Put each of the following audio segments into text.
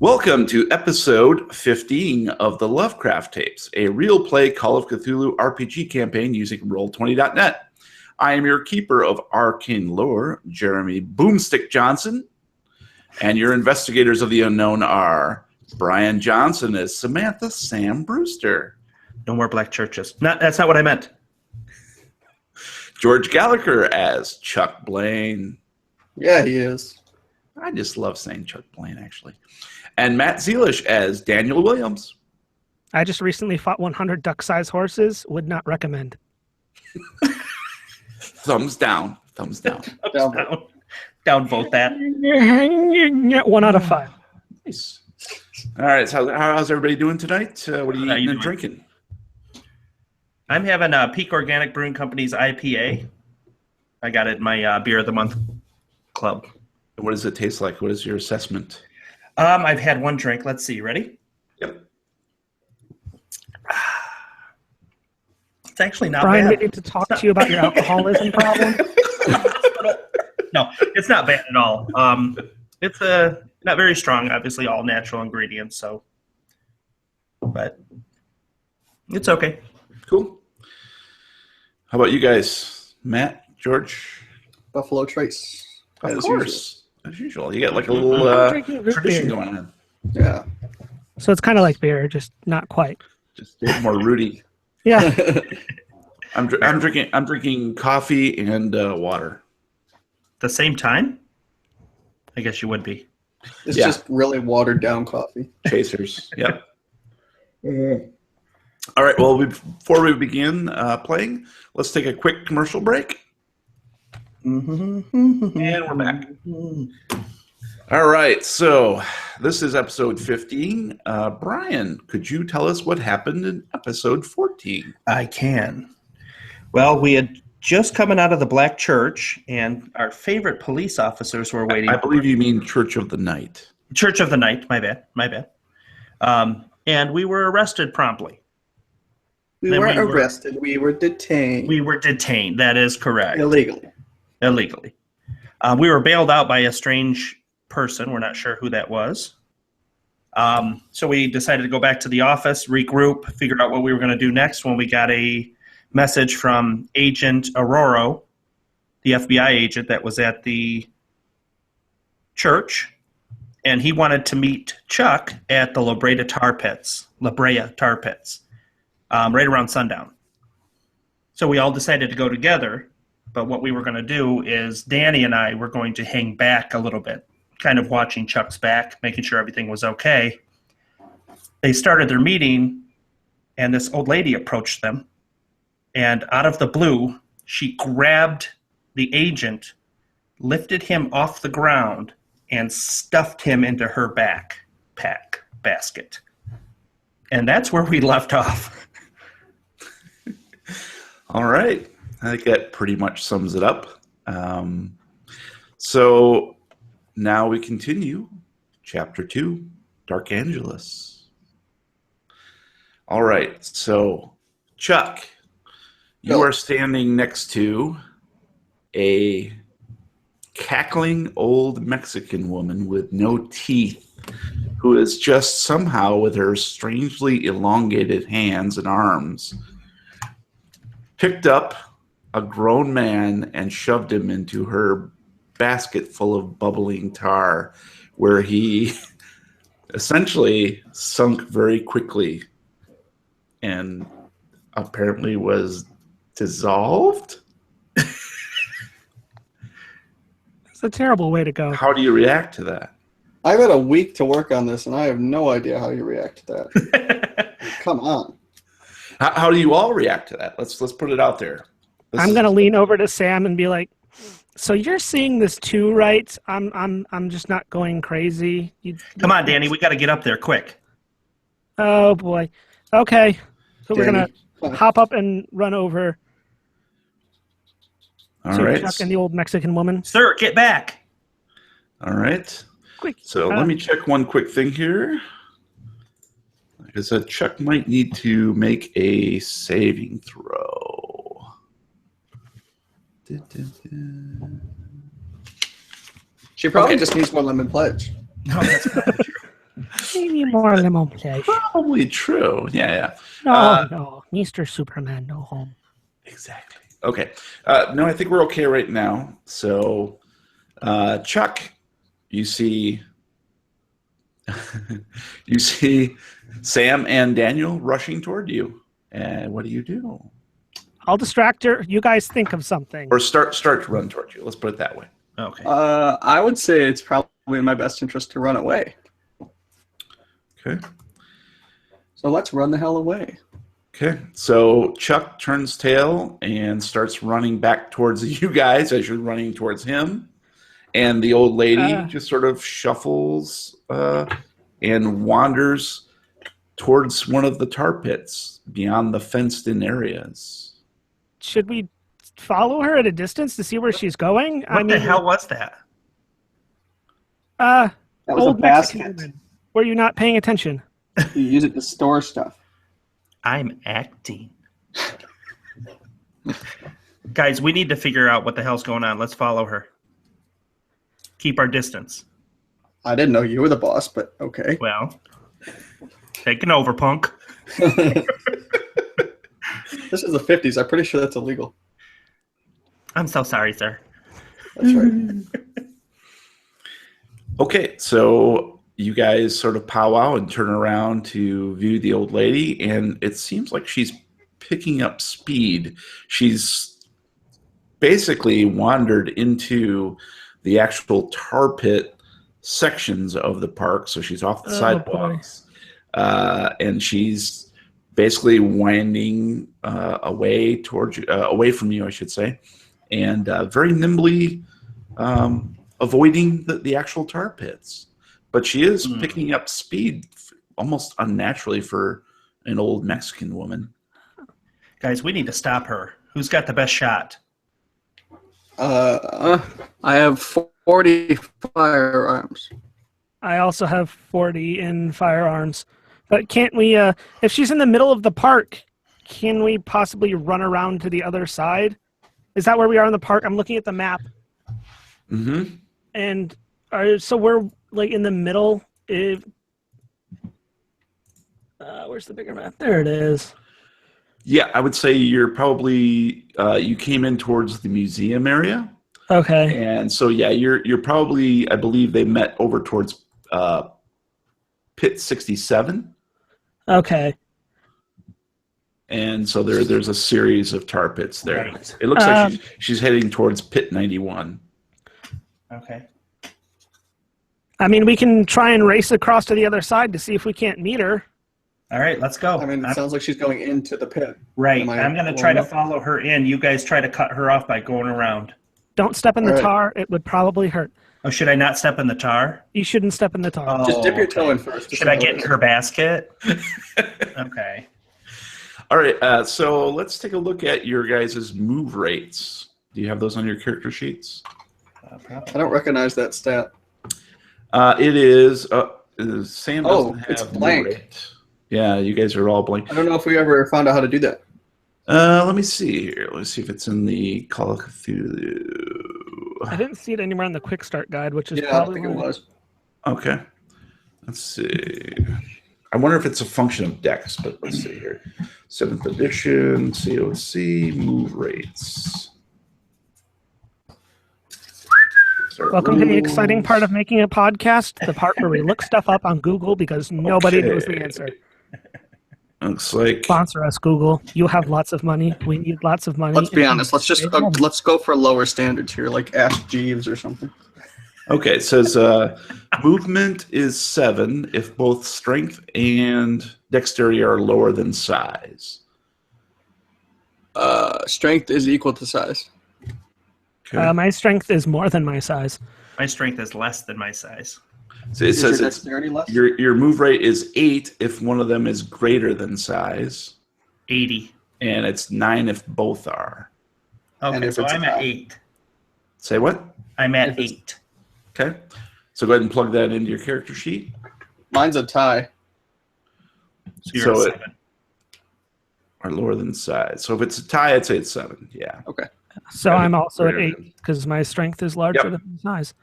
Welcome to episode 15 of the Lovecraft Tapes, a real play Call of Cthulhu RPG campaign using Roll20.net. I am your keeper of arcane lore, Jeremy Boomstick Johnson, and your investigators of the unknown are Brian Johnson as Samantha Sam Brewster. No more black churches. That's not what I meant. George Gallagher as Chuck Blaine. Yeah, he is. I just love saying Chuck Blaine, actually. And Matt Zealish as Daniel Williams. I just recently fought 100 duck-sized horses. Would not recommend. Thumbs down. Thumbs down. Downvote that. 1 out of 5. Nice. All right. So how's everybody doing tonight? What are you eating and drinking? I'm having Peak Organic Brewing Company's IPA. I got it in my Beer of the Month club. What does it taste like? What is your assessment? I've had one drink. Let's see. Ready? Yep. It's actually not Brian, bad. we need to talk to you about your alcoholism problem. No, it's not bad at all. It's not very strong. Obviously, all natural ingredients. So, but it's okay. Cool. How about you guys? Matt, George? Buffalo Trace. Of course. As usual. You got like a little tradition going on. Yeah. So it's kind of like beer, just not quite. Just a little more rooty. Yeah. I'm drinking coffee and water. The same time? I guess you would be. It's just really watered down coffee. Chasers. Yep. All right. Well, before we begin playing, let's take a quick commercial break. And we're back. All right. So this is episode 15. Brian, could you tell us what happened in episode 14? I can. Well, we had just coming out of the Black Church, and our favorite police officers were waiting. I believe you mean Church of the Night. Church of the Night. My bad. And we were arrested promptly. We weren't arrested. We were detained. We were detained. That is correct. Illegally. We were bailed out by a strange person. We're not sure who that was. So we decided to go back to the office, regroup, figure out what we were going to do next when we got a message from Agent Aurora, the FBI agent that was at the church, and he wanted to meet Chuck at the La Brea Tar Pits, right around sundown. So we all decided to go together. But what we were going to do is Danny and I were going to hang back a little bit, kind of watching Chuck's back, making sure everything was okay. They started their meeting, and this old lady approached them. And out of the blue, she grabbed the agent, lifted him off the ground, and stuffed him into her backpack basket. And that's where we left off. All right. I think that pretty much sums it up. So now we continue. Chapter 2, Dark Angelus. All right. So, Chuck, you are standing next to a cackling old Mexican woman with no teeth who is just somehow, with her strangely elongated hands and arms, picked up a grown man and shoved him into her basket full of bubbling tar, where he essentially sunk very quickly and apparently was dissolved. It's a terrible way to go. How do you react to that? I've had a week to work on this, and I have no idea how you react to that. Come on. How do you all react to that? Let's put it out there. I'm going to lean over to Sam and be like, so you're seeing this too, right? I'm just not going crazy. Come on, Danny. We got to get up there quick. Oh, boy. Okay. So Danny, we're going to hop up and run over All to right. Chuck and the old Mexican woman. Sir, get back. All right. Quick. So let me check one quick thing here. Because Chuck might need to make a saving throw. She probably just needs one lemon pledge. No, that's not true. more lemon please. Probably true. Yeah. No, Mr. Superman, no home. Exactly. Okay. No, I think we're okay right now. So, Chuck, you see, you see Sam and Daniel rushing toward you. And what do you do? I'll distract her. You guys think of something. Or start to run towards you. Let's put it that way. Okay. I would say it's probably in my best interest to run away. Okay. So let's run the hell away. Okay. So Chuck turns tail and starts running back towards you guys as you're running towards him. And the old lady just sort of shuffles and wanders towards one of the tar pits beyond the fenced-in areas. Should we follow her at a distance to see where she's going? What the hell was that? That was old a basket. Mexican woman. Were you not paying attention? You use it to store stuff. I'm acting. Guys, we need to figure out what the hell's going on. Let's follow her. Keep our distance. I didn't know you were the boss, but okay. Well, taking over, punk. This is the 50s. I'm pretty sure that's illegal. I'm so sorry, sir. That's right. Okay, so you guys sort of powwow and turn around to view the old lady, and it seems like she's picking up speed. She's basically wandered into the actual tar pit sections of the park, so she's off the sidewalks, and she's basically winding away towards you, away from you, I should say, and very nimbly avoiding the actual tar pits. But she is picking up speed almost unnaturally for an old Mexican woman. Guys, we need to stop her. Who's got the best shot? I have 40 firearms. I also have 40 in firearms. But can't we, if she's in the middle of the park, can we possibly run around to the other side? Is that where we are in the park? I'm looking at the map. Mm-hmm. And so we're like in the middle. Where's the bigger map? There it is. Yeah, I would say you're probably you came in towards the museum area. Okay. And so yeah, you're probably, I believe they met over towards Pit 67. Okay. And so there's a series of tar pits there. Right. It looks like she's heading towards Pit 91. Okay. I mean, we can try and race across to the other side to see if we can't meet her. All right, let's go. I mean, it sounds like she's going into the pit. Right. Am I I'm going to try to follow her in. You guys try to cut her off by going around. Don't step in the All right. tar. It would probably hurt. Oh, should I not step in the tar? You shouldn't step in the tar. Oh, Just dip your toe in first. Should I get in her basket? Okay. All right, so let's take a look at your guys' move rates. Do you have those on your character sheets? I don't recognize that stat. It is Sam doesn't have it's move blank. rate. Yeah, you guys are all blank. I don't know if we ever found out how to do that. Let me see here. Let's see if it's in the Call of Cthulhu. I didn't see it anywhere in the quick start guide, which is Yeah, I don't probably think it was. Okay. Let's see. I wonder if it's a function of Dex, but let's see here. 7th edition, COC, move rates. Welcome to the exciting part of making a podcast, the part where we look stuff up on Google because nobody knows the answer. Looks like Sponsor us, Google. You have lots of money. We need lots of money. Let's be honest. Let's go for lower standards here, like Ask Jeeves or something. okay. It says movement is 7 if both strength and dexterity are lower than size. Strength is equal to size. Okay. My strength is more than my size. My strength is less than my size. So it Is says your it's, dexterity less? your move rate is 8 if one of them is greater than size, 80. and it's 9 if both are. And Okay, if so it's I'm a at tie. 8. Say what? I'm at If it's- 8. Okay. So go ahead and plug that into your character sheet. Mine's a tie. So you're So at it- 7. Or lower than size. So if it's a tie, I'd say it's 7. Yeah. So Yeah, I'm also at greater 8 because my strength is larger Yep. than my size.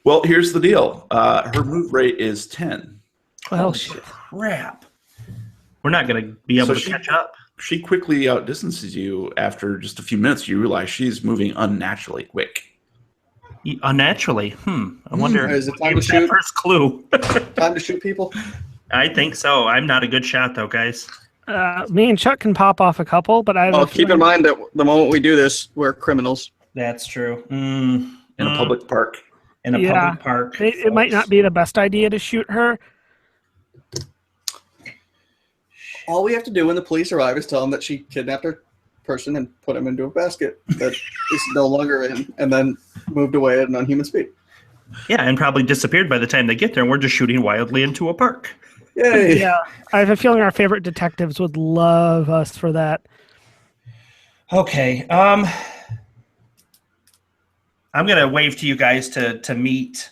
Well, here's the deal. Her move rate is 10. Well, Holy crap. We're not going to be able to catch up. She quickly outdistances you. After just a few minutes, you realize she's moving unnaturally quick. Unnaturally? I wonder. Is it what time gave to us that shoot? first clue. Time to shoot people? I think so. I'm not a good shot, though, guys. me and Chuck can pop off a couple, but I have a Well, keep in feeling- mind that the moment we do this, we're criminals. That's true. In a public park. In a Yeah. public park. it might not be the best idea to shoot her. All we have to do when the police arrive is tell them that she kidnapped her person and put him into a basket that is no longer in, and then moved away at an unhuman speed. Yeah, and probably disappeared by the time they get there, and we're just shooting wildly into a park. Yay! Yeah, I have a feeling our favorite detectives would love us for that. Okay. I'm gonna wave to you guys to meet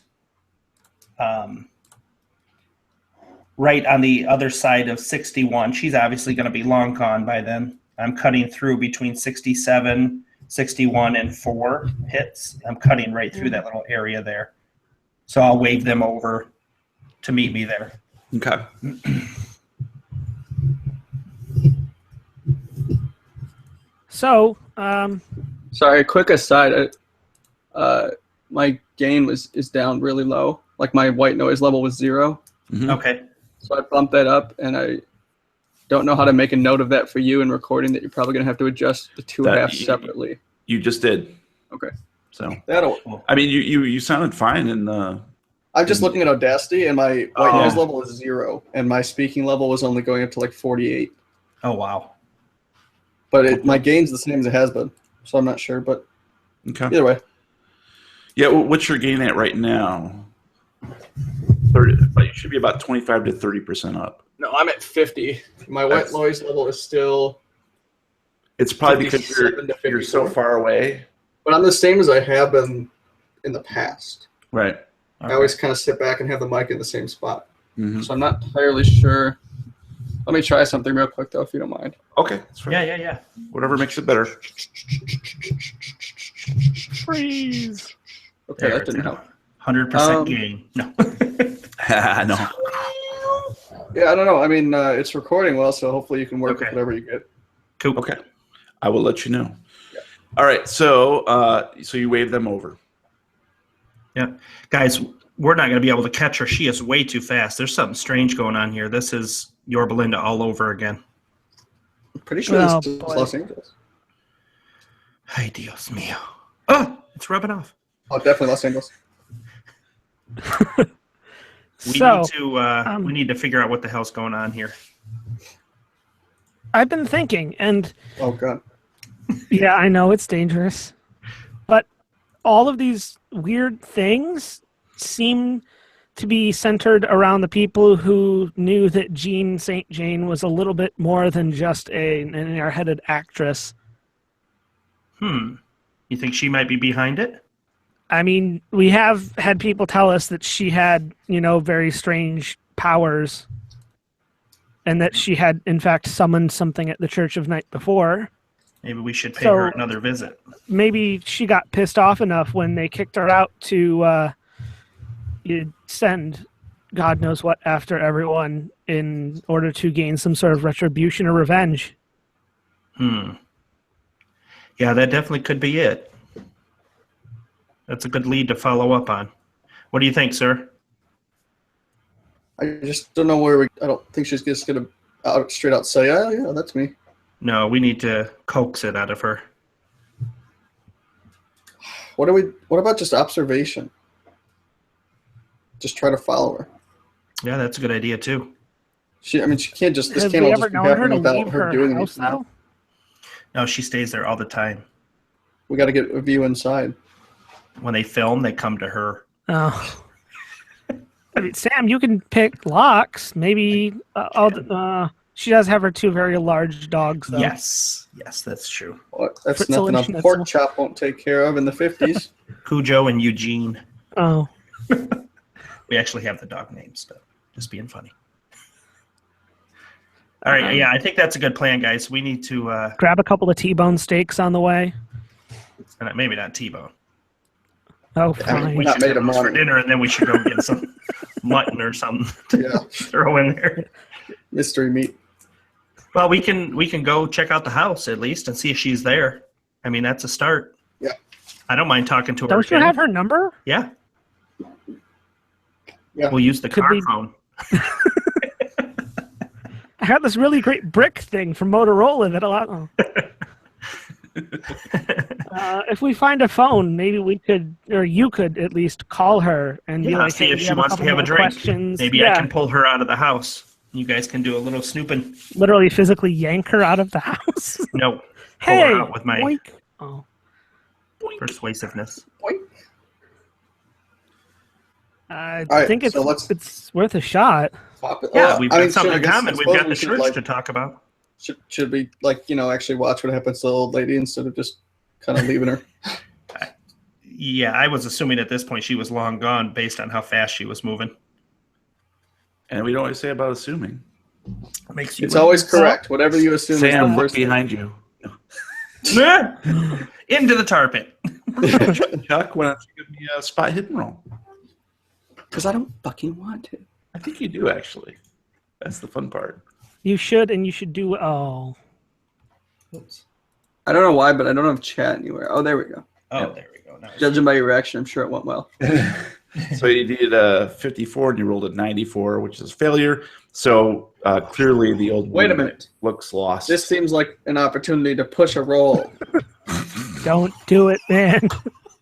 right on the other side of 61. She's obviously gonna be long gone by then. I'm cutting through between 67, 61, and 4 hits. I'm cutting right through that little area there. So I'll wave them over to meet me there. Okay. So, Sorry, quick aside. My gain is down really low. Like my white noise level was 0. Mhm. Okay. So I bumped that up, and I don't know how to make a note of that for you in recording that you're probably going to have to adjust the two That- halves separately. You just did. Okay. So, That'll. I mean, you sounded fine in the. I'm just looking at Audacity, and my white Oh. noise level is 0, and my speaking level was only going up to like 48. Oh, wow. But my gain's the same as it has been, so I'm not sure. But Okay. either way, Yeah. What's your gain at right now? 30. But you should be about 25 to 30% up. no, I'm at 50. My white That's- noise level is still, It's probably because 57 to you're so 54. far away. but I'm the same as I have been in the past. Right. I always kind of sit back and have the mic in the same spot, Hmm. so I'm not entirely sure. Let me try something real quick though, if you don't mind. Okay. That's fine. Yeah. Whatever makes it better. freeze. Okay, There that didn't it's help. 100% gain. No. No. Yeah, I don't know. I mean, it's recording well, so hopefully you can work Okay. with whatever you get. Cool. Okay. I will let you know. Yeah. All right. So you wave them over. Yeah. Guys, we're not going to be able to catch her. She is way too fast. There's something strange going on here. This is your Belinda all over again. I'm pretty sure Oh, this is boy. Los Angeles. Ay, Dios mío. Oh, it's rubbing off. Oh, definitely Los Angeles. We need to figure out what the hell's going on here. I've been thinking, and Oh god. yeah, I know it's dangerous, but all of these weird things seem to be centered around the people who knew that Jeanne Saint Jayne was a little bit more than just an airheaded actress. You think she might be behind it? I mean, we have had people tell us that she had, very strange powers, and that she had, in fact, summoned something at the church of night before. Maybe we should pay So- her another visit. Maybe she got pissed off enough when they kicked her out to send God knows what after everyone in order to gain some sort of retribution or revenge. Yeah, that definitely could be it. That's a good lead to follow up on. What do you think, sir? I just don't know I don't think she's just gonna straight out say, "Oh yeah, that's me." No, we need to coax it out of her. What about just observation? Just try to follow her. Yeah, that's a good idea, too. She can't just. This Have can't we all ever just be known her happening to without leave her her doing house, anything. though? No, she stays there all the time. We got to get a view inside. When they film, they come to her. Oh. I mean, Sam, you can pick locks. Maybe she does have her two very large dogs, though. Yes, that's true. What? That's Fritzel nothing and a Schnitzel. pork chop won't take care of in the 50s. Cujo and Eugene. Oh. We actually have the dog names, but just being funny. All right, yeah, I think that's a good plan, guys. We need to, Grab a couple of T-bone steaks on the way. maybe not T-bone. Oh, I mean, fine. we're not made of Those for money. dinner, and then we should go get some. mutton or something to Yeah. throw in there. Mystery meat. Well, we can go check out the house at least and see if she's there. I mean, that's a start. Yeah. I don't mind talking to her. Don't you have her number? Yeah. Yeah. We'll use the Could car we- phone. I got this really great brick thing from Motorola that allows. If we find a phone, maybe we could, or you could at least call her and be Yeah, like, see hey, if we she have wants to couple have a more drink. questions. Maybe Yeah, I can pull her out of the house. You guys can do a little snooping. literally physically yank her out of the house. No, pull Hey, her out with my boink. Oh. persuasiveness. Boink. I right, think so let's- it's worth a shot. Pop it. Yeah, Well, we've I got mean, something I in guess- common. I We've suppose got we the should, church like, to talk about. Should we, like, actually watch what happens to the old lady instead of just kind of leaving her? Yeah, I was assuming at this point she was long gone based on how fast she was moving. And we don't always say about assuming. Makes you It's always correct. Whatever you assume is Sam, the look first thing. behind you. into the tar pit. Chuck, why don't you give me a spot hidden roll? Because I don't fucking want to. I think you do, actually. That's the fun part. You should, and you should do. Oh, I don't know why, but I don't have chat anywhere. Oh, there we go. Oh, there we go. Now Judging by your reaction, I'm sure it went well. So you did a 54 and you rolled a 94, which is a failure. So clearly the old Wait a woman minute. looks lost. This seems like an opportunity to push a roll. don't do it, man.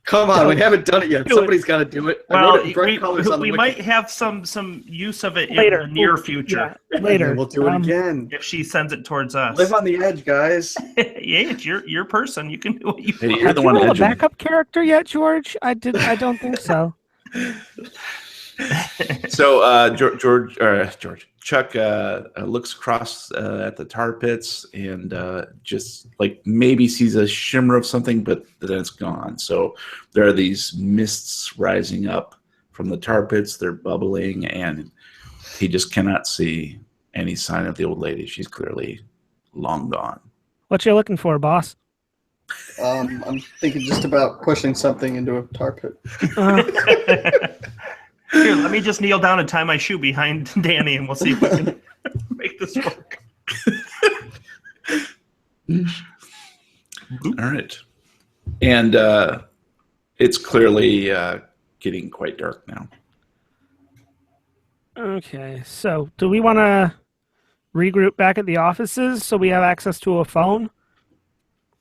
Come on, we haven't done it yet. Do it. Somebody's got to do it. I well, wrote it in bright colors on the we wiki. might have some use of it Later. in the near future Yeah, later. We'll do it again. if she sends it towards us. Live on the edge, guys. Yeah, it's your person. You can do what you Hey, want. you're Have the you one rolled a edging. backup character yet, George? I don't think so. So Chuck looks across at the tar pits and just like maybe sees a shimmer of something, but then it's gone. So there are these mists rising up from the tar pits. They're bubbling, and he just cannot see any sign of the old lady. She's clearly long gone. What you looking for, boss? I'm thinking just about pushing something into a tar pit. Here, let me just kneel down and tie my shoe behind Danny, and we'll see if we can make this work. All right. And it's clearly getting quite dark now. Okay, so do we want to regroup back at the offices so we have access to a phone?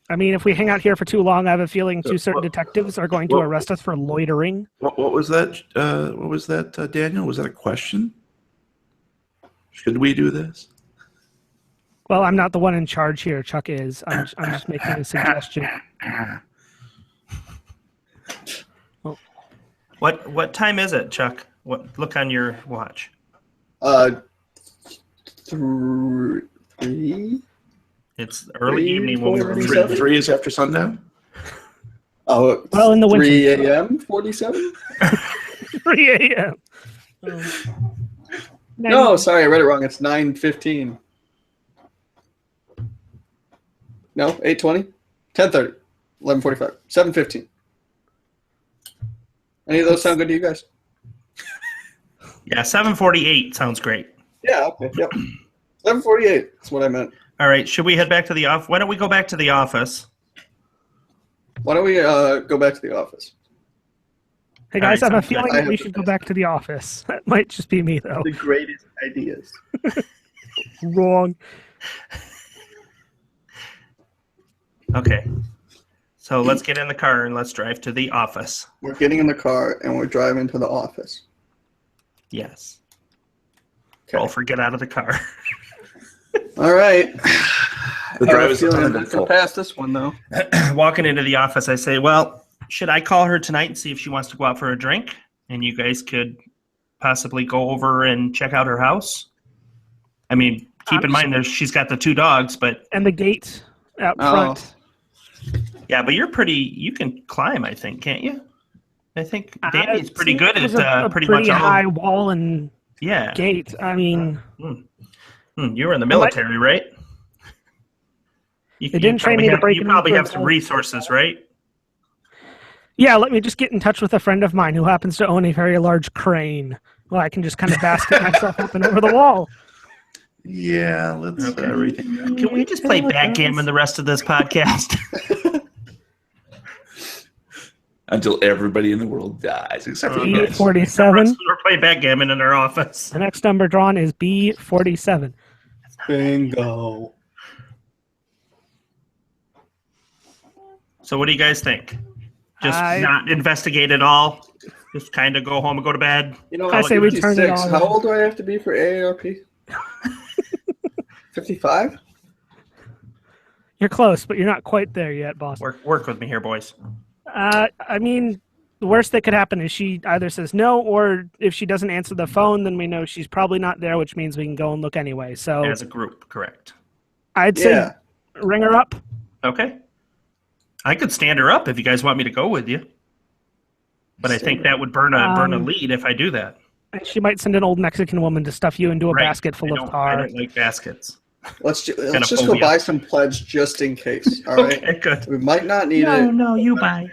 I mean, if we hang out here for too long, I have a feeling two certain detectives are going to arrest us for loitering. What was that? What was that, Daniel? Was that a question? Should we do this? Well, I'm not the one in charge here. Chuck is. I'm just making a suggestion. What time is it, Chuck? Look on your watch. 3. It's early 3, evening when we 4, were 37? 3 is after sundown? Oh, Well, in the 3 winter. a.m. 47? 3 a.m. No, sorry, I read it wrong. It's 9:15. No, 8:20, 10:30, 11:45, 7:15. Any of those sound good to you guys? Yeah, 7:48 sounds great. Yeah. Okay. Yep. 7:48. That's what I meant. All right, should we head back to the office? Why don't we go back to the office? Why don't we go back to the office? Hey guys, I All right, have a sounds good. feeling I that have we the should go best. back to the office. That might just be me though. The greatest ideas. Wrong. Okay. So let's get in the car and let's drive to the office. We're getting in the car and we're driving to the office. Yes. Okay. Don't forget out of the car. All right. The I have drive a is feeling I'm not uneventful. gonna pass this one though. Walking into the office, I say, well, should I call her tonight and see if she wants to go out for a drink? And you guys could possibly go over and check out her house? I mean, keep in mind she's got the 2 dogs, but And the gate out Oh. front. yeah, but you can climb, I think, can't you? I think Danny's It pretty seems good there's at a pretty pretty much all. high wall and Yeah. gate. I mean, You were in the military, right? You, They didn't train me to break You into probably a have some wall. resources, right? yeah. Let me just get in touch with a friend of mine who happens to own a very large crane. Well, I can just kind of basket myself up and over the wall. Yeah, let's everything. Can we just play backgammon the rest of this podcast? Until everybody in the world dies, except for you guys. B47. We're playing backgammon in our office. The next number drawn is B47. Bingo. So what do you guys think? Just not investigate at all? Just kind of go home and go to bed? You know, I say we turn it on. How old do I have to be for AARP? 55? You're close, but you're not quite there yet, boss. Work with me here, boys. I mean, the worst that could happen is she either says no, or if she doesn't answer the phone, then we know she's probably not there, which means we can go and look anyway. So As a group, correct. I'd say ring her up. Okay. I could stand her up if you guys want me to go with you. But I think that would burn a lead if I do that. She might send an old Mexican woman to stuff you into a basket full of tar. I don't like baskets. Let's just go buy some pledge just in case. All right. Okay, good. We might not need it. No, you buy.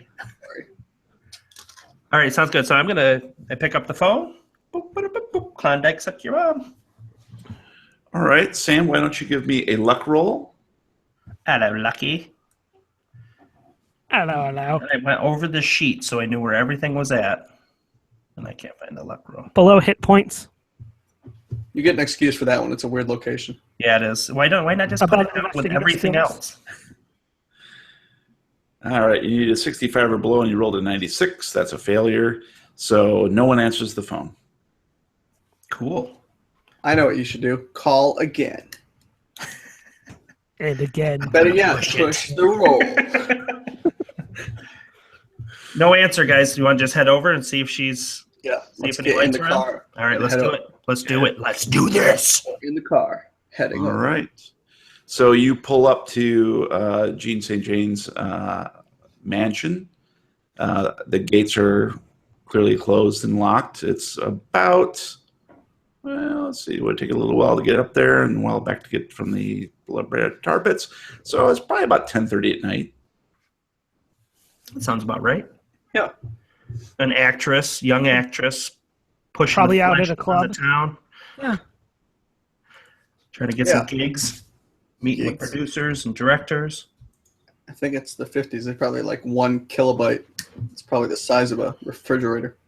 All right, sounds good. So I pick up the phone. Boop, boop, boop, boop. Klondike, suck your mom. All right, Sam, why don't you give me a luck roll? Hello, Lucky. Hello. And I went over the sheet so I knew where everything was at. And I can't find the luck roll. Below hit points. You get an excuse for that one. It's a weird location. Yeah, it is. Why not just put it down with everything else? All right, you need a 65 or below, and you rolled a 96. That's a failure. So no one answers the phone. Cool. I know what you should do. Call again. And again. Better yet, push the roll. No answer, guys. You want to just head over and see if she's... Yeah, see let's if get in the car. All right, let's do it. Let's do it. Let's do this. In the car, heading All over. right. So you pull up to Jeanne Saint Jayne's mansion. The gates are clearly closed and locked. It's about, well, let's see, it would take a little while to get up there and a while back to get from the tar pits. So it's probably about 10:30 at night. That sounds about right. Yeah. An actress, young actress, pushing Probably the out flesh at a club. around the town. Yeah. Trying to get some gigs, meeting with producers and directors. I think it's the 50s. They're probably like 1 kilobyte. It's probably the size of a refrigerator.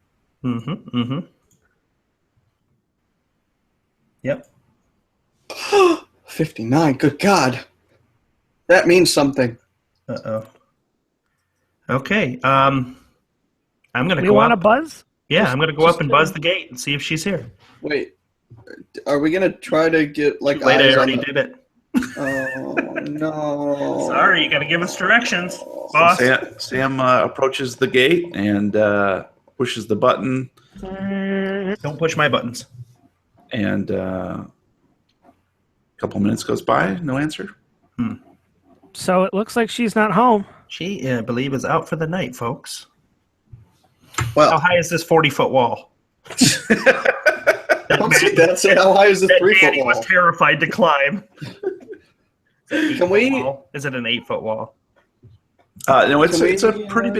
Yep. 59. Good God. That means something. Uh-oh. Okay. I'm going to go You want to up. buzz? Yeah, I'm going to go up and buzz the gate and see if she's here. Wait. Are we going to try to get like Wait, I eyes already on the... did it. Oh, no. Sorry, you got to give us directions, boss. So Sam approaches the gate and pushes the button. Don't push my buttons. And a couple minutes goes by, no answer. So it looks like she's not home. She, I believe, is out for the night, folks. Well, How high is this 40-foot wall? don't say that. Say how high is this 3-foot Danny wall? was terrified to climb. Can we? Is it an 8-foot wall? No, it's a pretty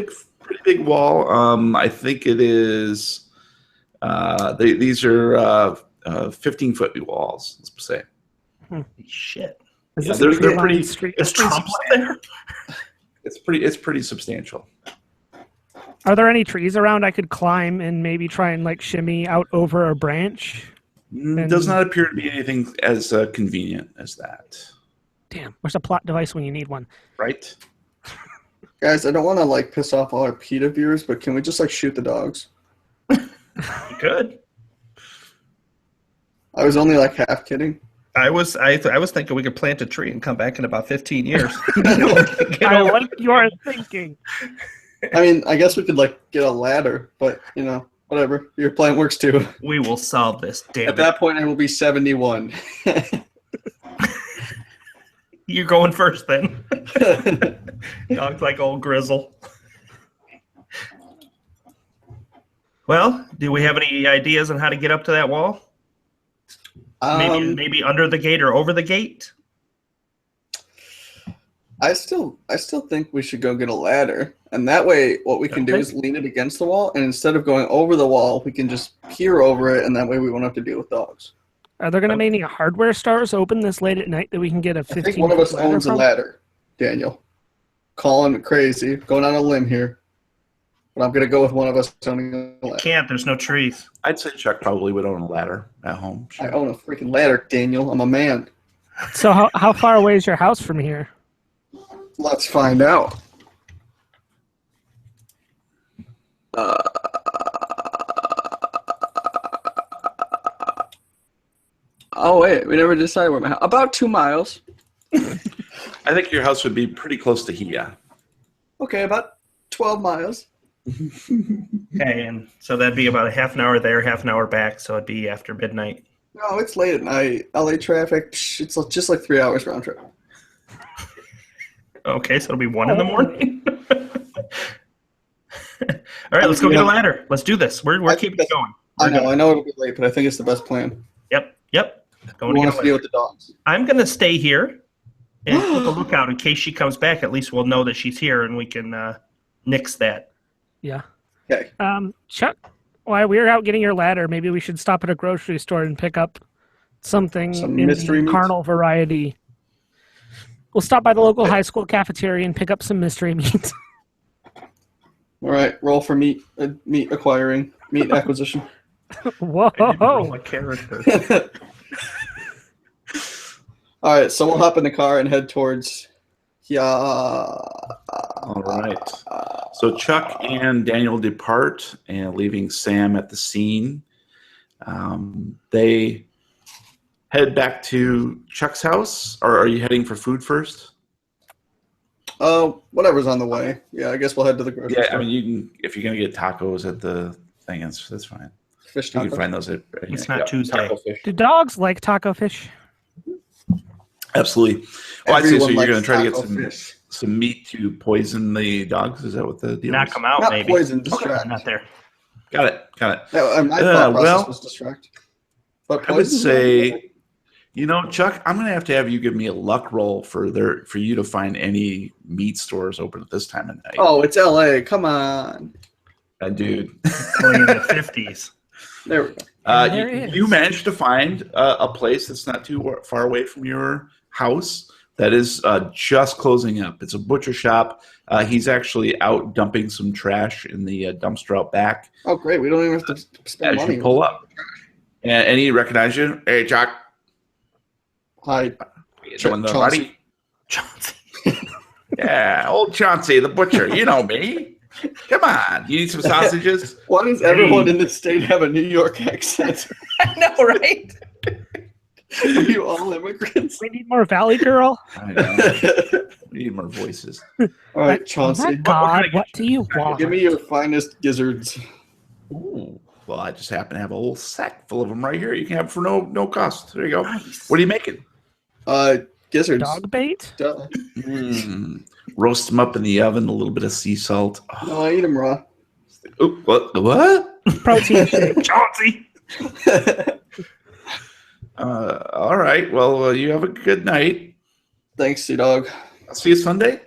big wall. I think it is. These are 15-foot walls. Let's say. Shit. Is Yeah, this they're a tree-lined pretty- street? Is Trump up there? It's pretty substantial. Are there any trees around I could climb and maybe try and like shimmy out over a branch? Does not appear to be anything as convenient as that. Damn, where's a plot device when you need one? Right? Guys, I don't want to like piss off all our PETA viewers, but can we just like shoot the dogs? You could. I was only like half kidding. I was thinking we could plant a tree and come back in about 15 years. I like your thinking. I mean, I guess we could like get a ladder, but you know, whatever. Your plan works too. We will solve this, damn At it. that point, I will be 71. You're going first then. Dog's like old Grizzle. Well, do we have any ideas on how to get up to that wall? Maybe under the gate or over the gate? I still think we should go get a ladder, and that way, what we can do is lean it against the wall, and instead of going over the wall, we can just peer over it, and that way we won't have to deal with dogs. Are there going to be any hardware stores open this late at night that we can get a 15? I think one of us owns a ladder, Daniel. Calling it crazy, going on a limb here, but I'm going to go with one of us owning a ladder. You can't. There's no trees. I'd say Chuck probably would own a ladder at home. Sure. I own a freaking ladder, Daniel. I'm a man. So how far away is your house from here? Let's find out. Oh wait, we never decided where my house. About 2 miles. I think your house would be pretty close to here. Okay, about 12 miles. Okay, and so that'd be about a half an hour there, half an hour back, so it'd be after midnight. No, it's late at night. LA traffic. It's just like 3 hours round trip. Okay, so it'll be 1 in the morning. All right, let's go get a ladder. Let's do this. We're keeping it going. I know it'll be late, but I think it's the best plan. Yep. Going to get to deal with the dogs. I'm going to stay here and keep a lookout in case she comes back. At least we'll know that she's here and we can nix that. Yeah. Okay. Chuck, while we're out getting your ladder, maybe we should stop at a grocery store and pick up something in mystery meat? carnal variety. We'll stop by the local high school cafeteria and pick up some mystery meat. All right, roll for meat acquisition. Whoa! A character. All right, so we'll hop in the car and head towards. All right. So Chuck and Daniel depart, and leaving Sam at the scene. They head back to Chuck's house, or are you heading for food first? Whatever's on the way. Yeah, I guess we'll head to the grocery store. Yeah, I mean, you can if you're gonna get tacos at the thing, that's fine. Fish You tacos. can find those at. It's not Tuesday. Taco fish. Do dogs like taco fish? Absolutely. Oh, I'd say so. Everyone You're going to likes try to taco get fish. some meat to poison the dogs. Is that what the deal Knock is? them out, Not maybe. poison, Okay, distract. not there. Got it. No, my thought process well, was distract. But I would poison's say, Chuck, I'm going to have you give me a luck roll for you to find any meat stores open at this time of night. Oh, it's LA. Come on. Dude. Going in the 50s. There we go. You managed to find a place that's not too far away from your house that is just closing up. It's a butcher shop. He's actually out dumping some trash in the dumpster out back. Oh, great. We don't even have to spend As money. you pull up. And he recognizes you. Hey, Chuck. Hi. Someone Chauncey. Chauncey. Yeah, old Chauncey, the butcher. You know me. Come on. You need some sausages? Why does everyone in this state have a New York accent? I know, right? Are you all immigrants? We need more Valley Girl. I know. We need more voices. All right, Oh Chauncey. my God, what do you want? Give me your finest gizzards. Ooh. Well, I just happen to have a whole sack full of them right here. You can have for no cost. There you go. Nice. What are you making? Gizzards. Dog bait? Duh. Roast them up in the oven, a little bit of sea salt. Oh, No, I eat them raw. what? Protein shake. Chauncey. All right. Well, you have a good night. Thanks, Sea Dog. I'll see you Sunday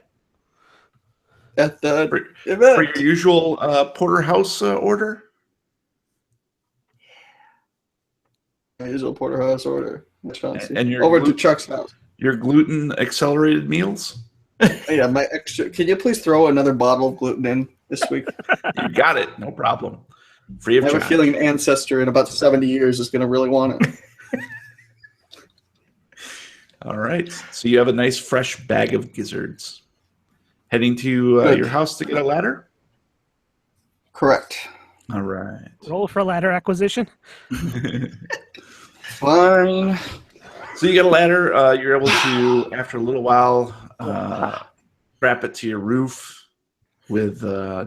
At the for event. your usual porterhouse order. My usual porterhouse order. Chauncey. And your over to Chuck's house. Your gluten accelerated meals. Yeah, my extra. Can you please throw another bottle of gluten in this week? You got it. No problem. Free of I have a charge. feeling an ancestor in about 70 years is going to really want it. All right. So you have a nice fresh bag of gizzards. Heading to Good. your house to get a ladder? Correct. All right. Roll for ladder acquisition. Fine. So you get a ladder. You're able to, after a little while, strap it to your roof with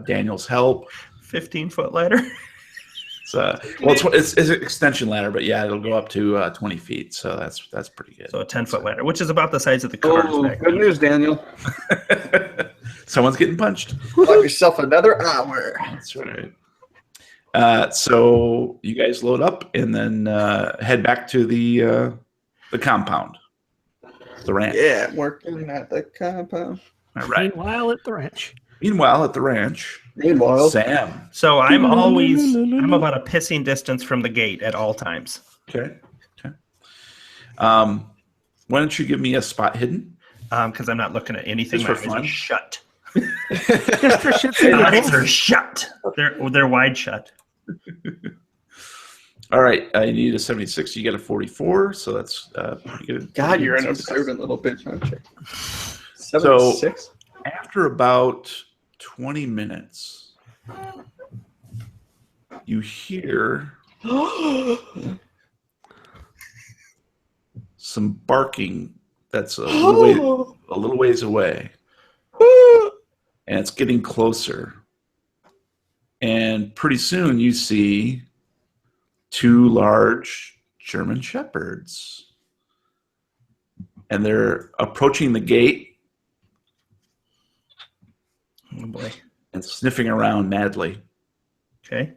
Daniel's help. 15-foot ladder. It's an extension ladder, but yeah, it'll go up to 20 feet. So that's pretty good. So a 10-foot ladder, which is about the size of the cars. Oh, back good then. news, Daniel. Someone's getting punched. Got yourself another hour. That's right. So you guys load up and then head back to the compound. the ranch. Yeah, working at the compound. All right. Meanwhile, at the ranch. Meanwhile, at the ranch, Meanwhile, Sam. So I'm about a pissing distance from the gate at all times. Okay. Why don't you give me a spot hidden? Because I'm not looking at anything. Just for My eyes fun. are shut. Just for shits and My eyes giggles. are shut. They're wide shut. All right. I need a 76. You get a 44, so that's pretty good. God, you're an Success. observant little bitch, aren't you? So- 76? After about 20 minutes, you hear some barking that's a little ways away, and it's getting closer. And pretty soon you see 2 large German shepherds, and they're approaching the gate Oh boy. and sniffing around madly. Okay.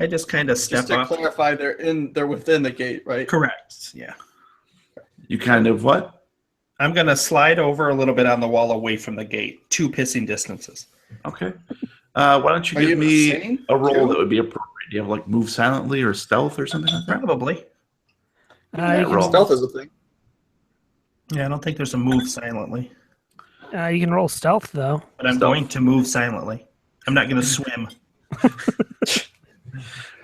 I just kind of step Just to off. clarify, they're within the gate, right? Correct. Yeah. You kind of what? I'm gonna slide over a little bit on the wall away from the gate, 2 pissing distances. Okay. Why don't you Are give you me insane, a roll too? that would be appropriate? Do you have like move silently or stealth or something like that? Probably. You roll. can, Stealth is a thing. Yeah, I don't think there's a move silently, you can roll stealth, though. but I'm Stealth. going to move silently. I'm not going to swim.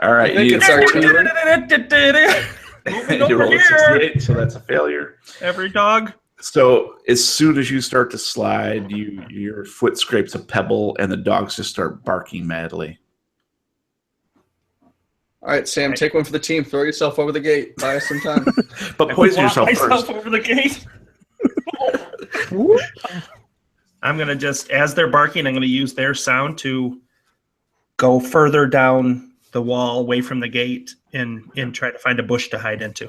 All right. I think You, it's artillery. Moving you over roll a here. 68, so that's a failure. Every dog. So as soon as you start to slide, your foot scrapes a pebble, and the dogs just start barking madly. All right, Sam, take one for the team. Throw yourself over the gate. Buy us some time. But poison yourself myself first. over the gate. I'm gonna just, as they're barking, I'm gonna use their sound to go further down the wall, away from the gate, and try to find a bush to hide into.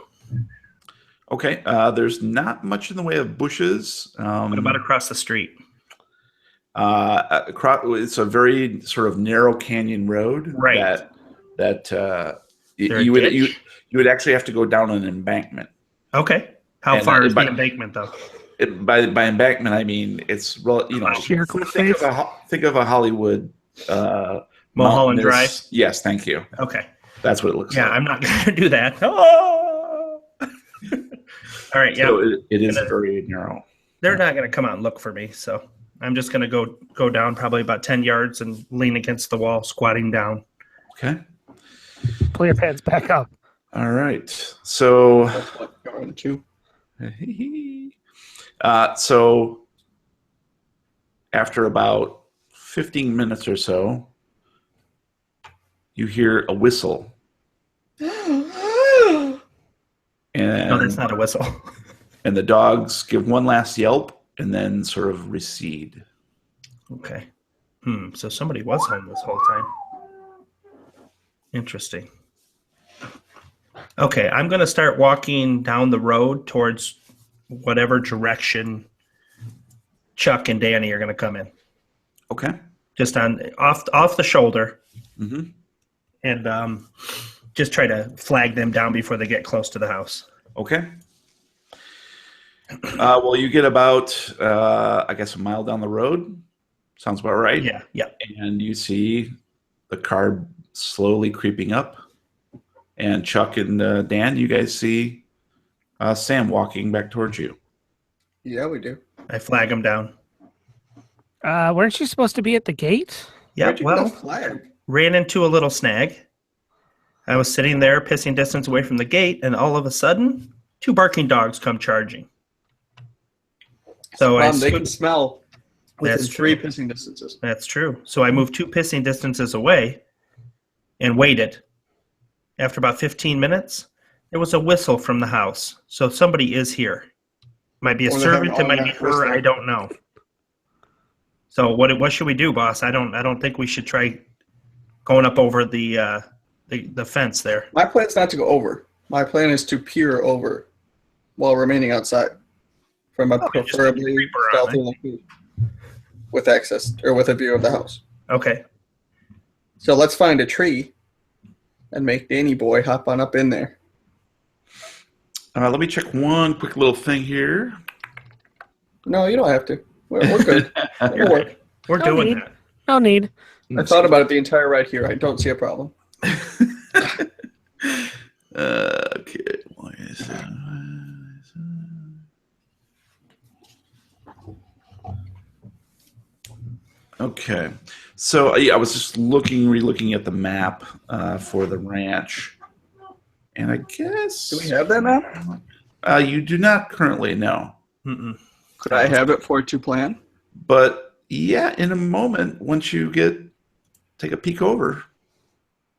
Okay. There's not much in the way of bushes. What about across the street? It's a very sort of narrow canyon road. Right. That There you a ditch? would actually have to go down an embankment. Okay. How And, far is the by- embankment, though? By embankment, I mean it's Sheer cliff think face. think of a Hollywood Mulholland mountainous- Drive? Yes, thank you. Okay. That's what it looks Yeah, like. I'm not gonna do that. Oh! All right. Yeah. So it is Gonna- very narrow. They're not gonna come out and look for me, so I'm just gonna go down probably about 10 yards and lean against the wall, squatting down. Okay. Pull your pants back up. All right. So That's what going to. so after about 15 minutes or so, you hear a whistle. And No, that's not a whistle. and the dogs give one last yelp and then sort of recede. Okay. So somebody was home this whole time. Interesting. Okay, I'm going to start walking down the road towards whatever direction Chuck and Danny are going to come in. Okay. Just off the shoulder, hmm and just try to flag them down before they get close to the house. Okay. Well, you get about, I guess, a mile down the road. Sounds about right. Yeah. And you see the car slowly creeping up. And Chuck and Dan, you guys see Sam walking back towards you. Yeah, we do. I flag them down. Weren't you supposed to be at the gate? Yeah, Where'd you get a well, flag? ran into a little snag. I was sitting there pissing distance away from the gate, and all of a sudden, 2 barking dogs come charging. So They can smell within That's 3 true. pissing distances. That's true. So I moved 2 pissing distances away and waited. After about 15 minutes, there was a whistle from the house. So somebody is here. Might be a Or they have servant, it might be automatic her, whistle. I don't know. So what should we do, boss? I don't think we should try going up over the fence there. My plan is not to go over. My plan is to peer over while remaining outside from a Oh, just like a preferably creeper on, stealthy location with access or with a view of the house. Okay. So let's find a tree and make Danny boy hop on up in there. Let me check one quick little thing here. No, you don't have to. We're good. It'll work. We're No doing need. that. No need. I thought about it the entire ride here. I don't see a problem. Okay. Why is that? Okay. So yeah, I was just re-looking at the map for the ranch, and I guess Do we have that map? you do not currently know, Mm-mm. Could I have it for it to plan? but yeah, in a moment, once you take a peek over,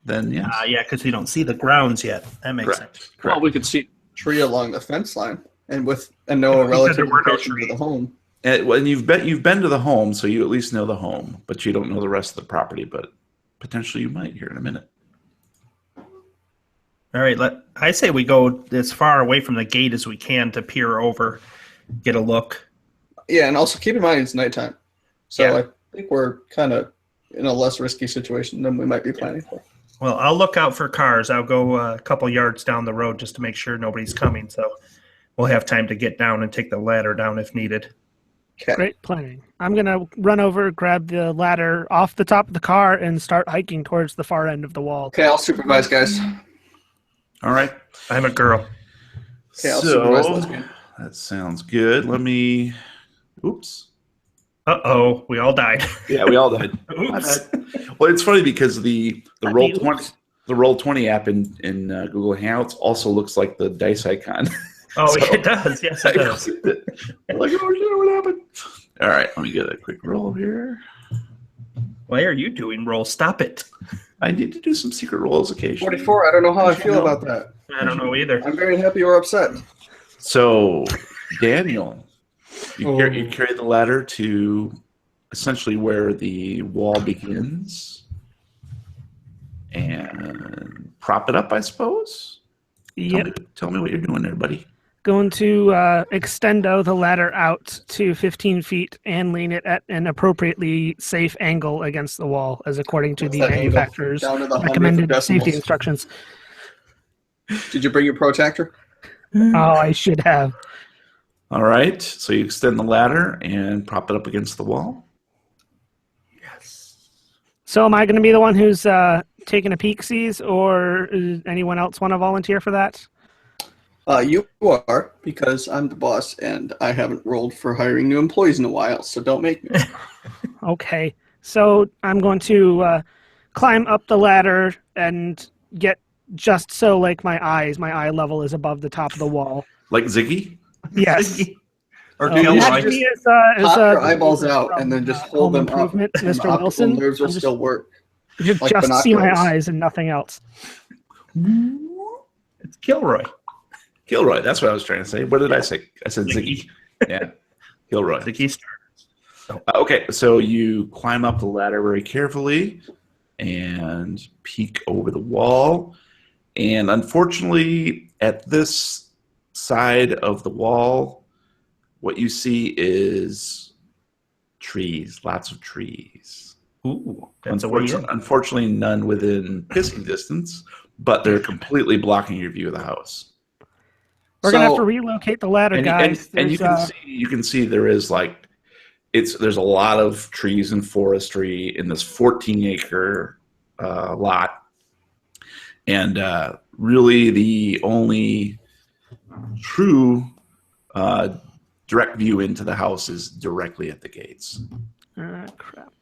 then yes. Yeah, because we don't see the grounds yet. That makes sense. Correct. Well, we could see a tree along the fence line and know a Who said relative there were no location to trees? the home. And you've been to the home, so you at least know the home, but you don't know the rest of the property. But potentially you might here in a minute. All right, I say we go as far away from the gate as we can to peer over, get a look. Yeah, and also keep in mind it's nighttime. So Yeah. I think we're kind of in a less risky situation than we might be planning for. Well, I'll look out for cars. I'll go a couple yards down the road just to make sure nobody's coming, so we'll have time to get down and take the ladder down if needed. Okay. Great planning. I'm going to run over, grab the ladder off the top of the car, and start hiking towards the far end of the wall. Okay, I'll supervise, guys. All right. I'm a girl. Okay, I'll supervise So lesbian. that sounds good. Let me. Oops. Uh-oh, we all died. Yeah, we all died. My Oops. bad. Well, it's funny because the roll Oops. 20 the roll 20 app in Google Hangouts also looks like the dice icon. Oh, So- it does. Yes, it does. Like, oh shit, what happened? All right, let me get a quick roll here. Why are you doing roll? Stop it. I need to do some secret rolls occasionally. 44, I don't know how I Did you feel know? about that. I don't know either. I'm very happy or upset. So, Daniel, you Oh. carry the ladder to essentially where the wall begins and prop it up, I suppose. Yep. Tell me what you're doing there, buddy. Going to extendo the ladder out to 15 feet and lean it at an appropriately safe angle against the wall, as according to What's the that angle? manufacturer's Down to the 100th of recommended decimals. safety instructions. Did you bring your protractor? Oh, I should have. All right, so you extend the ladder and prop it up against the wall. Yes. So am I going to be the one who's taking a peek sees, or anyone else want to volunteer for that? You are, because I'm the boss and I haven't rolled for hiring new employees in a while, so don't make me. Okay. So I'm going to climb up the ladder and get just so like my eye level is above the top of the wall. Like Ziggy? Yes. Or Dude, Gilroy. you should Actually, just as Pop your the eyeballs from, out and then just hold Home them up. Improvement, and the Mr. optical Wilson. nerves will I'm still work. You should like just see my binoculars. eyes and nothing else. It's Gilroy. Gilroy, that's what I was trying to say. What did I say? I said Ziggy. Yeah, Gilroy. Ziggy starters. Okay, so you climb up the ladder very carefully and peek over the wall. And unfortunately, at this side of the wall, what you see is trees, lots of trees. Ooh, that's a way in. Unfortunately, none within pissing distance, but they're completely blocking your view of the house. We're gonna have So- to relocate the ladder, guys. And you There's, you can see there is like there's a lot of trees and forestry in this 14-acre lot, and really the only true direct view into the house is directly at the gates. crap.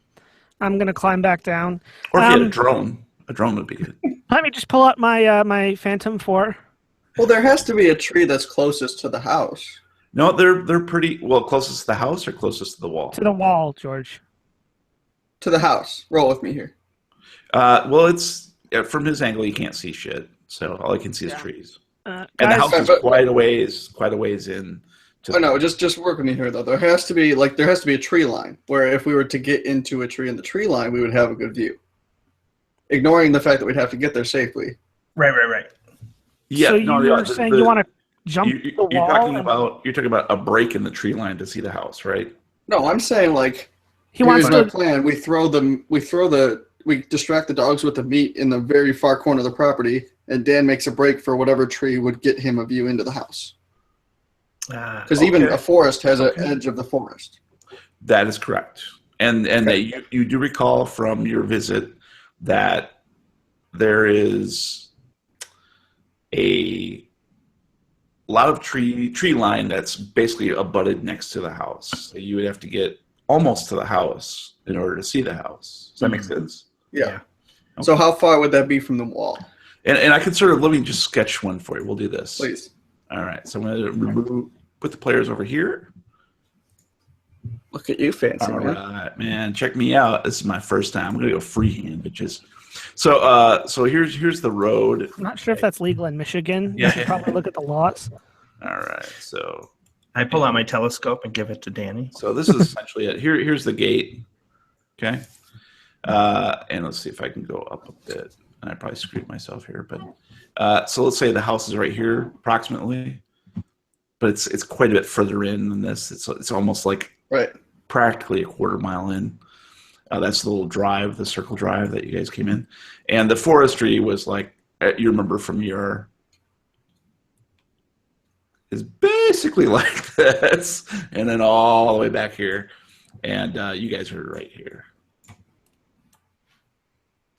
I'm gonna climb back down. Or if you had a drone would be good. Let me just pull out my my Phantom 4. Well, there has to be a tree that's closest to the house. No, they're pretty well closest to the house or closest to the wall. To the wall, George. To the house. Roll with me here. Well, it's from his angle, you can't see shit. So all I can see is trees. And the Guys, house is But- quite a ways in. Oh no, just work with me here though. There has to be a tree line where if we were to get into a tree in the tree line, we would have a good view. Ignoring the fact that we'd have to get there safely. Right. Yeah, so no, you're saying you want to jump the wall? you're talking about a break in the tree line to see the house, right? No, I'm saying like he wants here's our to. plan. We distract the dogs with the meat in the very far corner of the property, and Dan makes a break for whatever tree would get him a view into the house. Because even a forest has an edge of the forest. That is correct. And you do recall from your visit that there is a lot of tree line that's basically abutted next to the house. So you would have to get almost to the house in order to see the house. Does that make sense? Yeah. Okay. So how far would that be from the wall? And I can let me just sketch one for you. We'll do this. Please. All right. So I'm going to put the players over here. Look at you, fancy All man. right, man. Check me out. This is my first time. I'm going to go freehand, bitches. So here's the road. I'm not sure if that's legal in Michigan. Yeah. You should probably look at the laws. All right. So I pull out my telescope and give it to Danny. So this is essentially it. Here's the gate. Okay. And let's see if I can go up a bit. And I probably screwed myself here, but so let's say the house is right here approximately, but it's quite a bit further in than this. It's almost like practically a quarter mile in. That's the little drive, the circle drive that you guys came in, and the forestry was like you remember from your is basically like this, and then all the way back here, and you guys are right here. Does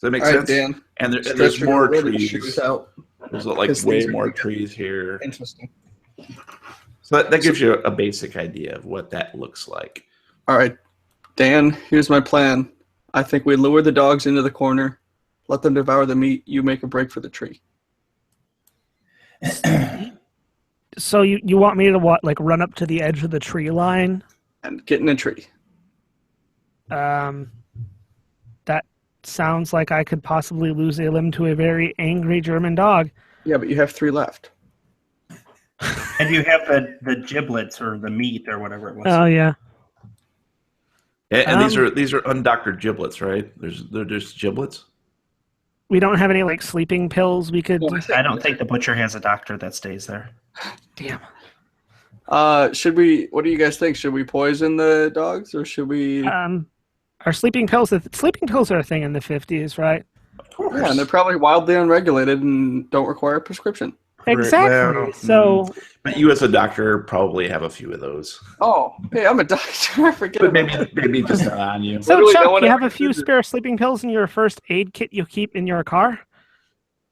that make sense? Dan. And there's more trees. Out. There's like way more trees here. Interesting. So that gives you a basic idea of what that looks like. All right, Dan, here's my plan. I think we lure the dogs into the corner, let them devour the meat, you make a break for the tree. So you want me to like run up to the edge of the tree line? And get in a tree. That sounds like I could possibly lose a limb to a very angry German dog. Yeah, but you have 3 left. And you have the giblets or the meat or whatever it was. Oh yeah. And these are undoctored giblets, right? There's giblets. We don't have any like sleeping pills we could. I don't think the butcher has a doctor that stays there. Damn. Should we? What do you guys think? Should we poison the dogs or should we? Are sleeping pills? Sleeping pills are a thing in the 50s, right? Of course. Yeah, and they're probably wildly unregulated and don't require a prescription. Exactly. Well, so, but you as a doctor probably have a few of those. Oh, hey, I'm a doctor. I forget. But maybe just not on you. so Literally, Chuck, no one you ever have a few did it. spare sleeping pills in your first aid kit you keep in your car?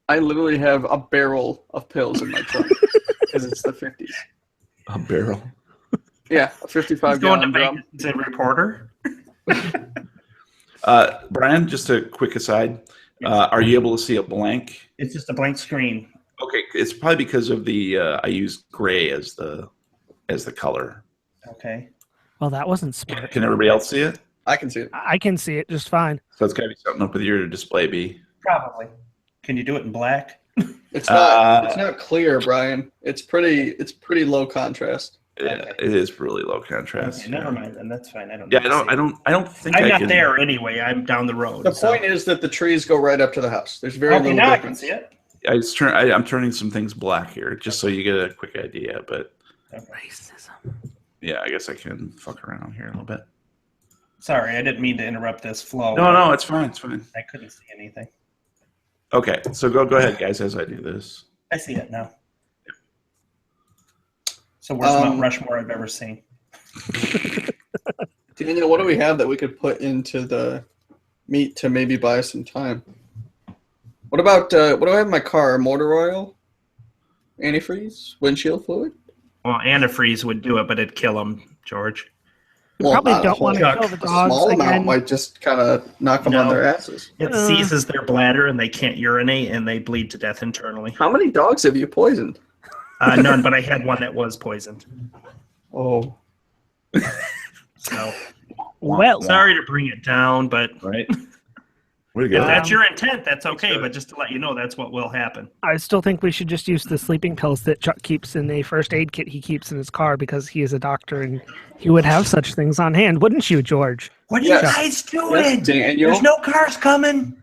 I literally have a barrel of pills in my trunk because it's the 50s. A barrel. Yeah, a 55 He's going to gallon drum. Vegas as a reporter. Brian, just a quick aside. Are you able to see a blank? It's just a blank screen. Okay, it's probably because of the I used gray as the color. Okay. Well, that wasn't smart. Can everybody else see it? I can see it. I can see it just fine. So it's got to be something up with your display B. Probably. Can you do it in black? It's not clear, Brian. It's pretty low contrast. Yeah, it is really low contrast. Okay, never mind, then that's fine. I don't. Yeah, need to see it. I don't think I'm I not can. there anyway. I'm down the road. The point is that the trees go right up to the house. There's very Okay, little now I can difference. see it. I'm turning some things black here just so you get a quick idea. But Racism. yeah, I guess I can fuck around here a little bit. Sorry, I didn't mean to interrupt this flow. No, it's fine. It's fine. I couldn't see anything. Okay, so go ahead, guys, as I do this. I see it now. So worst Mount Rushmore I've ever seen. Daniel, what do we have that we could put into the meat to maybe buy some time? What about what do I have in my car? Motor oil, antifreeze, windshield fluid. Well, antifreeze would do it, but it'd kill them, George. We probably not a don't want to whole- kill the A dogs small amount again. might just kind of knock them on No. their asses. It seizes their bladder and they can't urinate and they bleed to death internally. How many dogs have you poisoned? None, but I had one that was poisoned. Oh, So Well, sorry to bring it down, but Right? Way to if go. that's your intent, that's okay. But just to let you know, that's what will happen. I still think we should just use the sleeping pills that Chuck keeps in the first aid kit he keeps in his car because he is a doctor and he would have such things on hand, wouldn't you, George? What are Yes. you guys doing? yes, Daniel. There's no cars coming.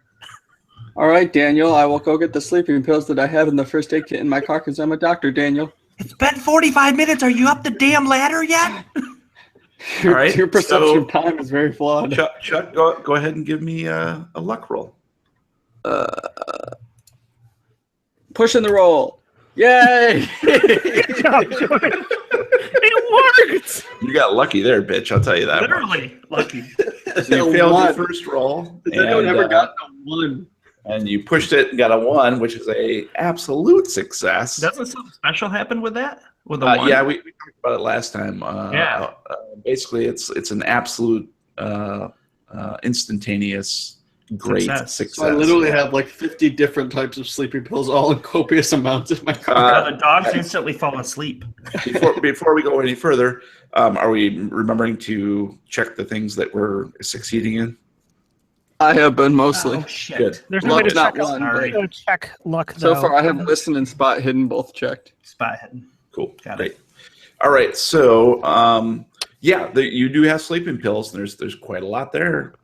All right, Daniel. I will go get the sleeping pills that I have in the first aid kit in my car because I'm a doctor, Daniel. It's been 45 minutes. Are you up the damn ladder yet? Your, All right, your perception so- of time is very flawed. Chuck, go ahead and give me a luck roll. Pushing the roll. Yay! Good job, Jordan. It worked. You got lucky there, bitch. I'll tell you that. Literally lucky. So you failed your first roll. Has anyone ever gotten a 1? And you pushed it and got a 1, which is a absolute success. Doesn't something special happen with that? With a 1? Yeah, we talked about it last time. Yeah. Basically, it's an absolute instantaneous great success. So I literally have like 50 different types of sleeping pills, all in copious amounts in my car. The dogs instantly fall asleep. Before we go any further, are we remembering to check the things that we're succeeding in? I have been mostly. Oh, shit. Good. There's no way to Luck, check, not one, go check luck, though. So far, I have listen and spot hidden both checked. Spot hidden. Cool. Got Great. it. All right. So, you do have sleeping pills. And there's quite a lot there.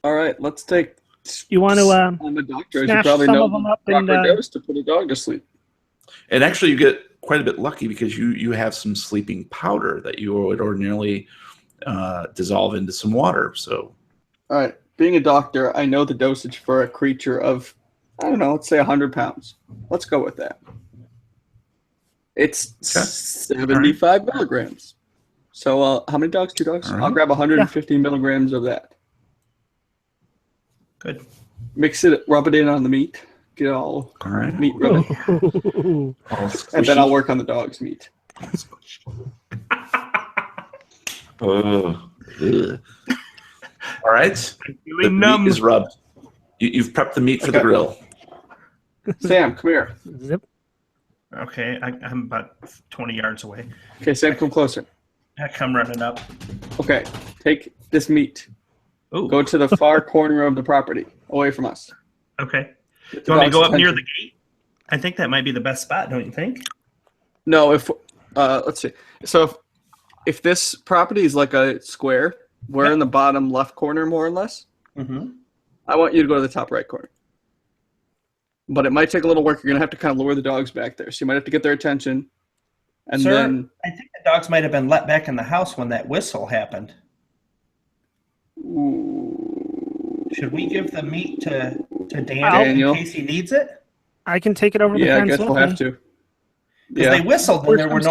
All right, let's take. You want to I'm a doctor. As you smash probably some know of them up proper and dose to put a dog to sleep. And actually, you get quite a bit lucky because you have some sleeping powder that you would ordinarily dissolve into some water. So, all right, being a doctor, I know the dosage for a creature of, I don't know, let's say 100 pounds. Let's go with that. It's 75 milligrams. So how many dogs? 2 dogs? Right. I'll grab 150 milligrams of that. Good. Mix it, rub it in on the meat. Get all right. meat rub it. And then I'll work on the dog's meat. All right. The meat is rubbed. You've prepped the meat for the grill. Sam, come here. Zip. Okay, I'm about 20 yards away. Okay, Sam, come closer. I come running up. Okay, take this meat. Ooh. Go to the far corner of the property, away from us. Okay. Get Do you want me to go dog's up near attention. the gate? I think that might be the best spot, don't you think? No, if let's see. So if this property is like a square, we're in the bottom left corner, more or less. Mm-hmm. I want you to go to the top right corner. But it might take a little work. You're gonna have to kind of lure the dogs back there. So you might have to get their attention. And Sir, then I think the dogs might have been let back in the house when that whistle happened. Should we give the meat to Daniel in case he needs it? I can take it over the yeah, I fence guess with we'll me. have to. Because they whistled and there was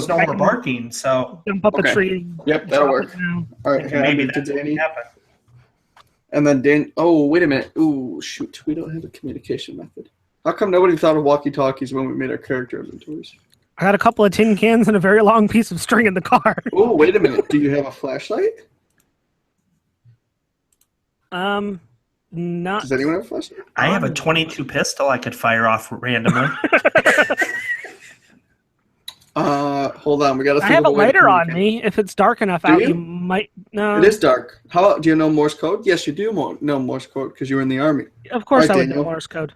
no more barking, so Jump up Okay. a tree. Yep, that'll drop work. it down. All right, okay, maybe I'll give it that's to what Danny. happened. And then Dan. Oh, wait a minute. Ooh, shoot. We don't have a communication method. How come nobody thought of walkie-talkies when we made our character inventories? I got a couple of tin cans and a very long piece of string in the car. Oh, wait a minute. Do you have a flashlight? Not. Does anyone have a flashlight? I have a 22 pistol I could fire off randomly. Hold on. We got to. I have a lighter on me. If it's dark enough out, you? you might. No. It is dark. How do you know Morse code? Yes, you do know Morse code because you were in the army. Of course, All right, I would know Daniel. Morse code.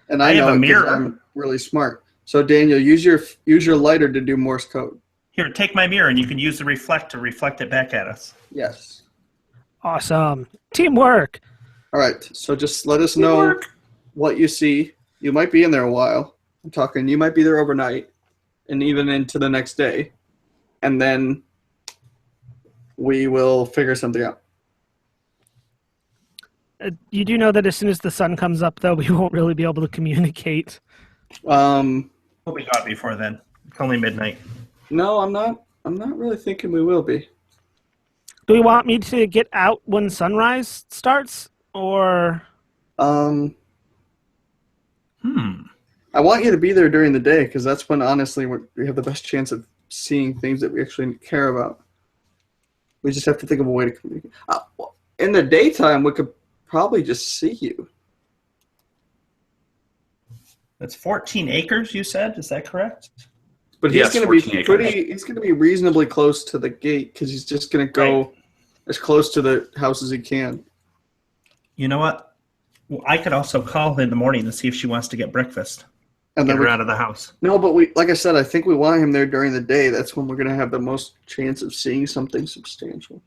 And I I have know a it 'cause mirror. I'm really smart. So Daniel, use your lighter to do Morse code. Here, take my mirror and you can use the reflect to reflect it back at us. Yes. Awesome. Teamwork. All right. So just let us know what you see. You might be in there a while. I'm talking. You might be there overnight, and even into the next day, and then we will figure something out. You do know that as soon as the sun comes up, though, we won't really be able to communicate. We'll be gone before then. It's only midnight. No, I'm not. I'm not really thinking we will be. Do we want me to get out when sunrise starts, or? I want you to be there during the day because that's when, honestly, we have the best chance of seeing things that we actually care about. We just have to think of a way to communicate. Well, in the daytime, we could probably just see you. That's 14 acres, you said? Is that correct? But he's Yes, going to be 14 acres. he's going to be reasonably close to the gate because he's just going to go as close to the house as he can. You know what? Well, I could also call her in the morning to see if she wants to get breakfast. And Get then her out of the house. no, but like I said, I think we want him there during the day. That's when we're going to have the most chance of seeing something substantial.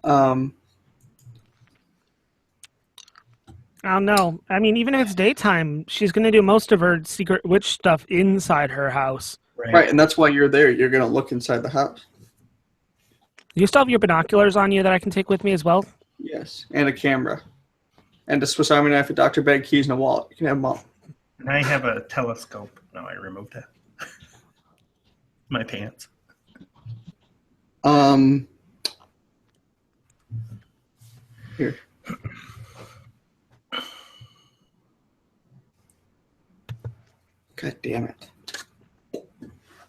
I don't know. I mean, even if it's daytime, she's going to do most of her secret witch stuff inside her house. Right, and that's why you're there. You're going to look inside the house. You still have your binoculars on you that I can take with me as well? Yes, and a camera. And a Swiss Army knife, a Dr. Bag, keys, and a wallet. You can have them all. And I have a telescope. No, I removed it. My pants. Here. God damn it.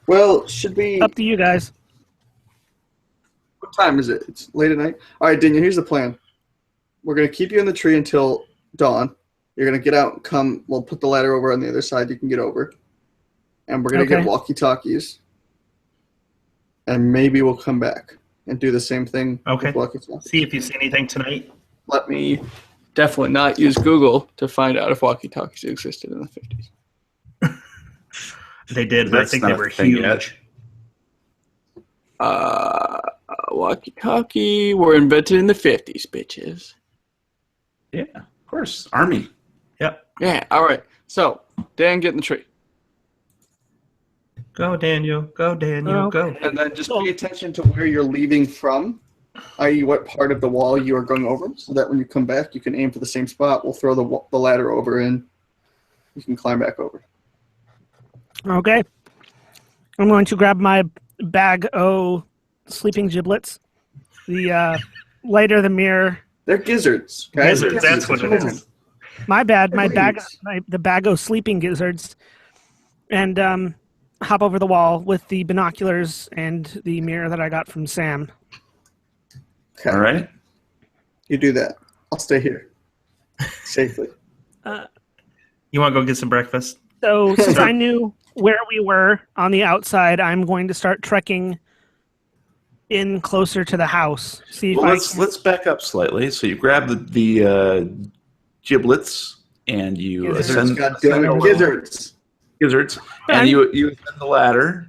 Well, should we... Up to you guys. What time is it? It's late at night? All right, Daniel, here's the plan. We're going to keep you in the tree until dawn. You're going to get out and come. We'll put the ladder over on the other side. You can get over. And we're going to get walkie-talkies. And maybe we'll come back and do the same thing with walkie-talkies. See if you see anything tonight. Let me definitely not use Google to find out if walkie-talkies existed in the 50s. They did, but I think they were huge. Walkie-talkie were invented in the 50s, bitches. Yeah, of course. Army. Yep. Yeah, all right. So, Dan, get in the tree. Go, Daniel. Go, Daniel. Go. And then just pay attention to where you're leaving from, i.e. what part of the wall you are going over, so that when you come back, you can aim for the same spot. We'll throw the ladder over and you can climb back over. Okay. I'm going to grab my bag of sleeping giblets. The lighter, the mirror. They're gizzards, guys. Gizzards, that's what it is. My bad. The bag of sleeping gizzards. And hop over the wall with the binoculars and the mirror that I got from Sam. Okay. All right. You do that. I'll stay here. Safely. You want to go get some breakfast? So since I knew where we were on the outside, I'm going to start trekking in closer to the house. See if let's back up slightly. So you grab the giblets and you ascend. Gizzards. Gizzards. And you ascend the ladder.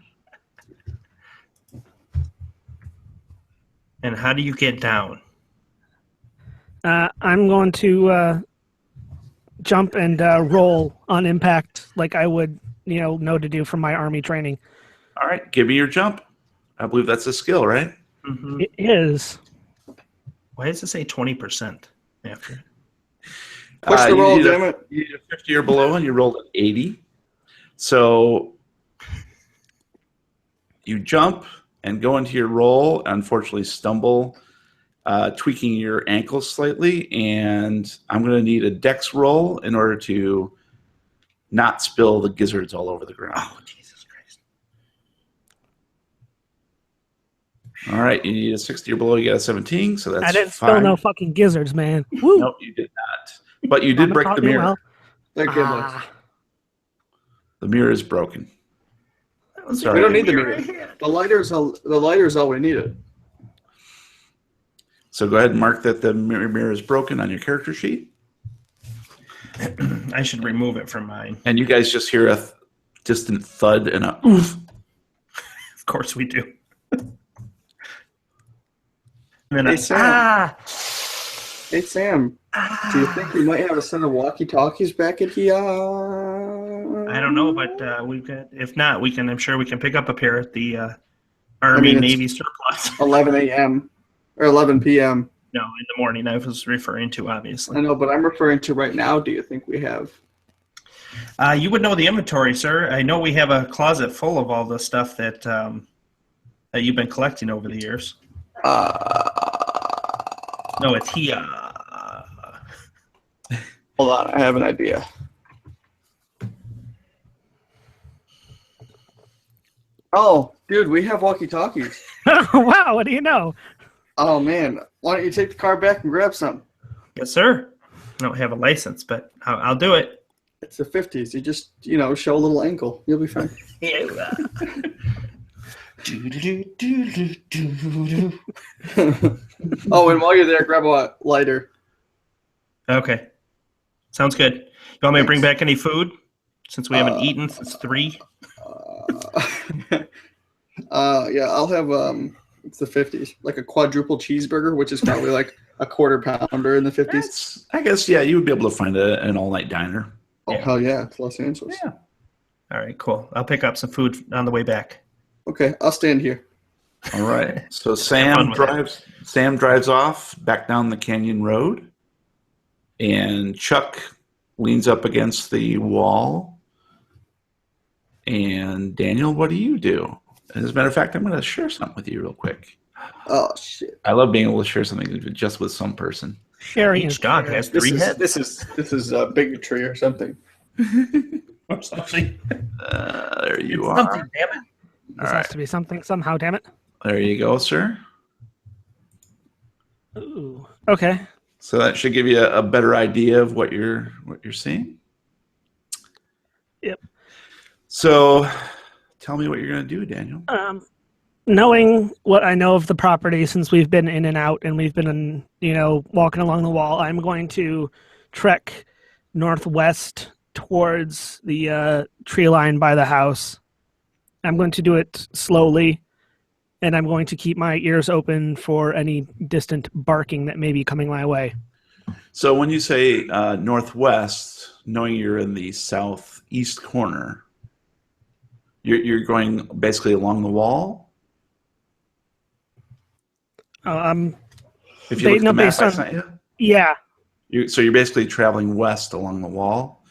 And how do you get down? I'm going to jump and roll on impact like I would, know to do from my army training. All right, give me your jump. I believe that's a skill, right? Mm-hmm. It is. Why does it say 20% after? Push the roll, damn it. You did a 50 or below, and you rolled an 80. So you jump and go into your roll, unfortunately stumble, tweaking your ankle slightly, and I'm going to need a dex roll in order to not spill the gizzards all over the ground. Oh, Jesus Christ. All right, you need a 60 or below, you got a 17, so that's I didn't fine. spill no fucking gizzards, man. Woo. Nope, you did not. But you did break the mirror. Well. They're giblets. The mirror is broken. We don't need the mirror. The lighter is all we needed. So go ahead and mark that the mirror is broken on your character sheet. I should remove it from mine. And you guys just hear a distant thud and a oof. Of course we do. And then Hey, Sam. Do you think we might have a set of walkie-talkies back at here? I don't know, but we've got. If not, I'm sure we can pick up a pair at the Army Navy surplus. 11 a.m. or 11 p.m. No, in the morning. I was referring to, obviously. I know, but I'm referring to right now. Do you think we have? You would know the inventory, sir. I know we have a closet full of all the stuff that that you've been collecting over the years. No, it's here. Hold on, I have an idea. Oh, dude, we have walkie-talkies. Wow, what do you know? Oh, man. Why don't you take the car back and grab some? Yes, sir. I don't have a license, but I'll do it. It's the 50s. You just, show a little ankle. You'll be fine. Oh, and while you're there, grab a lighter. Okay. Sounds good. You want me to bring back any food? Since we haven't eaten since 3? Yeah, I'll have, it's the 50s, like a quadruple cheeseburger, which is probably like a quarter pounder in the 50s. I guess, yeah, you would be able to find an all-night diner. Oh, Yeah. hell yeah. It's Los Angeles. Yeah. All right, cool. I'll pick up some food on the way back. Okay, I'll stand here. All right. So fun with Sam drives off back down the canyon road, and Chuck leans up against the wall And Daniel, what do you do? As a matter of fact, I'm going to share something with you real quick. Oh shit! I love being able to share something just with some person. Sharing Each is dog fair. has 3 heads. This is bigotry or something. Or something. There you It's are. something, damn it. This has to be something somehow. Damn it. There you go, sir. Ooh. Okay. So that should give you a better idea of what you're seeing. Yep. So, tell me what you're going to do, Daniel. Knowing what I know of the property, since we've been in and out and we've been, walking along the wall, I'm going to trek northwest towards the tree line by the house. I'm going to do it slowly, and I'm going to keep my ears open for any distant barking that may be coming my way. So when you say northwest, knowing you're in the southeast corner, you're going basically along the wall? If you look at the map I sent you? Yeah. So you're basically traveling west along the wall,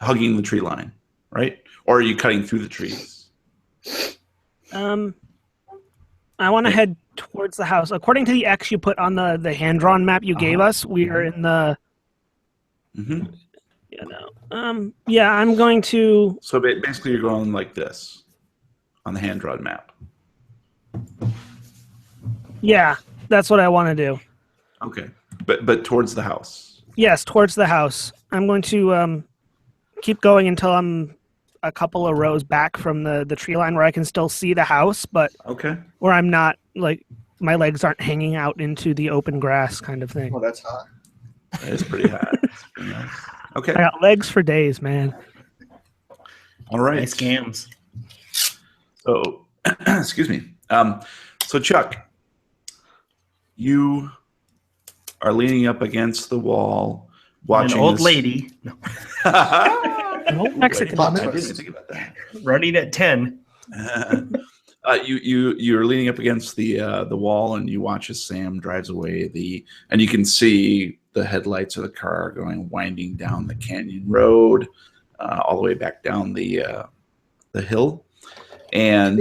hugging the tree line, right? Or are you cutting through the trees? I want to head towards the house. According to the X you put on the hand-drawn map you gave us, we are in the... Mm-hmm. Yeah, I'm going to... So basically you're going like this on the hand-drawn map. Yeah, that's what I want to do. Okay. But towards the house. Yes, towards the house. I'm going to keep going until I'm a couple of rows back from the tree line where I can still see the house, but okay, where I'm not, like, my legs aren't hanging out into the open grass kind of thing. Oh, that's hot. That is pretty hot. Pretty nice. Okay. I got legs for days, man. All right. Nice scams. So, excuse me. So, Chuck, you are leaning up against the wall, watching An old this... lady. An old Mexican I woman. didn't think about that. Running at 10. You're leaning up against the wall, and you watch as Sam drives away and you can see the headlights of the car winding down the canyon road, all the way back down the hill, and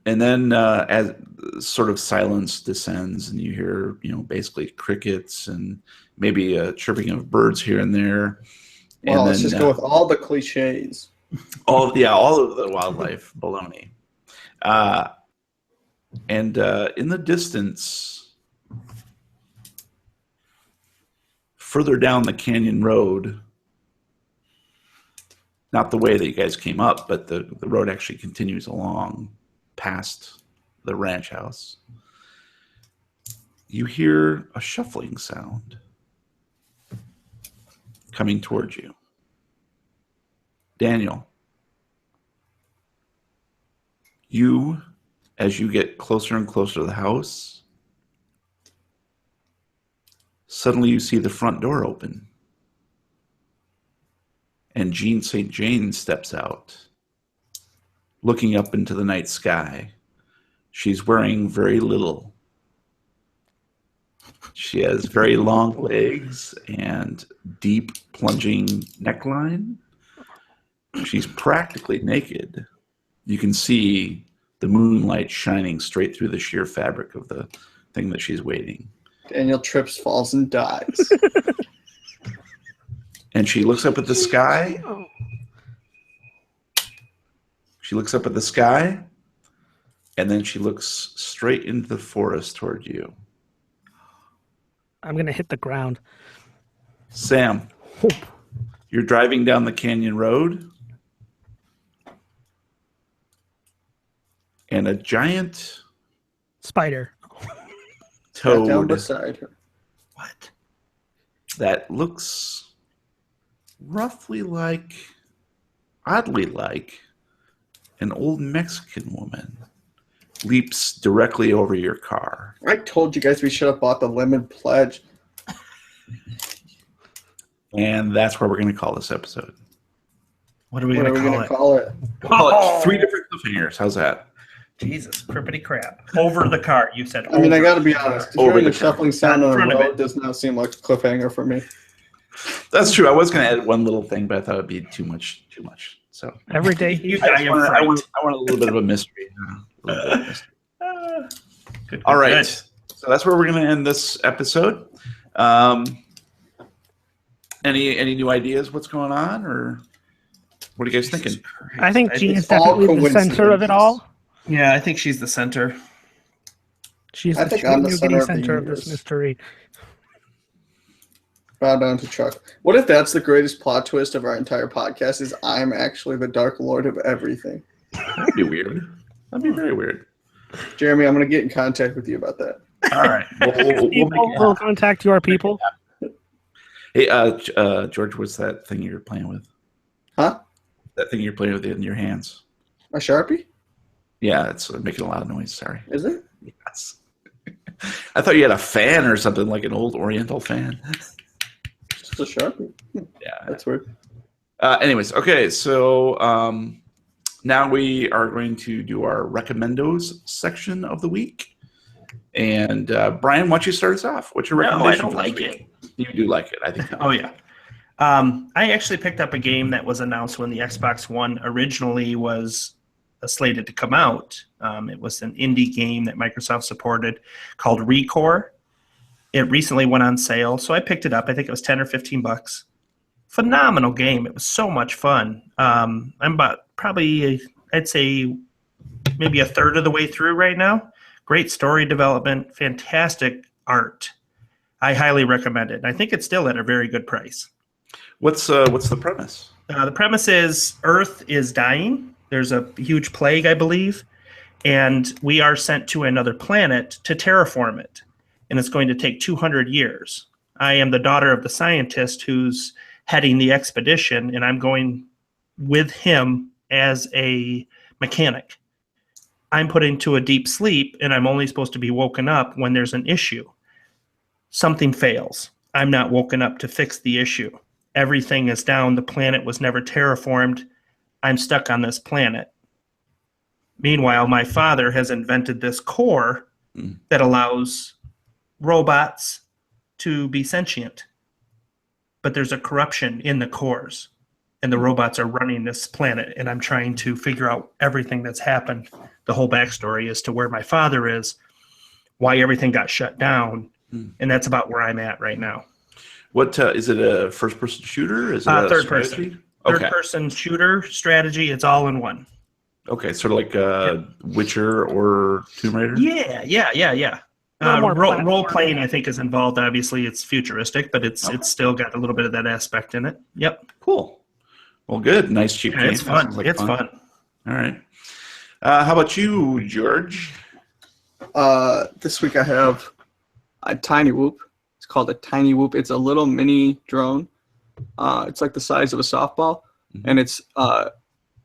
and then as sort of silence descends, and you hear basically crickets and maybe a chirping of birds here and there. Well, and let's just go with all the cliches. all of the wildlife baloney. And in the distance, further down the canyon road, not the way that you guys came up, but the road actually continues along past the ranch house, you hear a shuffling sound coming towards you. Daniel, as you get closer and closer to the house, suddenly you see the front door open, and Jeanne Saint Jayne steps out, looking up into the night sky. She's wearing very little. She has very long legs and deep plunging neckline. She's practically naked. You can see the moonlight shining straight through the sheer fabric of the thing that she's waiting. Daniel trips, falls, and dies. And she looks up at the sky. She looks up at the sky, and then she looks straight into the forest toward you. I'm going to hit the ground. Sam, you're driving down the canyon road, and a giant spider Sat down toad beside her. What? that looks oddly like an old Mexican woman leaps directly over your car. I told you guys we should have bought the lemon pledge. And that's where we're going to call this episode. What are we What are going we to going call to it? call it? Call it 3 different cliffhangers. How's that? Jesus, crippity crap. Over the car. You said I mean, I over. got to be honest. Over Hearing the the shuffling sound Not in on front the of road does not seem like a cliffhanger for me. That's true. I was going to add one little thing, but I thought it'd be too much. So Every day. I want a little bit of a mystery. Good, All right. good. So that's where we're going to end this episode. Any new ideas? What's going on, or what are you guys thinking? I think Jeanne is it's all definitely the center of it all. Yeah, I think she's the center. She's I the think I'm the center center of this mystery. Bow down to Chuck. What if that's the greatest plot twist of our entire podcast? Is I'm actually the Dark Lord of everything? That'd be weird. That'd be very weird. Jeremy, I'm going to get in contact with you about that. All right. We'll contact your people. Hey, George, what's that thing you're playing with? Huh? That thing you're playing with in your hands? A Sharpie? Yeah, it's making a lot of noise. Sorry. Is it? Yes. I thought you had a fan or something, like an old Oriental fan. Just a Sharpie. Yeah. That's weird. Anyways, okay, so now we are going to do our recommendos section of the week. And Brian, why don't you start us off? What's your recommendation? I don't like it. You do like it, I think. Oh, yeah. I actually picked up a game that was announced when the Xbox One originally was slated to come out. It was an indie game that Microsoft supported called Recore. It recently went on sale, so I picked it up. I think it was 10 or 15 bucks. Phenomenal game. It was so much fun. I'm about probably, I'd say, maybe a third of the way through right now. Great story development, fantastic art. I highly recommend it. And I think it's still at a very good price. What's the premise? The premise is Earth is dying. There's a huge plague, I believe, and we are sent to another planet to terraform it. And it's going to take 200 years. I am the daughter of the scientist who's heading the expedition, and I'm going with him as a mechanic. I'm put into a deep sleep, and I'm only supposed to be woken up when there's an issue. Something fails. I'm not woken up to fix the issue. Everything is down. The planet was never terraformed. I'm stuck on this planet. Meanwhile, my father has invented this core that allows robots to be sentient. But there's a corruption in the cores, and the robots are running this planet, and I'm trying to figure out everything that's happened. The whole backstory as to where my father is, why everything got shut down, and that's about where I'm at right now. What is it? A first-person shooter? Is it a third strategy? person? Third-person shooter strategy. It's all in one. Okay, sort of like Witcher or Tomb Raider. Yeah. Role playing, I think, is involved. Obviously, it's futuristic, but it's still got a little bit of that aspect in it. Yep. Cool. Well, good. Nice, cheap game. It's fun. Like It's fun. All right. How about you, George? This week I have a Tiny Whoop. It's called a Tiny Whoop. It's a little mini drone. It's like the size of a softball, and it's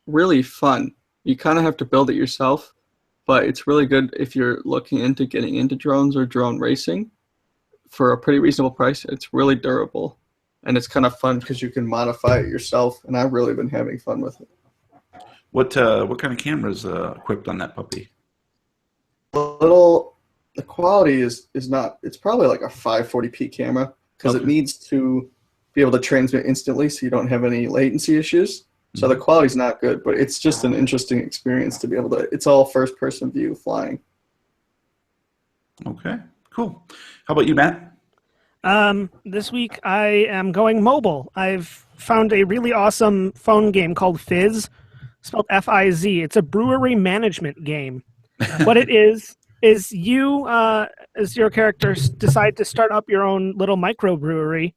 really fun. You kind of have to build it yourself, but it's really good if you're looking into getting into drones or drone racing for a pretty reasonable price. It's really durable, and it's kind of fun because you can modify it yourself, and I've really been having fun with it. What kind of cameras equipped on that puppy? The quality is not, it's probably like a 540p camera because it needs to be able to transmit instantly so you don't have any latency issues. So the quality's not good, but it's just an interesting experience to be able to, it's all first person view flying. Okay, cool. How about you, Matt? This week I am going mobile. I've found a really awesome phone game called Fizz, spelled F-I-Z. It's a brewery management game. What it is you, as your characters, decide to start up your own little microbrewery,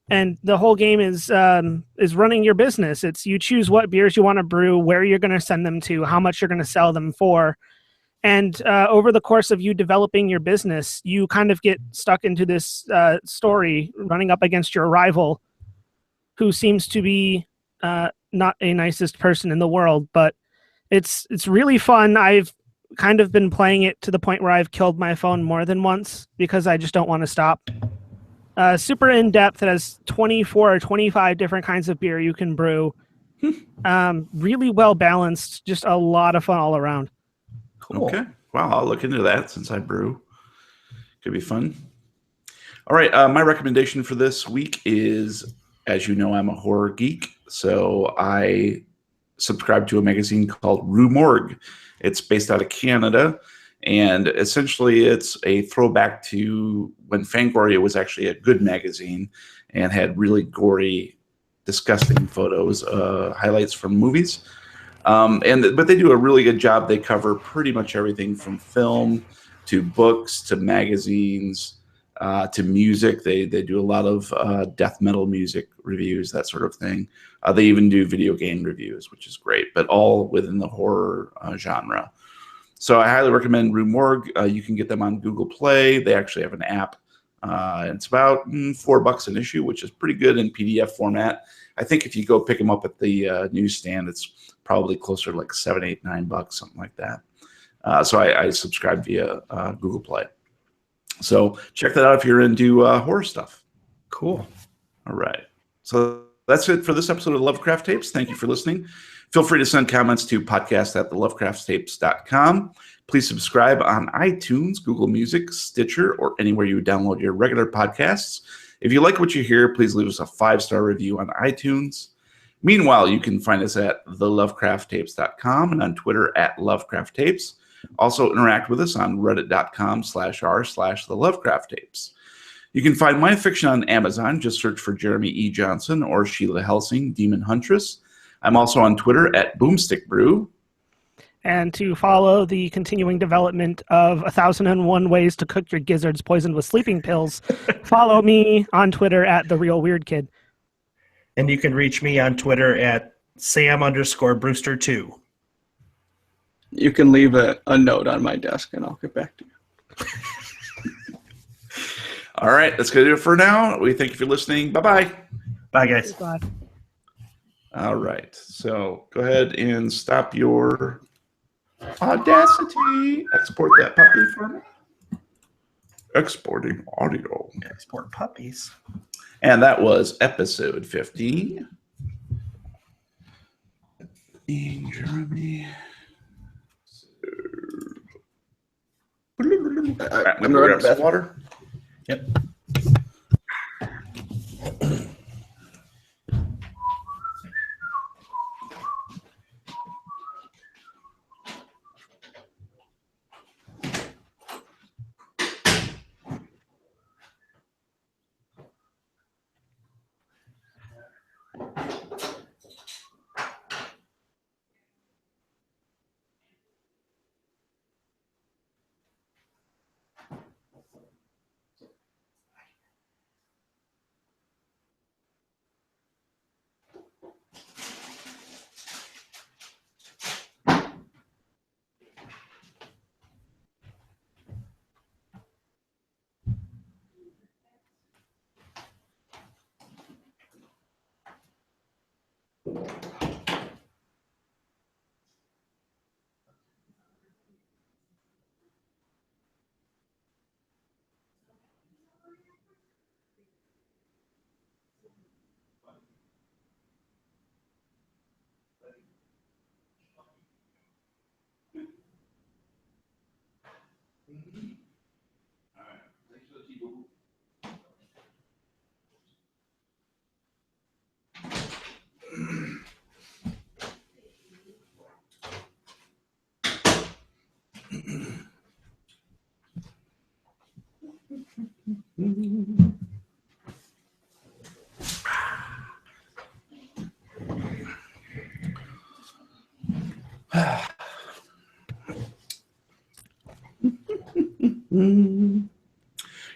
and the whole game is running your business. It's you choose what beers you want to brew, where you're going to send them to, how much you're going to sell them for, and over the course of you developing your business, you kind of get stuck into this story running up against your rival, who seems to be not a nicest person in the world, but it's really fun. I've kind of been playing it to the point where I've killed my phone more than once because I just don't want to stop. Super in-depth. It has 24 or 25 different kinds of beer you can brew. Really well balanced. Just a lot of fun all around. Cool. Okay. Wow, I'll look into that since I brew. Could be fun. All right, my recommendation for this week is as you know, I'm a horror geek, so I subscribe to a magazine called Rue Morgue. It's based out of Canada, and essentially it's a throwback to when Fangoria was actually a good magazine and had really gory, disgusting photos, highlights from movies. But they do a really good job. They cover pretty much everything from film to books to magazines to music. They do a lot of death metal music reviews, that sort of thing. They even do video game reviews, which is great, but all within the horror genre. So I highly recommend Rue Morgue. You can get them on Google Play. They actually have an app. It's about $4 an issue, which is pretty good in PDF format. I think if you go pick them up at the newsstand, it's probably closer to like $7, $8, $9, something like that. So I subscribe via Google Play. So check that out if you're into horror stuff. Cool. All right. So that's it for this episode of Lovecraft Tapes. Thank you for listening. Feel free to send comments to podcast@thelovecrafttapes.com. Please subscribe on iTunes, Google Music, Stitcher, or anywhere you download your regular podcasts. If you like what you hear, please leave us a 5-star review on iTunes. Meanwhile, you can find us at thelovecrafttapes.com and on Twitter @lovecrafttapes. Also interact with us on reddit.com/r/thelovecrafttapes. You can find my fiction on Amazon. Just search for Jeremy E. Johnson or Sheila Helsing, Demon Huntress. I'm also on Twitter @BoomstickBrew. And to follow the continuing development of 1001 Ways to Cook Your Gizzards Poisoned with Sleeping Pills, follow me on Twitter @TheRealWeirdKid. And you can reach me on Twitter @Sam_Brewster2. You can leave a note on my desk and I'll get back to you. All right, that's going to do it for now. We thank you for listening. Bye-bye. Bye, guys. Bye. All right, so go ahead and stop your Audacity. Export that puppy for me. Exporting audio. Export puppies. And that was episode 15. Jeremy. All right, I'm going to grab some water. Yep.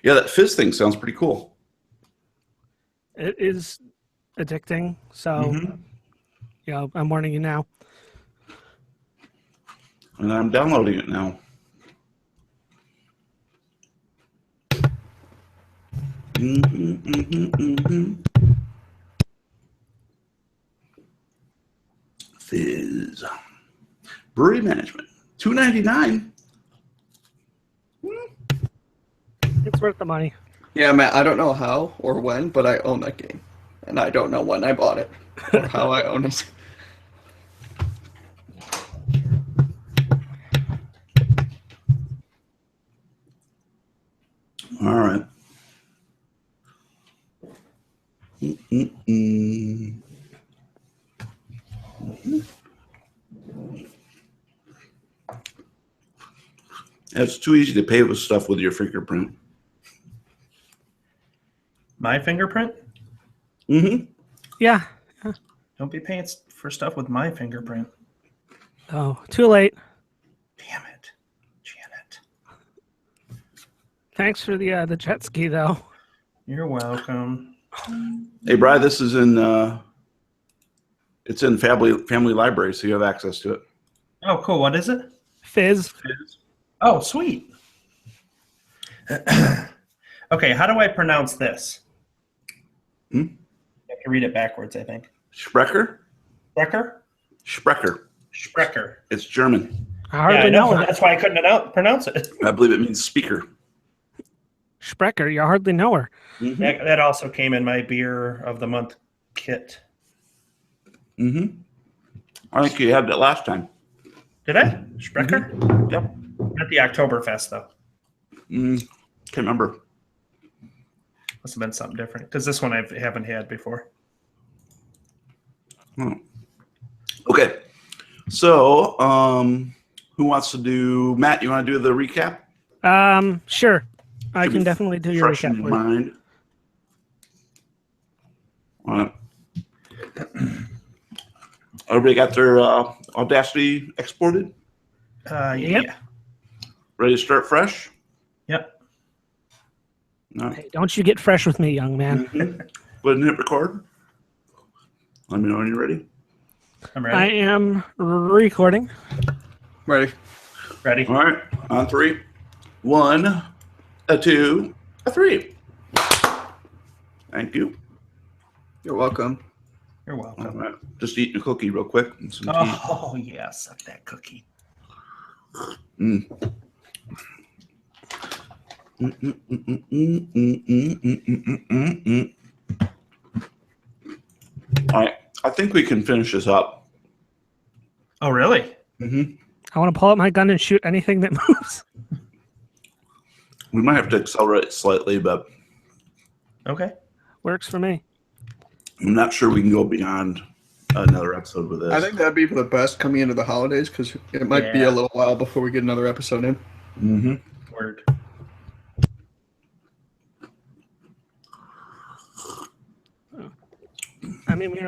Yeah, that fizz thing sounds pretty cool. It is addicting, so I'm warning you now. And I'm downloading it now. Fizz. Brewery management. $2.99. It's worth the money. Yeah, Matt, I don't know how or when, but I own that game. And I don't know when I bought it or how I own it. All right. It's too easy to pay with stuff with your fingerprint. My fingerprint? Mm-hmm. Yeah. Don't be paying for stuff with my fingerprint. Oh, too late. Damn it, Janet. Thanks for the jet ski, though. You're welcome. Hey, Bri, this is in it's in family library, so you have access to it. Oh, cool. What is it? Fizz. Oh, sweet. Okay, how do I pronounce this? Hmm? I have to read it backwards, I think. Sprecher? Sprecher? Sprecher. Sprecher. It's German. I Yeah, hardly I know. know her. That's why I couldn't pronounce it. I believe it means speaker. Sprecher, you hardly know her. Mm-hmm. That also came in my beer of the month kit. Mm-hmm. I think you had that last time. Did I? Sprecher? Yep. At the Oktoberfest, though. Can't remember. Must have been something different because this one I haven't had before. Oh. Okay. So, who wants to do? Matt, you want to do the recap? Sure. I Should can be definitely do your fresh in recap. your for you. mind. All right. Everybody got their Audacity exported? Yep. Yeah. Ready to start fresh? Yep. No. Hey, don't you get fresh with me, young man. Mm-hmm. Go ahead and hit record. Let me know when you're ready. I'm I ready. am recording. Ready? Ready? All right. On 3. 1, 2, 3. Thank you. You're welcome. You're All welcome. right. Just eating a cookie real quick. And some tea. Oh, yeah. Suck that cookie. Mm. All right, I think we can finish this up. Oh, really? Mm-hmm. I want to pull out my gun and shoot anything that moves. We might have to accelerate slightly, but Okay. Works for me. I'm not sure we can go beyond another episode with this. I think that'd be for the best coming into the holidays because it might be Yeah. a little while before we get another episode in. Mm-hmm. Word. I mean, we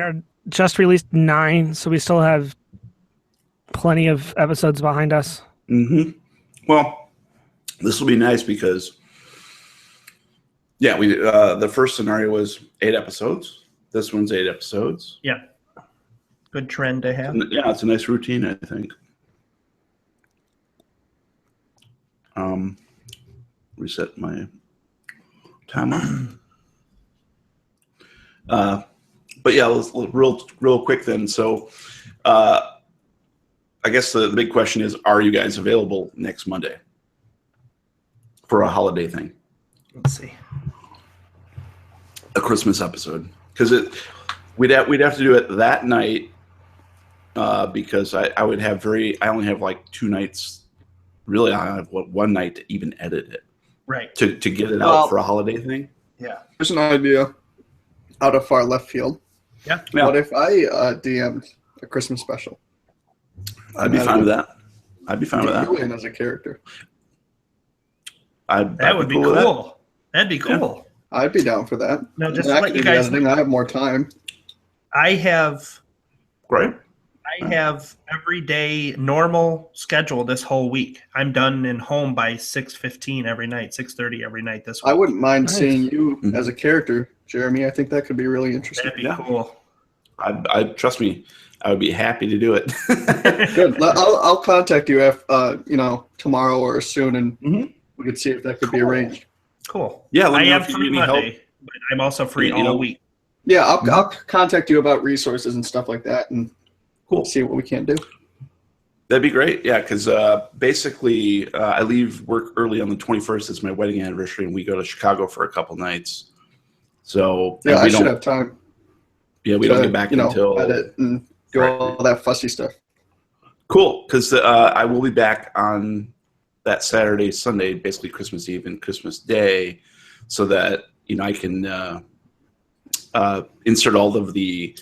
are just released 9, so we still have plenty of episodes behind us. Mm-hmm. Well, this will be nice because, yeah, we the first scenario was 8 episodes. This one's 8 episodes. Yeah. Good trend to have. And, yeah, it's a nice routine, I think. Reset my timer. But yeah, let's real quick then. So, I guess the big question is: are you guys available next Monday for a holiday thing, Let's see. a Christmas episode? Because we'd have to do it that night because I would have I only have like 2 nights. Really, I have one night to even edit it Right. to get it out for a holiday thing. Yeah. Here's an idea out of far left field. Yeah. Yeah. What if I DM'd a Christmas special? I'd be fine with that. I'd be fine with Get you that. in as a character. That would be cool with that. cool. That'd be cool. I'd be down for that. No, just And to I let can you do the guys editing. I have more time. I have Great. every day normal schedule this whole week. I'm done and home by 6:15 every night, 6:30 every night this week. I wouldn't mind Nice. seeing you Mhm. as a character, Jeremy. I think that could be really interesting. That'd be Yeah. cool. I trust me. I would be happy to do it. Good. I'll contact you if tomorrow or soon, and Mhm. we could see if that could be Cool. arranged. Cool. Yeah, let I me know am if you free need any Monday, but I'm also free You all know- week. Yeah, I'll contact you about resources and stuff like that, and Cool. see what we can do. That'd be great. Yeah, because basically I leave work early on the 21st. It's my wedding anniversary, and we go to Chicago for a couple nights. So Yeah, and I we should don't. have time. Yeah, we don't get back until edit and do all that fussy stuff. cool. Because I will be back on that Saturday, Sunday, basically Christmas Eve and Christmas Day, so that I can insert all of the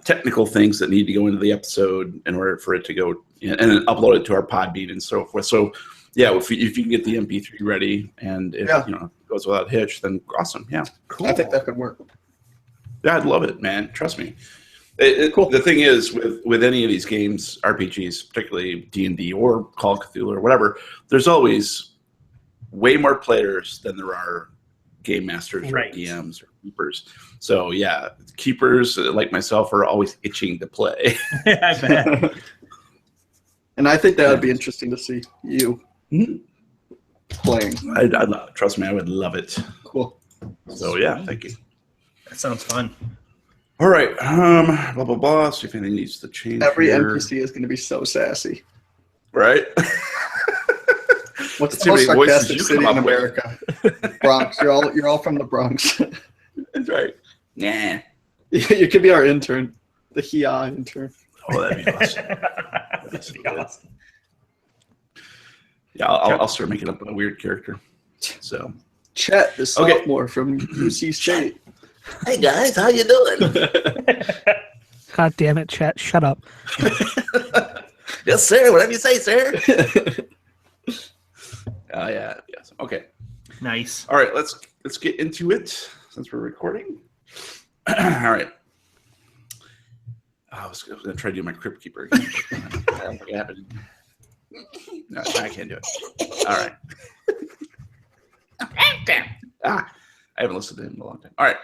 technical things that need to go into the episode in order for it to go and upload it to our Podbean and so forth. So, yeah, if you can get the MP3 ready and if it goes without hitch, then awesome. Yeah, cool. I think that could work. Yeah, I'd love it, man. Trust me. Cool. The thing is, with any of these games, RPGs, particularly D&D or Call of Cthulhu or whatever, there's always way more players than there are game masters or DMs or keepers. So yeah, keepers like myself are always itching to play. I bet. And I think that would be interesting to see you playing. I'd love it. Trust me, I would love it. Cool. So yeah, thank you. That sounds fun. All right, blah blah blah. See if anything needs to change. Every here. NPC is going to be so sassy. Right? What's Let's the most see how many voices sarcastic you city come in up with. America? Bronx. You're all from the Bronx. That's right. Nah. You could be our intern, the Hia intern. Oh, that'd be awesome. That'd be awesome. Yeah, I'll start making up a weird character. So, Chet, the sophomore from UC State. hey guys, how you doing? God damn it, Chet. Shut up. Yes, sir. Whatever you say, sir. Yeah. Yes. Okay. Nice. All right. Let's get into it since we're recording. All right. I was going to try to do my Crypt Keeper again. I don't think it happened. No, I can't do it. All right. I haven't listened to him in a long time. All right.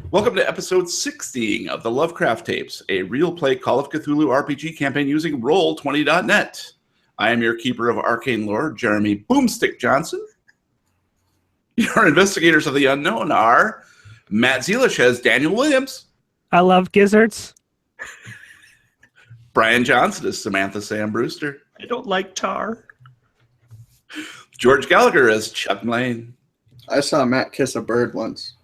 Welcome to episode 16 of the Lovecraft Tapes, a real play Call of Cthulhu RPG campaign using Roll20.net. I am your keeper of arcane lore, Jeremy Boomstick Johnson. Your investigators of the unknown are Matt Zealish as Daniel Williams. I love gizzards. Brian Johnson as Samantha Sam Brewster. I don't like tar. George Gallagher as Chuck Blaine. I saw Matt kiss a bird once.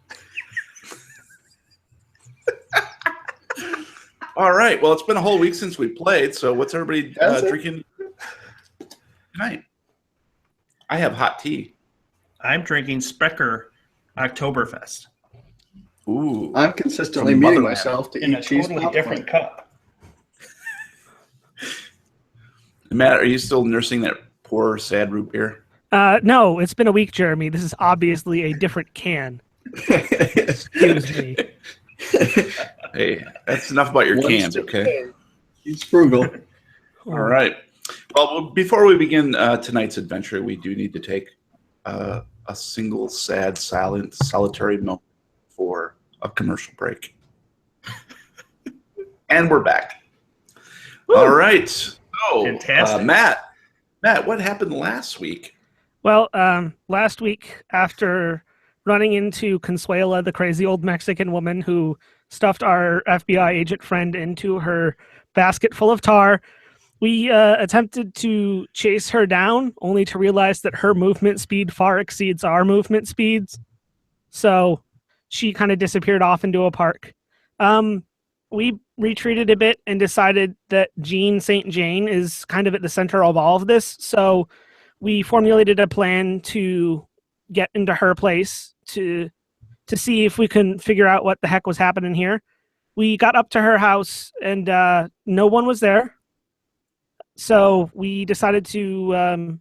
All right. Well, it's been a whole week since we played, so what's everybody drinking tonight? I have hot tea. I'm drinking Sprecher Oktoberfest. Ooh. I'm consistently From muting Motherland. myself to In eat a cheese totally popcorn. different cup. Matt, are you still nursing that poor, sad root beer? No, it's been a week, Jeremy. This is obviously a different can. Excuse me. Hey, that's enough about your cans, okay? He's frugal. All right. Well, before we begin tonight's adventure, we do need to take a single, sad, silent, solitary moment for a commercial break. And we're back. Woo. All right. So, Fantastic. Matt, what happened last week? Well, last week, after running into Consuela, the crazy old Mexican woman who stuffed our FBI agent friend into her basket full of tar, we attempted to chase her down, only to realize that her movement speed far exceeds our movement speeds. So she kind of disappeared off into a park. We retreated a bit and decided that Jeanne Saint Jayne is kind of at the center of all of this. So we formulated a plan to get into her place to see if we can figure out what the heck was happening here. We got up to her house and no one was there. So we decided to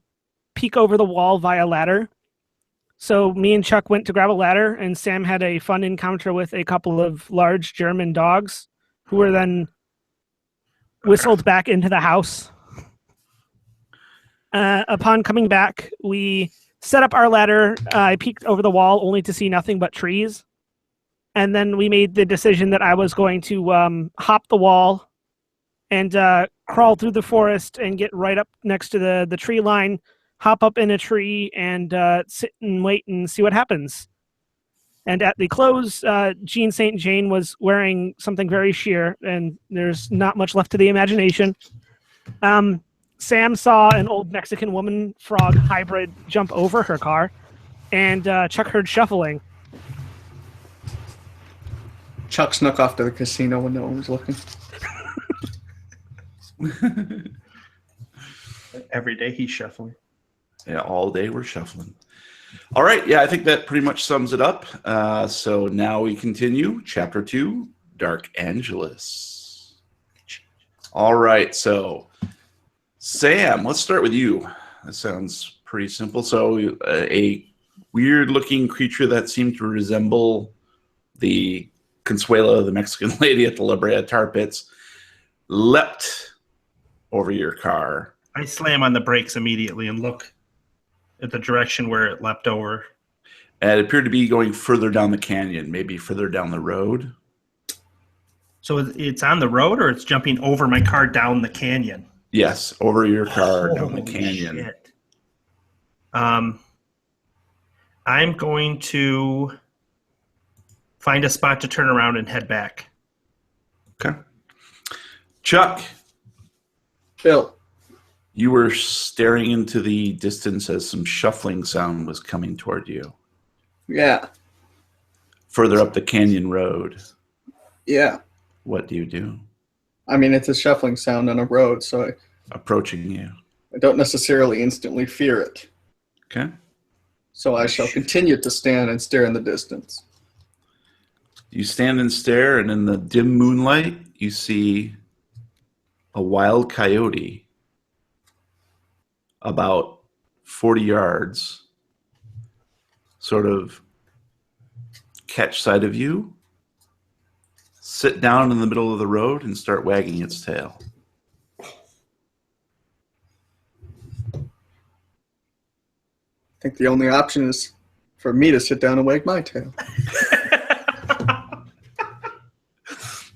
peek over the wall via ladder. So me and Chuck went to grab a ladder, and Sam had a fun encounter with a couple of large German dogs who were then whistled back into the house. Upon coming back, we set up our ladder. I peeked over the wall only to see nothing but trees. And then we made the decision that I was going to hop the wall and crawl through the forest and get right up next to the tree line, hop up in a tree, and sit and wait and see what happens. And at the close, Jeanne Saint Jayne was wearing something very sheer, and there's not much left to the imagination. Sam saw an old Mexican woman frog hybrid jump over her car, and Chuck heard shuffling. Chuck snuck off to the casino when no one was looking. Every day he's shuffling. Yeah, all day we're shuffling. All right. Yeah, I think that pretty much sums it up. So now we continue. Chapter 2, Dark Angelus. All right, so Sam, let's start with you. That sounds pretty simple. So a weird-looking creature that seemed to resemble the Consuela, the Mexican lady at the La Brea tar pits, leapt over your car. I slam on the brakes immediately and look at the direction where it leapt over. And it appeared to be going further down the canyon, maybe further down the road. So it's on the road, or it's jumping over my car down the canyon? Yes, over your car down the Holy canyon. shit. I'm going to find a spot to turn around and head back. Okay. Chuck, Bill. you were staring into the distance as some shuffling sound was coming toward you. Yeah. Further up the canyon road. Yeah. What do? I mean, it's a shuffling sound on a road, so Approaching you. I don't necessarily instantly fear it. Okay. So I shall continue to stand and stare in the distance. You stand and stare, and in the dim moonlight, you see a wild coyote about 40 yards sort of catch sight of you, sit down in the middle of the road, and start wagging its tail. I think the only option is for me to sit down and wag my tail.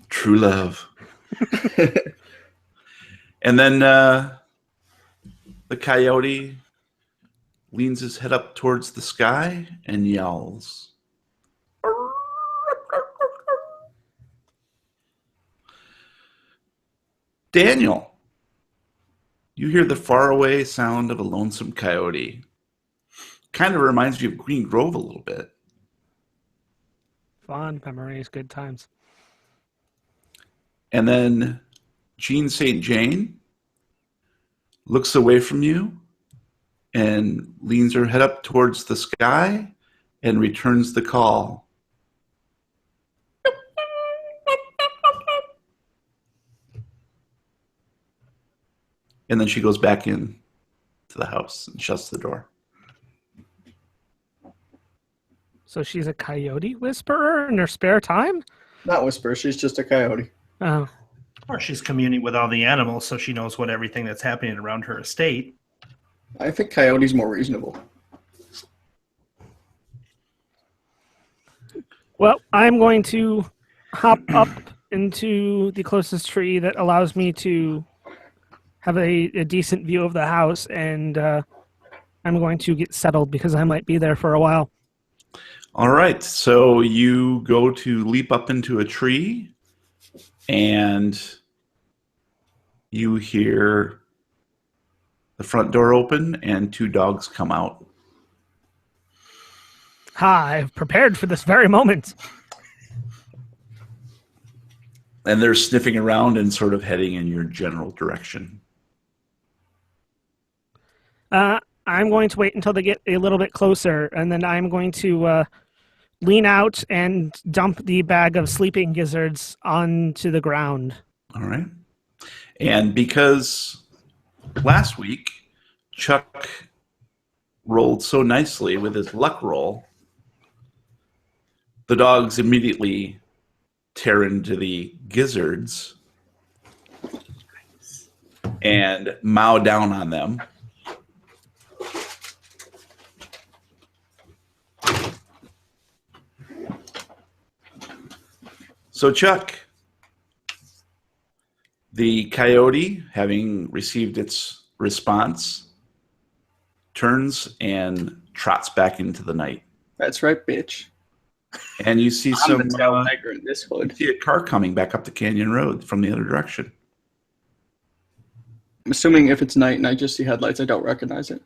True love. And then the coyote leans his head up towards the sky and yowls. Daniel, you hear the faraway sound of a lonesome coyote. Kind of reminds you of Green Grove a little bit. Fond memories, good times. And then Jeanne Saint Jayne looks away from you and leans her head up towards the sky and returns the call. And then she goes back in to the house and shuts the door. So she's a coyote whisperer in her spare time? Not Whisper, she's just a coyote. Oh. Or she's communing with all the animals, so she knows what everything that's happening around her estate. I think coyote's more reasonable. Well, I'm going to hop up into the closest tree that allows me to have a decent view of the house, and I'm going to get settled because I might be there for a while. All right, so you go to leap up into a tree, and you hear the front door open and two dogs come out. I've prepared for this very moment. And they're sniffing around and sort of heading in your general direction. I'm going to wait until they get a little bit closer, and then I'm going to lean out and dump the bag of sleeping gizzards onto the ground. All right. And because last week Chuck rolled so nicely with his luck roll, the dogs immediately tear into the gizzards and mow down on them. So Chuck, the coyote, having received its response, turns and trots back into the night. That's right, bitch. And you see I'm the tail you tiger in this hood. see a car coming back up the canyon road from the other direction. I'm assuming if it's night and I just see headlights, I don't recognize it.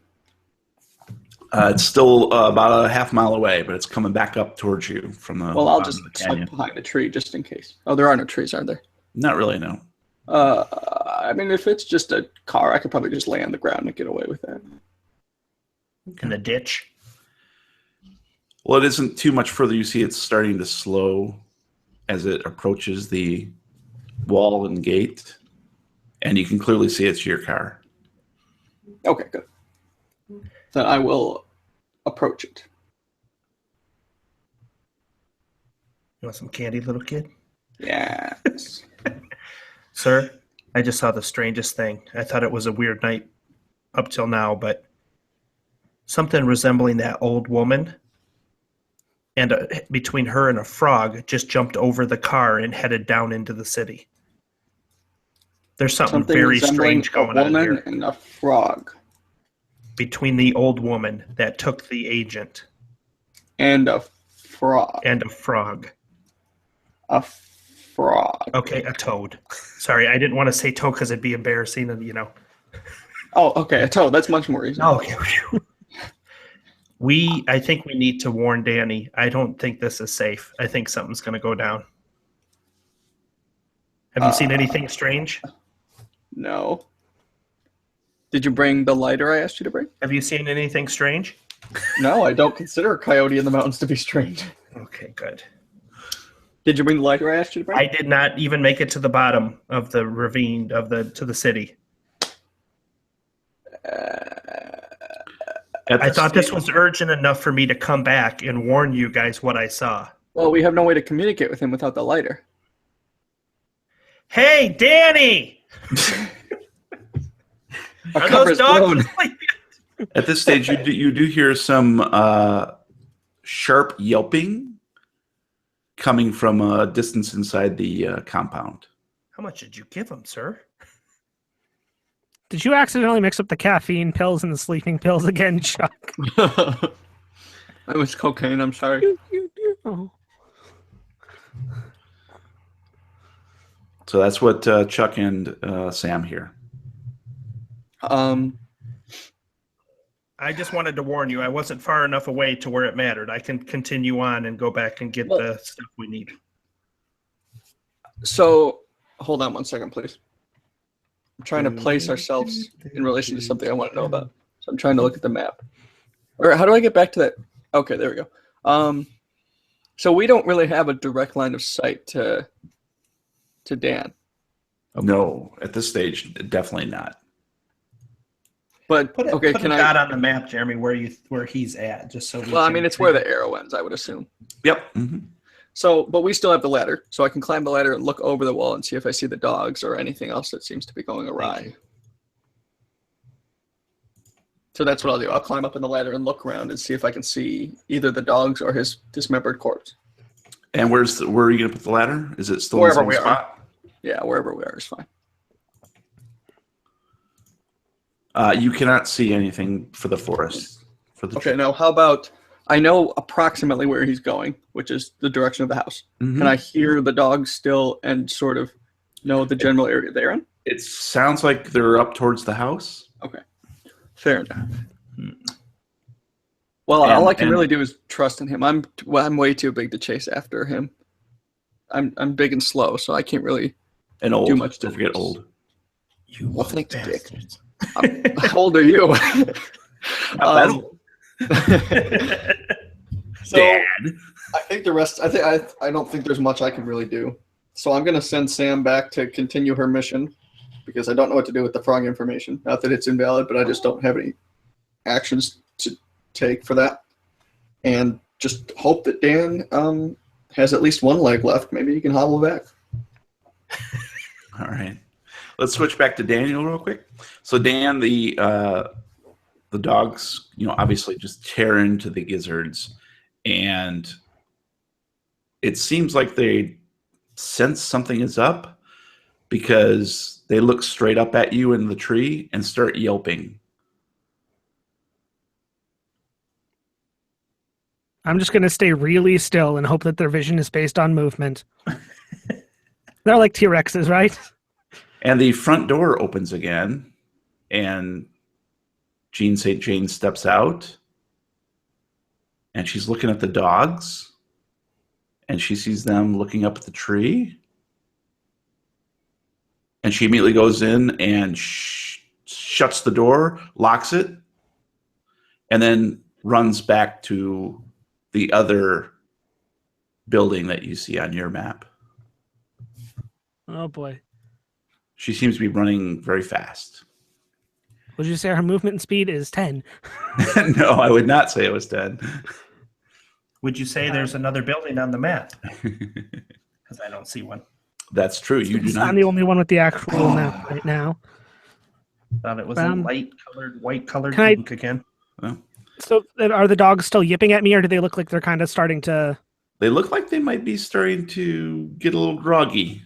It's still about a half mile away, but it's coming back up towards you from the Well, I'll bottom just of the slip canyon. behind a tree just in case. Oh, there are no trees, are there? Not really, no. I mean, if it's just a car, I could probably just lay on the ground and get away with that. In the ditch. Well, it isn't too much further. You see it's starting to slow as it approaches the wall and gate, and you can clearly see it's your car. Okay, good. Then I will approach it. You want some candy, little kid? Yes. Sir, I just saw the strangest thing. I thought it was a weird night up till now, but something resembling that old woman and between her and a frog just jumped over the car and headed down into the city. There's something very strange going on here. A woman and a frog. Between the old woman that took the agent. And a frog. And a frog. A frog. Okay, a toad. Sorry, I didn't want to say toad because it'd be embarrassing and, you know. Oh, okay, a toad. That's much more easy. Oh, okay. I think we need to warn Danny. I don't think this is safe. I think something's going to go down. Have you seen anything strange? No. Did you bring the lighter I asked you to bring? Have you seen anything strange? No, I don't consider a coyote in the mountains to be strange. Okay, good. Did you bring the lighter I asked you to bring? I did not even make it to the bottom of the ravine to the city. I thought this was urgent enough for me to come back and warn you guys what I saw. Well, we have no way to communicate with him without the lighter. Hey, Danny! Are those dogs asleep? At this stage, you do hear some sharp yelping coming from a distance inside the compound. How much did you give him, sir? Did you accidentally mix up the caffeine pills and the sleeping pills again, Chuck? That was cocaine, I'm sorry. Oh. So that's what Chuck and Sam hear. I just wanted to warn you, I wasn't far enough away to where it mattered. I can continue on and go back and get the stuff we need. So, hold on 1 second, please. I'm trying to place ourselves in relation to something I want to know about. So I'm trying to look at the map. Or how do I get back to that? Okay, there we go. So we don't really have a direct line of sight to Dan. No, at this stage, definitely not. But Put okay, a dot on the map, Jeremy, where he's at, just so. Well, I mean, it's where the arrow ends, I would assume. Yep. Mm-hmm. So, but we still have the ladder, so I can climb the ladder and look over the wall and see if I see the dogs or anything else that seems to be going awry. So that's what I'll do. I'll climb up in the ladder and look around and see if I can see either the dogs or his dismembered corpse. And where are you going to put the ladder? Is it still wherever in the we same spot? Yeah, wherever we are is fine. You cannot see anything for the forest. Okay, now how about, I know approximately where he's going, which is the direction of the house. Mm-hmm. Can I hear the dogs still and sort of know the general area they're in? It sounds like they're up towards the house. Okay, fair enough. Well, all I can really do is trust in him. I'm way too big to chase after him. I'm big and slow, so I can't really do much. Don't forget old. You thank you, Dick. How old are you? So Dad. I think the rest. I don't think there's much I can really do. So I'm gonna send Sam back to continue her mission because I don't know what to do with the frog information. Not that it's invalid, but I just don't have any actions to take for that. And just hope that Dan has at least one leg left. Maybe he can hobble back. All right. Let's switch back to Daniel real quick. So Dan, the dogs, obviously just tear into the gizzards, and it seems like they sense something is up because they look straight up at you in the tree and start yelping. I'm just going to stay really still and hope that their vision is based on movement. They're like T-Rexes, right? And the front door opens again, and Jeanne Saint Jayne steps out, and she's looking at the dogs, and she sees them looking up at the tree, and she immediately goes in and shuts the door, locks it, and then runs back to the other building that you see on your map. Oh boy. She seems to be running very fast. Would you say her movement speed is 10? No, I would not say it was 10. Would you say there's another building on the map? Because I don't see one. That's true. You do not. I'm the only one with the actual map right now. Thought it was a light-colored, white-colored Can I- ink again. Well, So are the dogs still yipping at me, or do they look like they're kind of starting to... they look like they might be starting to get a little groggy.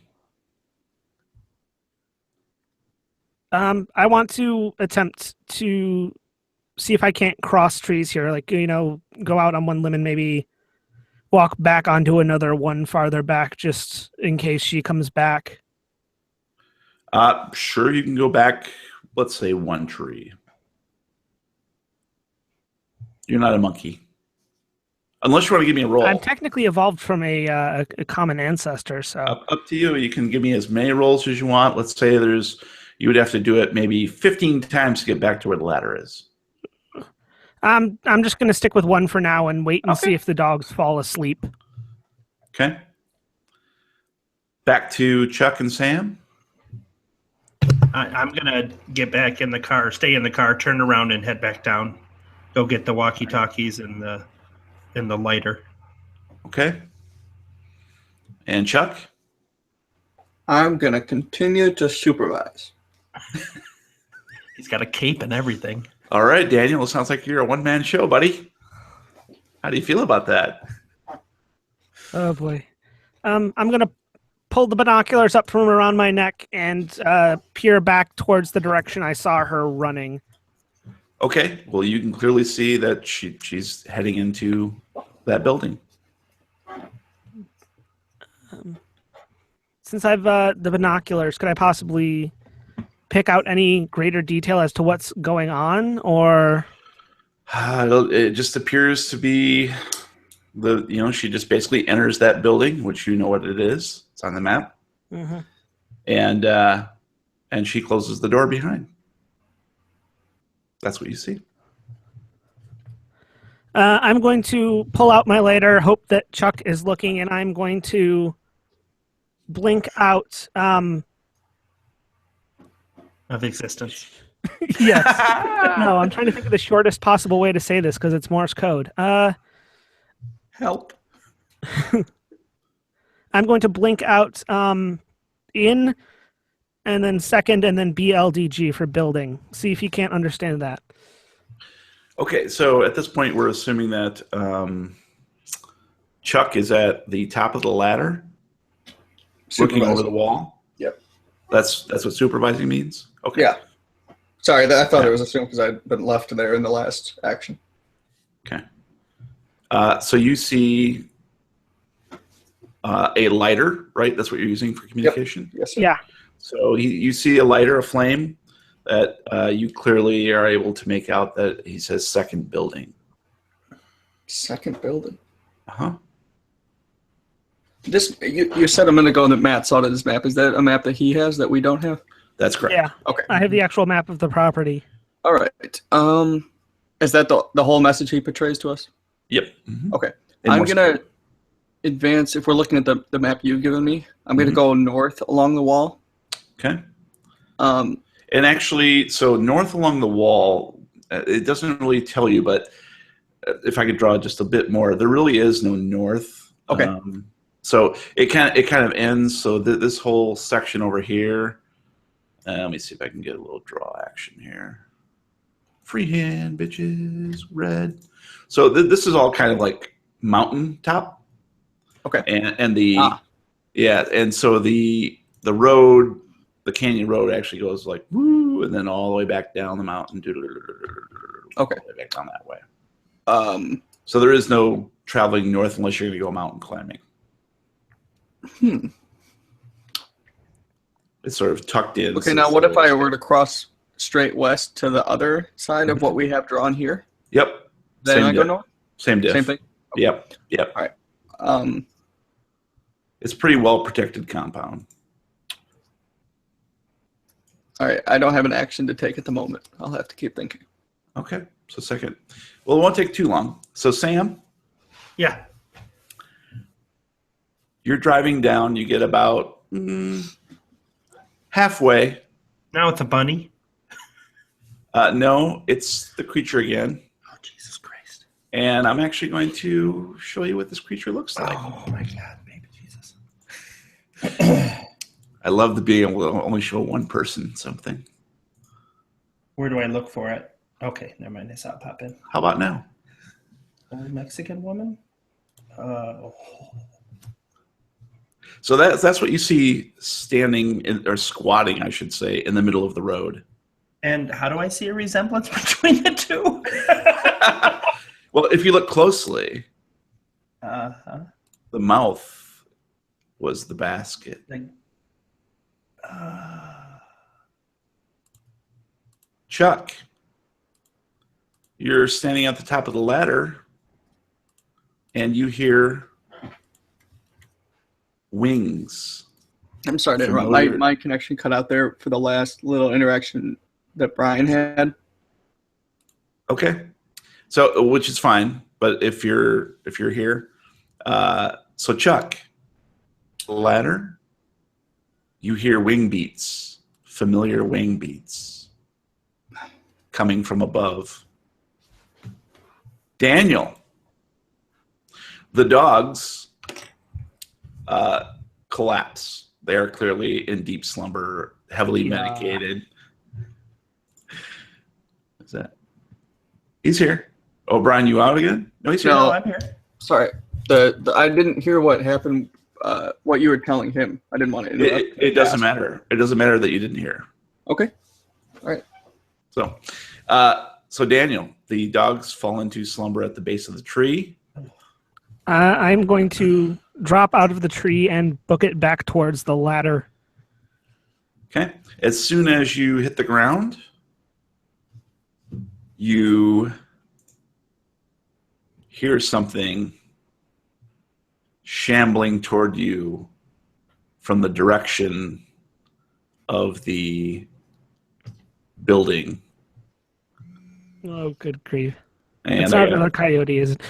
I want to attempt to see if I can't cross trees here. Like, go out on one limb and maybe walk back onto another one farther back just in case she comes back. Sure, you can go back, let's say, one tree. You're not a monkey. Unless you want to give me a roll. I'm technically evolved from a common ancestor, so... Up to you. You can give me as many rolls as you want. Let's say you would have to do it maybe 15 times to get back to where the ladder is. I'm just going to stick with one for now and wait and see if the dogs fall asleep. Okay. Back to Chuck and Sam. I'm going to get back in the car, stay in the car, turn around and head back down. Go get the walkie-talkies and the lighter. Okay. And Chuck? I'm going to continue to supervise. He's got a cape and everything. All right, Daniel. It sounds like you're a one-man show, buddy. How do you feel about that? Oh, boy. I'm going to pull the binoculars up from around my neck and peer back towards the direction I saw her running. Okay. Well, you can clearly see that she's heading into that building. Since I've the binoculars, could I possibly pick out any greater detail as to what's going on, or? It just appears to be she just basically enters that building, which you know what it is. It's on the map. Mm-hmm. And she closes the door behind. That's what you see. I'm going to pull out my lighter, hope that Chuck is looking, and I'm going to blink out. Of existence. Yes. No, I'm trying to think of the shortest possible way to say this because it's Morse code. Help. I'm going to blink out in, and then second, and then BLDG for building. See if you can't understand that. Okay, so at this point, we're assuming that Chuck is at the top of the ladder, looking over the wall. Yep. That's what supervising means? Okay. Yeah. Sorry, I thought it was assumed because I'd been left there in the last action. Okay. So you see a lighter, right? That's what you're using for communication? Yes, sir. Yeah. So you see a lighter, a flame, that you clearly are able to make out that he says second building. Second building. Uh-huh. You said a minute ago that Matt saw this map. Is that a map that he has that we don't have? That's correct. Yeah. Okay. I have the actual map of the property. All right. Is that the whole message he portrays to us? Yep. Mm-hmm. Okay. And I'm more going to advance. If we're looking at the map you've given me, I'm going to Mhm. go north along the wall. Okay. And actually, so north along the wall, it doesn't really tell you, but if I could draw just a bit more, there really is no north. Okay. So it kind of ends. So this whole section over here. Let me see if I can get a little draw action here. Freehand, bitches, red. So this is all kind of like mountain top. Okay. And and so the road, the canyon road actually goes like woo, and then all the way back down the mountain. Okay. All the way back down that way. So there is no traveling north unless you're going to go mountain climbing. It's sort of tucked in. Okay, now what if I were to cross straight west to the other side of what we have drawn here? Yep. Then I go north? Same diff. Same thing? Okay. Yep. All right. It's a pretty well protected compound. All right, I don't have an action to take at the moment. I'll have to keep thinking. Okay, so second. Well, it won't take too long. So Sam, Yeah. you're driving down. You get about Halfway. Now it's a bunny. No, it's the creature again. Oh, Jesus Christ. And I'm actually going to show you what this creature looks like. Oh, my God, baby Jesus. I love the being able to only show one person something. Where do I look for it? Okay, never mind. I saw it pop in. How about now? Old Mexican woman? So that's what you see standing or squatting, I should say, in the middle of the road. And how do I see a resemblance between the two? Well, if you look closely, Uh-huh. the mouth was the basket. Like, Chuck, you're standing at the top of the ladder, and you hear wings. I'm sorry to interrupt. My connection cut out there for the last little interaction that Brian had. Okay, so which is fine, but if you're here, so Chuck, ladder, you hear wing beats, familiar wing beats coming from above. Daniel, the dogs collapse. They are clearly in deep slumber, heavily medicated. Is that? He's here. Oh, Brian, you out again? No, he's here. no, I'm here. Sorry, I didn't hear what happened. What you were telling him. I didn't want to interrupt. It doesn't matter. It doesn't matter that you didn't hear. Okay. All right. So Daniel, the dogs fall into slumber at the base of the tree. I'm going to drop out of the tree and book it back towards the ladder. Okay. As soon as you hit the ground, you hear something shambling toward you from the direction of the building. Oh, good grief! And It's not another coyote, is it?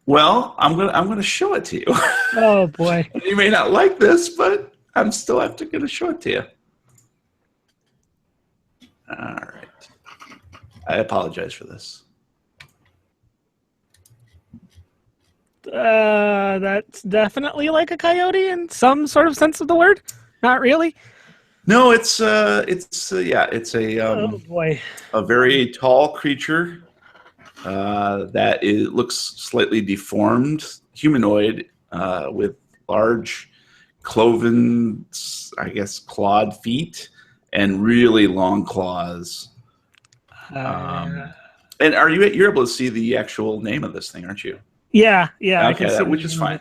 well, I'm gonna show it to you. Oh boy! You may not like this, but I'm still gonna show it to you. All right. I apologize for this. That's definitely like a coyote in some sort of sense of the word. Not really. No, it's a Oh boy! a very tall creature that looks slightly deformed, humanoid, with large cloven, I guess, clawed feet and really long claws. And you're able to see the actual name of this thing, aren't you? Yeah. Okay, I can see which is fine.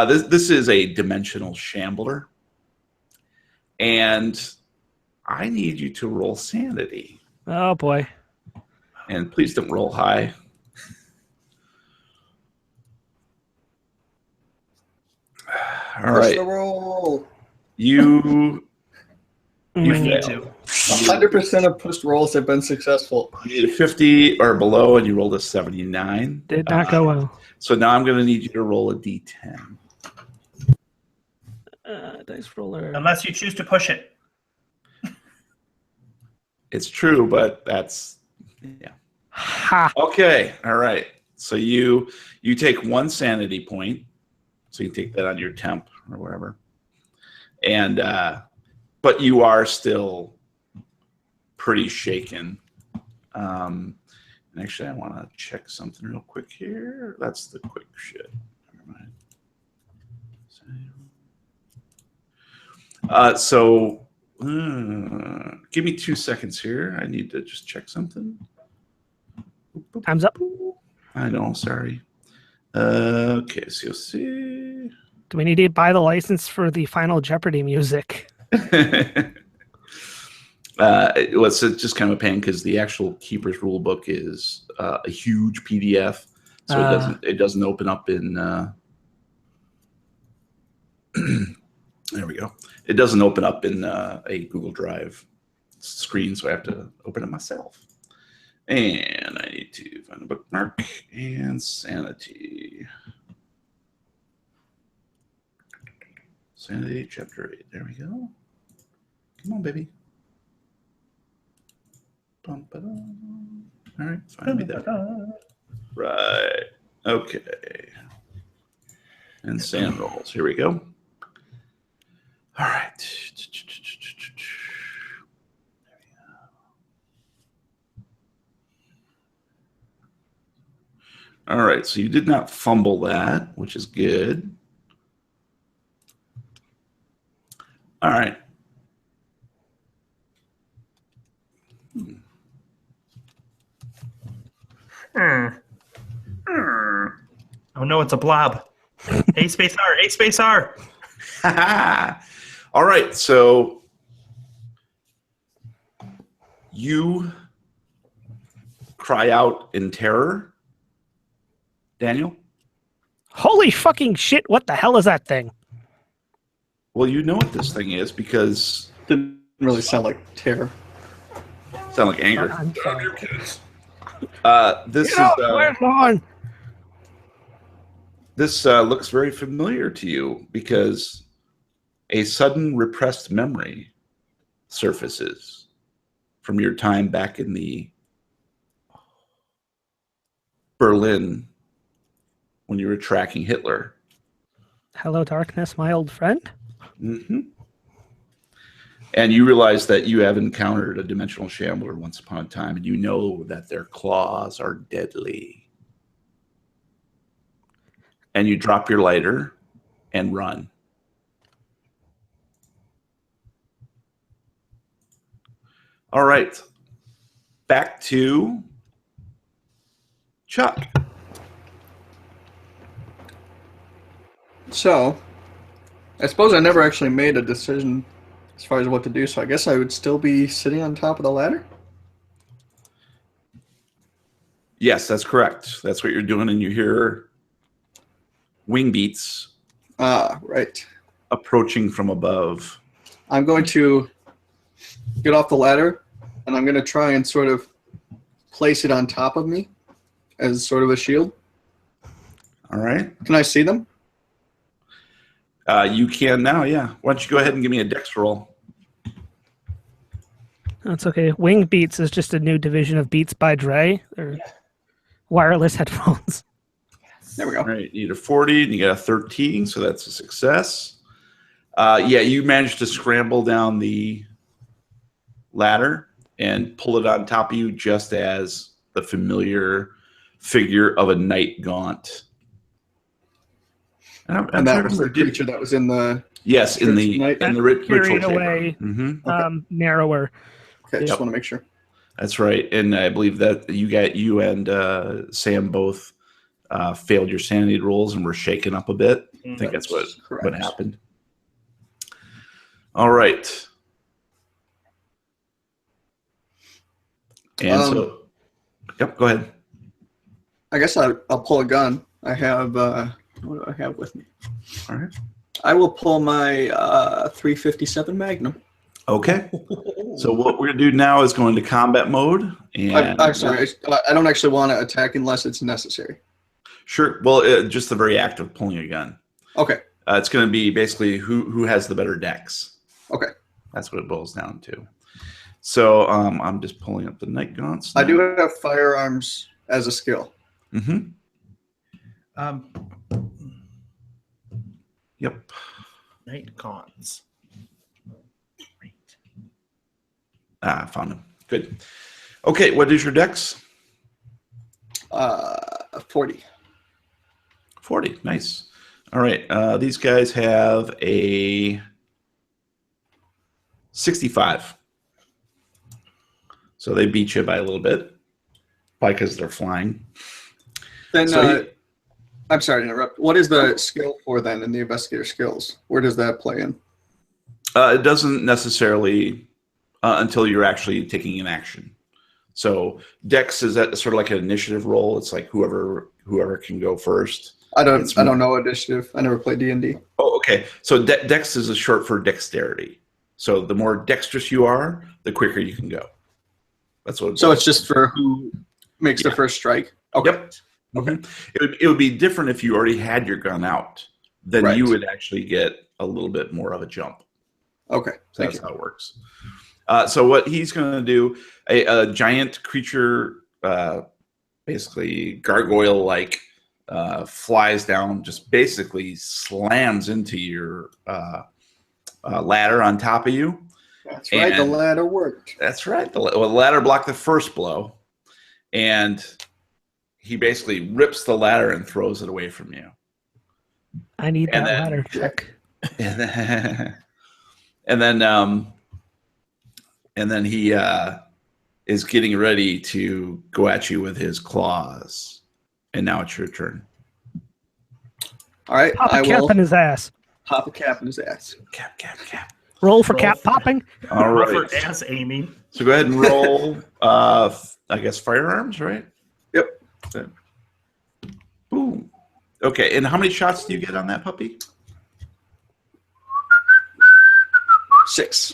This is a dimensional shambler, and I need you to roll sanity. Oh boy! And please don't roll high. All right. The roll. You need failed. to. 100% of pushed rolls have been successful. You need a 50 or below, and you rolled a 79. Did not go well. So now I'm going to need you to roll a d10. Dice roller. Unless you choose to push it. It's true, but that's Ha! okay. All right. So you take one sanity point. So you take that on your temp or whatever. And but you are still pretty shaken. And actually, I want to check something real quick here. That's the quick shit. Never mind. So give me 2 seconds here. I need to just check something. Time's up. I know, sorry. Okay, so you'll see. Do we need to buy the license for the Final Jeopardy music? It's just kind of a pain because the actual Keeper's rule book is a huge PDF, so it doesn't open up in. There we go. It doesn't open up in a Google Drive screen, so I have to open it myself. And I need to find a bookmark and sanity. Sanity, chapter 8. There we go. Come on, baby. All right, find me that. Right. Okay. And sand rolls. Here we go. All right. All right, so you did not fumble that, which is good. All right. Oh no, it's a blob. A space R, A space R. All right, so you cry out in terror, Daniel. Holy fucking shit! What the hell is that thing? Well, you know what this thing is because Didn't really sound like terror. it sounds like anger. I'm sorry. This Get is off my lawn! this looks very familiar to you because a sudden repressed memory surfaces from your time back in the Berlin when you were tracking Hitler. Hello, darkness, my old friend. Mm-hmm. And you realize that you have encountered a dimensional shambler once upon a time, and you know that their claws are deadly. And you drop your lighter and run. All right. Back to Chuck. So, I suppose I never actually made a decision as far as what to do, so I guess I would still be sitting on top of the ladder? Yes, that's correct. That's what you're doing, and you hear wing beats Ah, right. approaching from above. I'm going to get off the ladder, and I'm going to try and sort of place it on top of me as sort of a shield. All right. Can I see them? You can now, yeah. Why don't you go ahead and give me a dex roll? That's okay. Wing Beats is just a new division of Beats by Dre. Or wireless headphones. There we go. All right, you need a 40 and you got a 13, so that's a success. Yeah, you managed to scramble down the ladder and pull it on top of you just as the familiar figure of a knight gaunt. And that was the creature that was in the... Yes, in the ritual Carried chamber. away, Mm-hmm. narrower. Okay, just want to make sure. That's right, and I believe that you and Sam both failed your sanity rolls and were shaken up a bit. I think that's what happened. All right. And so, yep, go ahead. I guess I'll pull a gun. I have, what do I have with me? All right. I will pull my 357 Magnum. Okay. So what we're going to do now is go into combat mode. And I'm sorry. I don't actually want to attack unless it's necessary. Sure. Well, just the very act of pulling a gun. Okay. It's going to be basically who has the better dex. Okay. That's what it boils down to. So I'm just pulling up the night gaunts now. I do have firearms as a skill. Mm-hmm. Yep. Night gaunts. I found him. Good. Okay, what is your dex? 40. 40. Nice. All right. These guys have a 65. So they beat you by a little bit. Probably because they're flying. Then, I'm sorry to interrupt. What is the skill for then in the investigator skills? Where does that play in? It doesn't necessarily until you're actually taking an action. So Dex is sort of like an initiative roll. It's like whoever can go first. I don't know initiative. I never played D&D. Oh, okay. So Dex is a short for dexterity. So the more dexterous you are, the quicker you can go. That's what. So it's just for who makes the first strike. Okay. Yep. Okay. It would be different if you already had your gun out. then Right. you would actually get a little bit more of a jump. Okay. So Thank that's you. how it works. So what he's going to do, a giant creature, basically gargoyle-like, flies down, just basically slams into your ladder on top of you. That's right. The And- ladder worked. That's right. The ladder blocked the first blow, and he basically rips the ladder and throws it away from you. I need And that then- ladder check. And then he is getting ready to go at you with his claws. And now it's your turn. All right. Pop I a cap will in his ass. pop a cap in his ass. Cap. Roll for Roll cap for- popping. All Roll right. for ass aiming. So go ahead and roll, I guess, firearms, right? Yep. Boom. Okay, and how many shots do you get on that puppy? 6.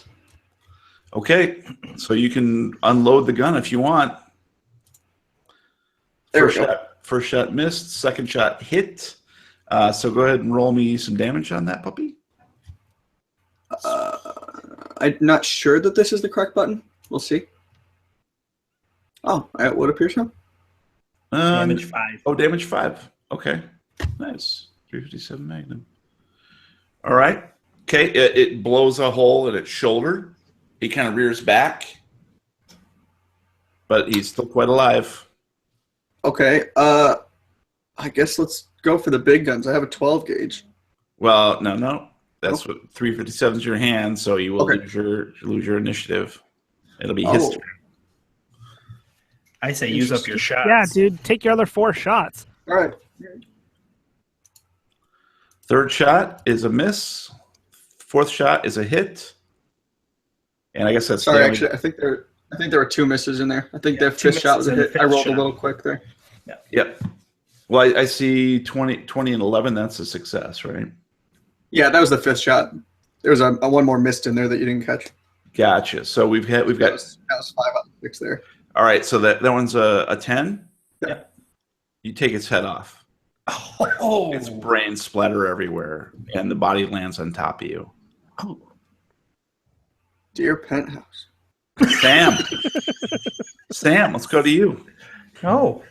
Okay, so you can unload the gun if you want. There we go. First shot missed. Second shot hit. So go ahead and roll me some damage on that puppy. I'm not sure that this is the correct button. We'll see. Oh, what appears so? Damage 5. Oh, damage 5. Okay, nice. 357 Magnum. All right. Okay, it blows a hole in its shoulder. He kind of rears back, but he's still quite alive. Okay. I guess let's go for the big guns. I have a 12 gauge. Well, no. That's what 357 is your hand, so you will Okay. lose your initiative. It'll be his Oh. turn. I say use up your shots. Yeah, dude, take your other 4 shots. All right. Third shot is a miss. Fourth shot is a hit. And I guess that's Sorry, damage. actually, I think there were 2 misses in there. I think Yeah, the 2 fifth shot was a misses and hit. the I fifth rolled a shot. little quick there. Yep. Well, I see 20 and 11. That's a success, right? Yeah, that was the 5th shot. There was a one more missed in there that you didn't catch. Gotcha. So we've got. That was 5 out of 6 there. All right. So that one's a 10. Yeah. You take its head off. Oh, Its brains splatter everywhere, and the body lands on top of you. Dear penthouse. Sam. Sam, let's go to you. no.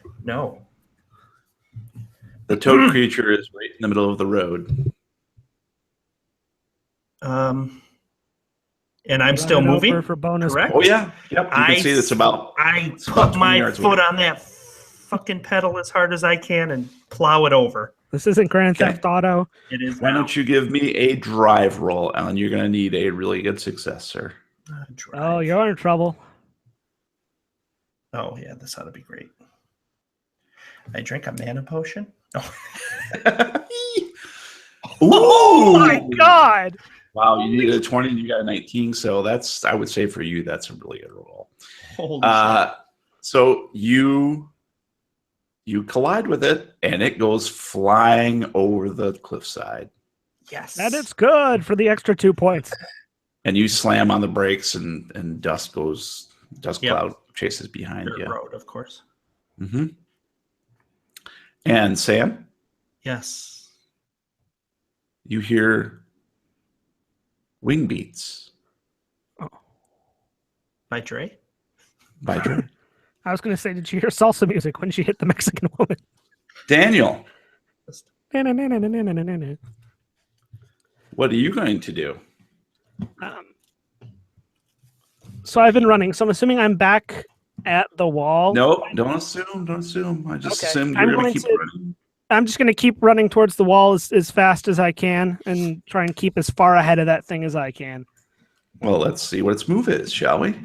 The toad creature is right in the middle of the road. And I'm still Run it moving. over for bonus. correct? Oh yeah. Yep. You can see it's about. I it's about put 20 my yards foot away. on that fucking pedal as hard as I can and plow it over. This isn't Grand Okay. Theft Auto. It is. Why now. don't you give me a drive roll, Alan? You're going to need a really good success, sir. Drive. Oh, you're in trouble. Oh yeah, this ought to be great. I drink a mana potion. Oh, Oh my God! Wow, you needed a 20 and you got a 19, so that's, I would say for you, that's a really good roll. holy shit. So you collide with it, and it goes flying over the cliffside. Yes. That is good for the extra 2 points. And you slam on the brakes, and dust Yep. cloud chases behind Dirt you. road, of course. Mm-hmm. And Sam, Yes. you hear wing beats By Dre. by Drew. I was going to say, did you hear salsa music when she hit the Mexican woman? Daniel, Um, what are you going to do? so I've been running. So I'm assuming I'm back at the wall. No, don't assume. I just Okay. assumed I'm you're going going to keep to- running. I'm just going to keep running towards the wall as fast as I can and try and keep as far ahead of that thing as I can. Well, let's see what its move is, shall we?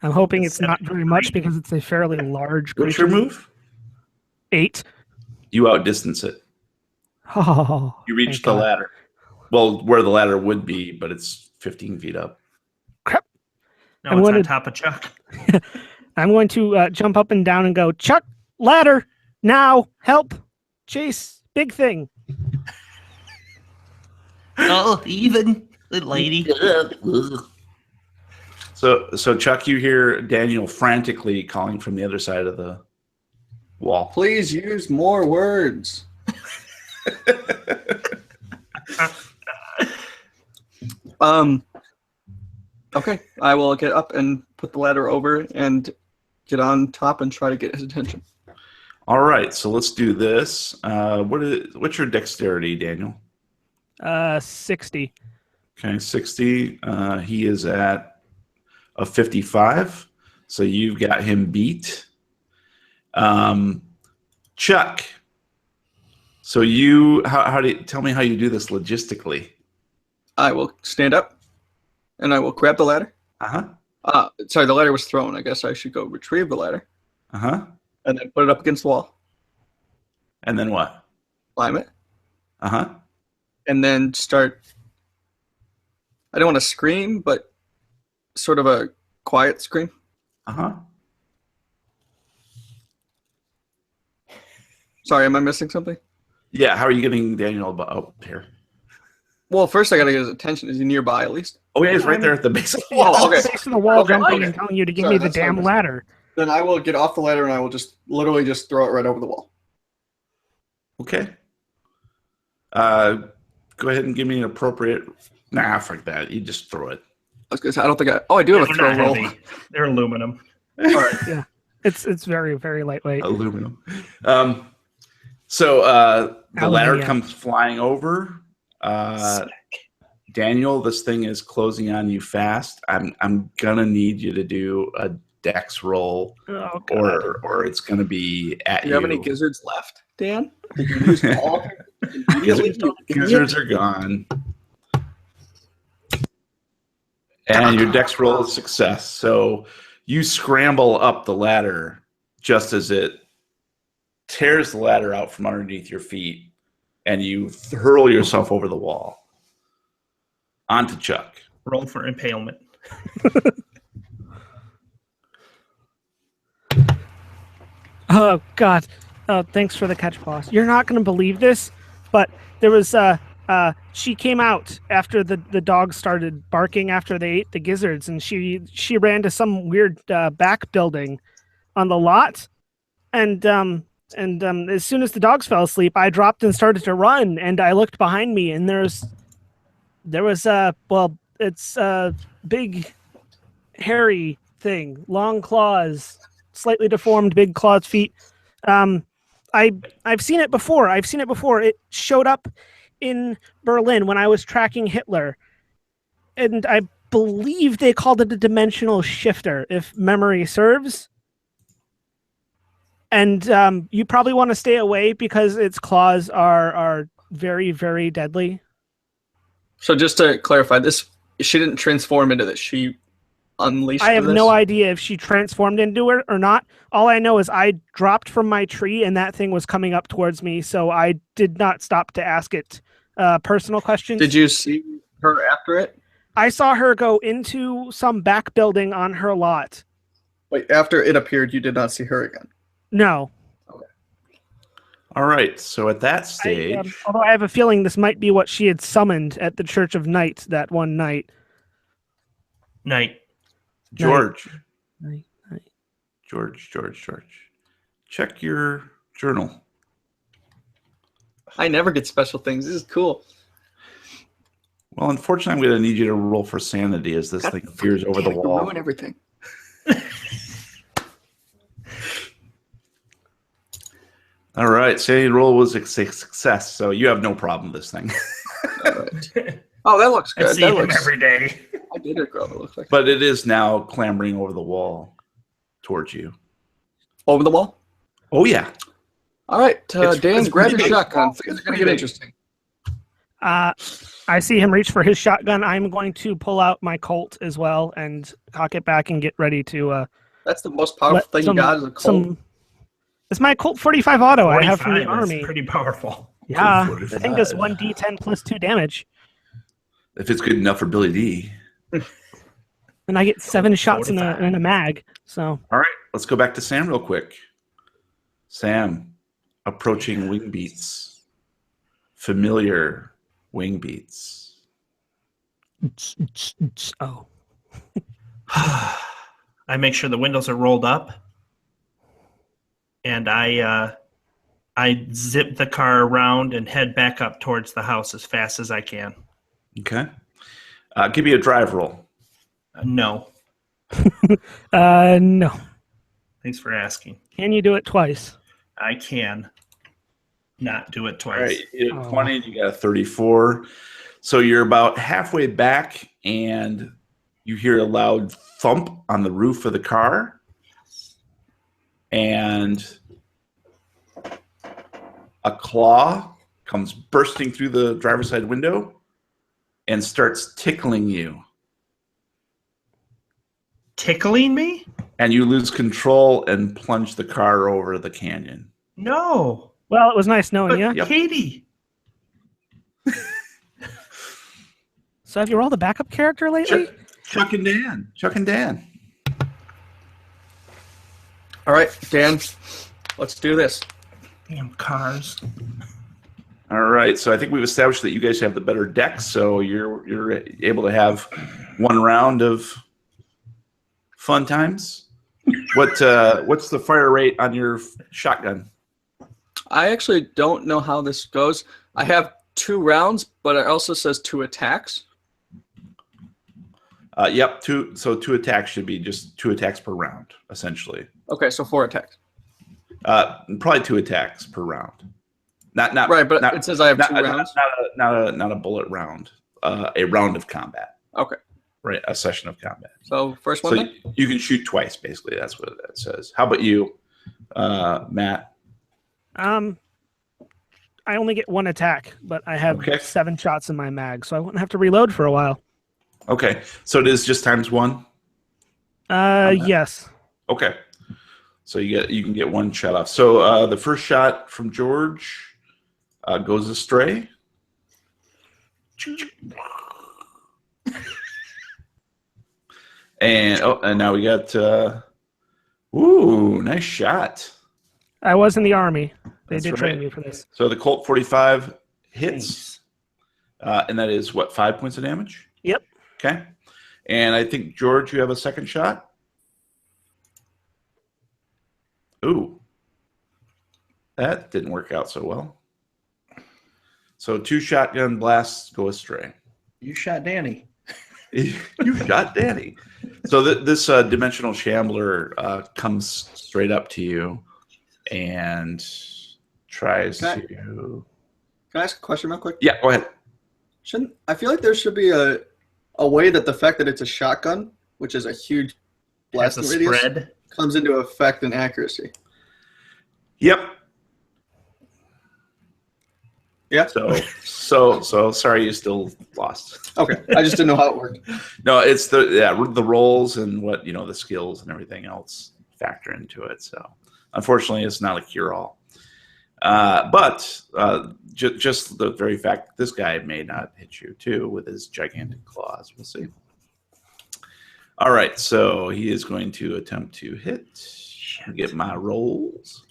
I'm hoping it's not very much because it's a fairly large What's creature. your move? 8. You outdistance it. Oh, You reach thank the God. ladder. Well, where the ladder would be, but it's 15 feet up. Crap. No, I'm it's gonna- on top of Chuck. I'm going to jump up and down and go, Chuck, ladder, now, help, chase, big thing. Oh, even the lady. So Chuck, you hear Daniel frantically calling from the other side of the wall. Please use more words. Okay, I will get up and put the ladder over and get on top and try to get his attention. All right, so let's do this. What's your dexterity, Daniel? 60. Okay, 60. He is at a 55, so you've got him beat. Chuck, so how do you tell me how you do this logistically? I will stand up and I will grab the ladder. Sorry, the ladder was thrown. I guess I should go retrieve the ladder. And then put it up against the wall. And then what? Climb it. And then start. I don't want to scream, but sort of a quiet scream. Sorry, am I missing something? Yeah, how are you getting Daniel up here? Well, first I gotta get his attention. Is he nearby at least? Oh, yeah, he's right there at the base of the wall. wall. Okay. At the base of the wall, Okay, jumping okay. and telling you to give Sorry, me the that's damn fine. ladder. Then I will get off the ladder and I will just literally just throw it right over the wall. Okay. Go ahead and give me an appropriate. Nah, fuck that. You just throw it. I was gonna say, I don't think I. Oh, I do have a They're throw not roll. heavy. They're aluminum. All right. Yeah, it's very, very lightweight. Aluminum. So the ladder Aluminium. comes flying over. Daniel, this thing is closing on you fast. I'm gonna need you to do a dex roll, Oh, God. or it's gonna be at Do you. you have any gizzards left, Dan? Did you use all of them immediately? Gizzards are gone. And your dex roll is success. So you scramble up the ladder just as it tears the ladder out from underneath your feet, and you hurl yourself over the wall. Onto Chuck. Roll for impalement. Oh, God. Thanks for the catch, boss. You're not going to believe this, but there was she came out after the dogs started barking after they ate the gizzards, and she ran to some weird back building on the lot, and as soon as the dogs fell asleep, I dropped and started to run, and I looked behind me, and there was it's a big hairy thing, long claws, slightly deformed, big clawed feet. I've seen it before. It showed up in Berlin when I was tracking Hitler, and I believe they called it a dimensional shifter, if memory serves. And you probably want to stay away because its claws are very, very deadly. So just to clarify, she didn't transform into this. She unleashed. I have this? no idea if she transformed into it or not. All I know is I dropped from my tree and that thing was coming up towards me, so I did not stop to ask it personal questions. Did you see her after it? I saw her go into some back building on her lot. Wait, after it appeared, you did not see her again. No. All right. So at that stage, Although I have a feeling this might be what she had summoned at the Church of Night that one night. Night. George. Night. George. Check your journal. I never get special things. This is cool. Well, unfortunately, I'm going to need you to roll for sanity as this thing appears over the wall. Ruin everything. All right, sanity roll was a success, so you have no problem with this thing. All right. Oh, that looks I good. see That him looks. every day. I did it, girl. It looks like But it is now clambering over the wall towards you. over the wall. Oh, yeah. All right, It's Dan, grab your pretty big. shotgun. Things are gonna get interesting. I see him reach for his shotgun. I'm going to pull out my Colt as well and cock it back and get ready to. That's the most powerful thing you got is a Colt. It's my Colt 45 auto I have from the 45 is Army. pretty powerful. Yeah, Colt I 45. think it's 1d10 plus 2 damage. If it's good enough for Billy D. And I get 7 shots in 45. a mag. So All right, let's go back to Sam real quick. Sam, approaching wing beats. Familiar wing beats. oh, I make sure the windows are rolled up, and I zip the car around and head back up towards the house as fast as I can. Okay. Give me a drive roll. No. No. Thanks for asking. Can you do it twice? I can not do it twice. All right, you get a 20, you got a 34. So you're about halfway back, and you hear a loud thump on the roof of the car. And a claw comes bursting through the driver's side window and starts tickling you. Tickling me? And you lose control and plunge the car over the canyon. No. Well, it was nice knowing But you. Yep. Katie. So have you rolled a backup character lately? Chuck and Dan. All right, Dan, let's do this. Damn cars. All right, so I think we've established that you guys have the better deck, so you're able to have one round of fun times. What's the fire rate on your shotgun? I actually don't know how this goes. I have 2 rounds, but it also says 2 attacks. Yep, 2 attacks should be just 2 attacks per round, essentially. Okay, so 4 attacks. Probably 2 attacks per round. Not Right, but not, it says I have not, 2 rounds. Not a bullet round. A round of combat. Okay. Right, a session of combat. So first one So then? you can shoot twice, basically. That's what that says. How about you, Matt? I only get 1 attack, but I have Okay. 7 shots in my mag, so I wouldn't have to reload for a while. Okay, so it is just ×1. Yes. Okay, so you can get 1 shot off. So the first shot from George goes astray. And now we got nice shot. I was in the army. They That's did right. train me for this. So the Colt 45 hits, and that is what, 5 points of damage? Yep. Okay, and I think George, you have a second shot. Ooh, that didn't work out so well. So 2 shotgun blasts go astray. You shot Danny. You shot Danny. So this dimensional shambler comes straight up to you and tries to. Can I ask a question real quick? Yeah, go ahead. I feel like there should be a way that the fact that it's a shotgun, which is a huge Has blasting a radius, spread. comes into effect in accuracy. Yep. Yeah. So sorry you still lost. Okay. I just didn't know how it worked. No, it's the rolls and what the skills and everything else factor into it. So unfortunately, it's not a cure-all. But just the very fact that this guy may not hit you too with his gigantic claws. We'll see. All right, so he is going to attempt to hit. Get my rolls.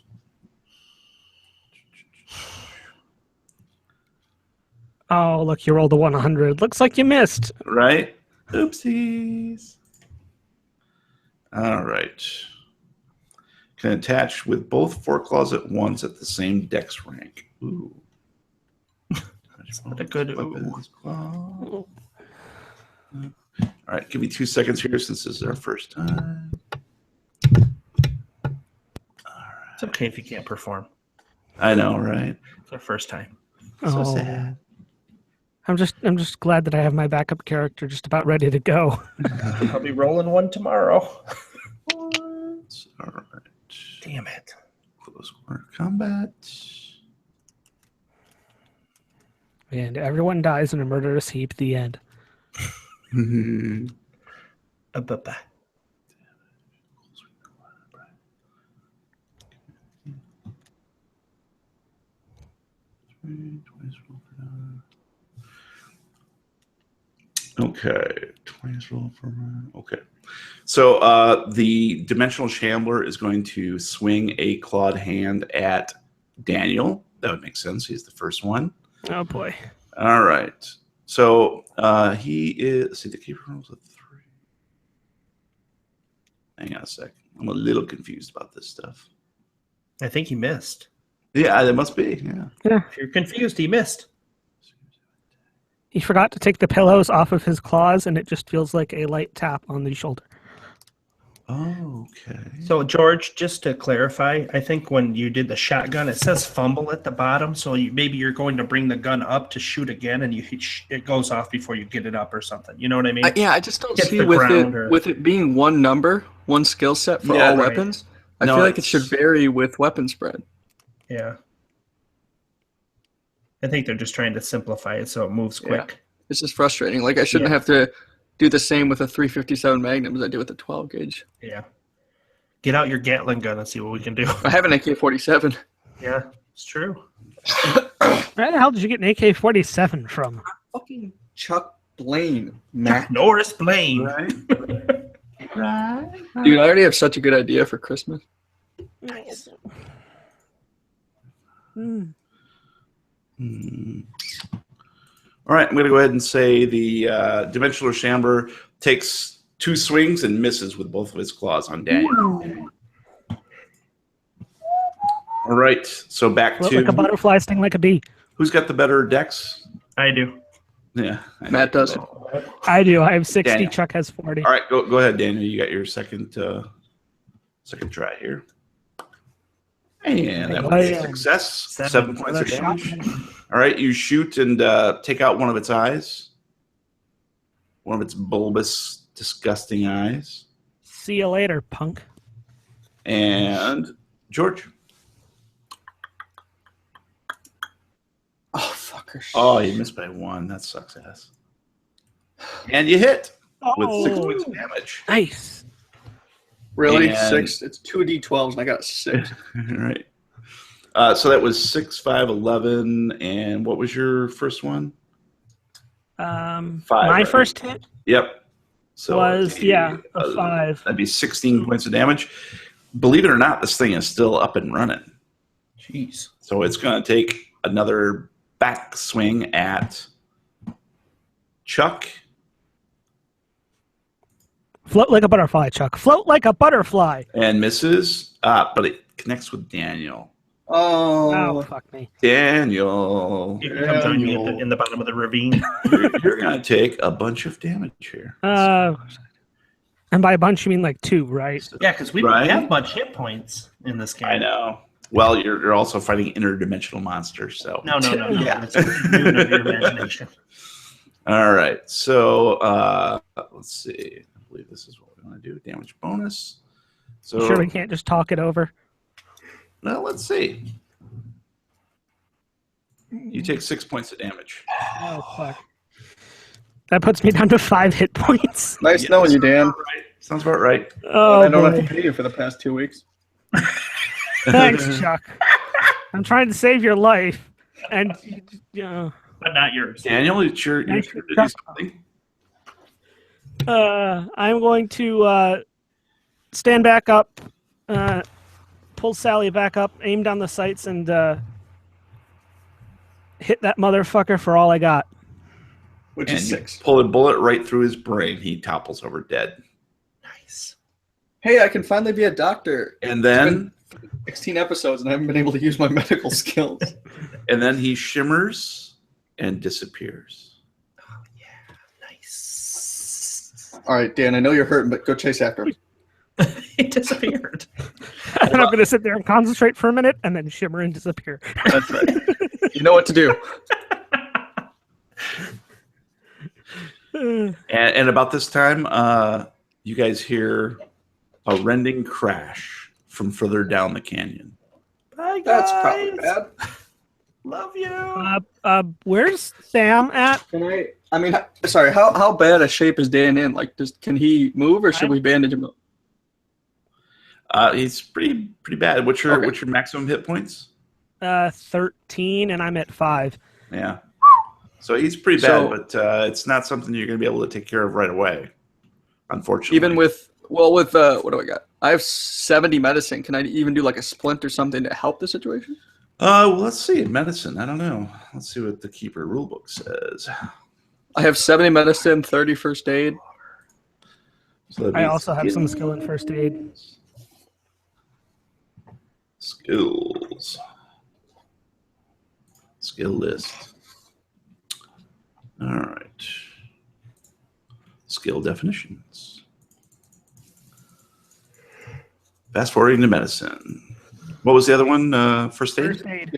Oh, look, you rolled a 100. Looks like you missed. Right? Oopsies. All right. Can attach with both foreclaws at once at the same dex rank. Ooh. It's not a good ooh. All right, give me 2 seconds here since this is our first time. It's okay if you can't perform. I know, right? It's our first time. So sad. I'm just glad that I have my backup character just about ready to go. I'll be rolling one tomorrow. All right. Damn it. Close quarter combat. And everyone dies in a murderous heap. The end. Bye-bye. Okay. 20 roll for okay. So the dimensional shambler is going to swing a clawed hand at Daniel. That would make sense. He's the first one. Oh boy. All right. So he is. See, the keeper rolls a 3. Hang on a sec. I'm a little confused about this stuff. I think he missed. Yeah, it must be. Yeah. If you're confused, he missed. He forgot to take the pillows off of his claws, and it just feels like a light tap on the shoulder. Oh, okay. So, George, just to clarify, I think when you did the shotgun, it says fumble at the bottom. So maybe you're going to bring the gun up to shoot again, and it goes off before you get it up or something. You know what I mean? Yeah, I just don't Hit see the ground or- with it being one number, one skill set for all right. weapons. I No, feel like it it's- should vary with weapon spread. Yeah. I think they're just trying to simplify it so it moves quick. It's just frustrating. Like I shouldn't have to do the same with a 357 Magnum as I do with a 12 gauge. Yeah. Get out your Gatling gun and see what we can do. I have an AK-47. Yeah, it's true. Where the hell did you get an AK-47 from? Fucking Chuck Blaine, Matt. Norris Blaine. Right. Right. Dude, I already have such a good idea for Christmas. Nice. All right, I'm going to go ahead and say the Dimensional Shambler takes 2 swings and misses with both of his claws on Daniel. All right, so back Float to like a butterfly, sting like a bee. who's got the better dex? I do. Yeah, I know. Matt does. I do. I have 60. Daniel. Chuck has 40. All right, go ahead, Daniel. You got your second try here. And that was a success. 7 points of damage. All right, you shoot and take out one of its eyes. One of its bulbous, disgusting eyes. See you later, punk. And George. Oh, fucker. Oh, you missed by 1. That sucks ass. And you hit with 6 Oh. points of damage. Nice. Really? And- 6? It's 2 D12s and I got a 6. All right. So that was 6, 5, 11. And what was your first one? 5, Five, my right? first hit Yep. So was, a 5. That'd be 16 points of damage. Believe it or not, this thing is still up and running. Jeez. So it's going to take another back swing at Chuck. Float like a butterfly, Chuck. Float like a butterfly. And misses, but it connects with Daniel. Oh, fuck me. Daniel, You can come join me in the bottom of the ravine. you're going to take a bunch of damage here. And by a bunch, you mean like 2, right? Yeah, because we Right. don't have much hit points in this game. I know. Well, you're also fighting interdimensional monsters, so. No. Yeah. It's noon of your imagination. All right. So let's see. I believe this is what we want to do. Damage bonus. So Sure, we can't just talk it over. well, let's see. You take 6 points of damage. Oh, fuck. That puts me down to 5 hit points. Nice knowing you, Dan. Sounds about right. Oh, I don't boy. have to pay you for the past 2 weeks. Thanks, Chuck. I'm trying to save your life. And, But not yours. Daniel, it's your turn to do something. I'm going to stand back up, pull Sally back up, aim down the sights, and hit that motherfucker for all I got. Which And is you 6. pull a bullet right through his brain. He topples over dead. Nice. Hey, I can finally be a doctor. And then 16 episodes and I haven't been able to use my medical skills. he shimmers and disappears. Oh, yeah. Nice. All right, Dan, I know you're hurting, but go chase after him. He disappeared. And I'm going to sit there and concentrate for a minute and then shimmer and disappear. That's right. You know what to do. And about this time, you guys hear a rending crash from further down the canyon. Bye, guys. That's probably bad. Love you. Where's Sam at? Sorry, how bad a shape is Dan in? Like, can he move or should we bandage him up? He's pretty bad. What's your maximum hit points? 13, and I'm at 5. Yeah. So he's pretty bad, but it's not something you're going to be able to take care of right away, unfortunately. Even with what do I got? I have 70 medicine. Can I even do like a splint or something to help the situation? Well, let's see. Medicine. I don't know. Let's see what the Keeper rulebook says. I have 70 medicine, 30 first aid. So that'd I be also have some skill in first aid. Skills. Skill list. All right. Skill definitions. Fast forwarding to medicine. What was the other one? First aid? First aid.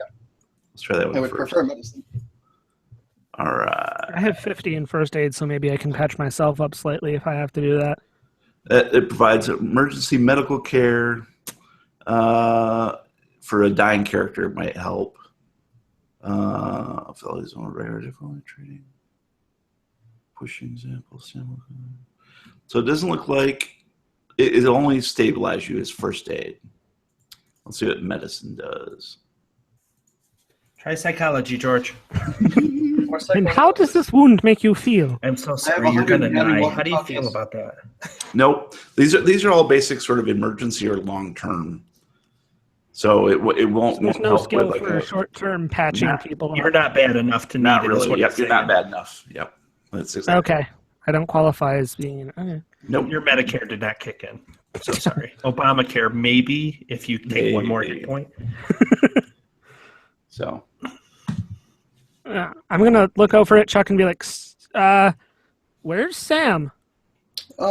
Let's try that one I would first. prefer medicine. All right. I have 50 in first aid, so maybe I can patch myself up slightly if I have to do that. It provides emergency medical care. For a dying character, it might help. Fellows on rare difficulty training. Pushing example. So it doesn't look like it only stabilizes you as first aid. Let's see what medicine does. Try psychology, George. And how does this wound make you feel? I'm so I have sorry. You're gonna 191 die. How do you feel copies. about that? Nope. These are all basic sort of emergency or long term. So it won't There's no help skill with for short-term patching Nah, people You're up. not bad enough to need not it. Is really. what Yep, you're not saying. bad enough. Yep. That's exactly. Okay. I don't qualify as being... Okay. Nope. Your Medicare did not kick in. So sorry. Obamacare, maybe if you take one more Maybe. hit point. So I'm going to look over at Chuck and be like, where's Sam?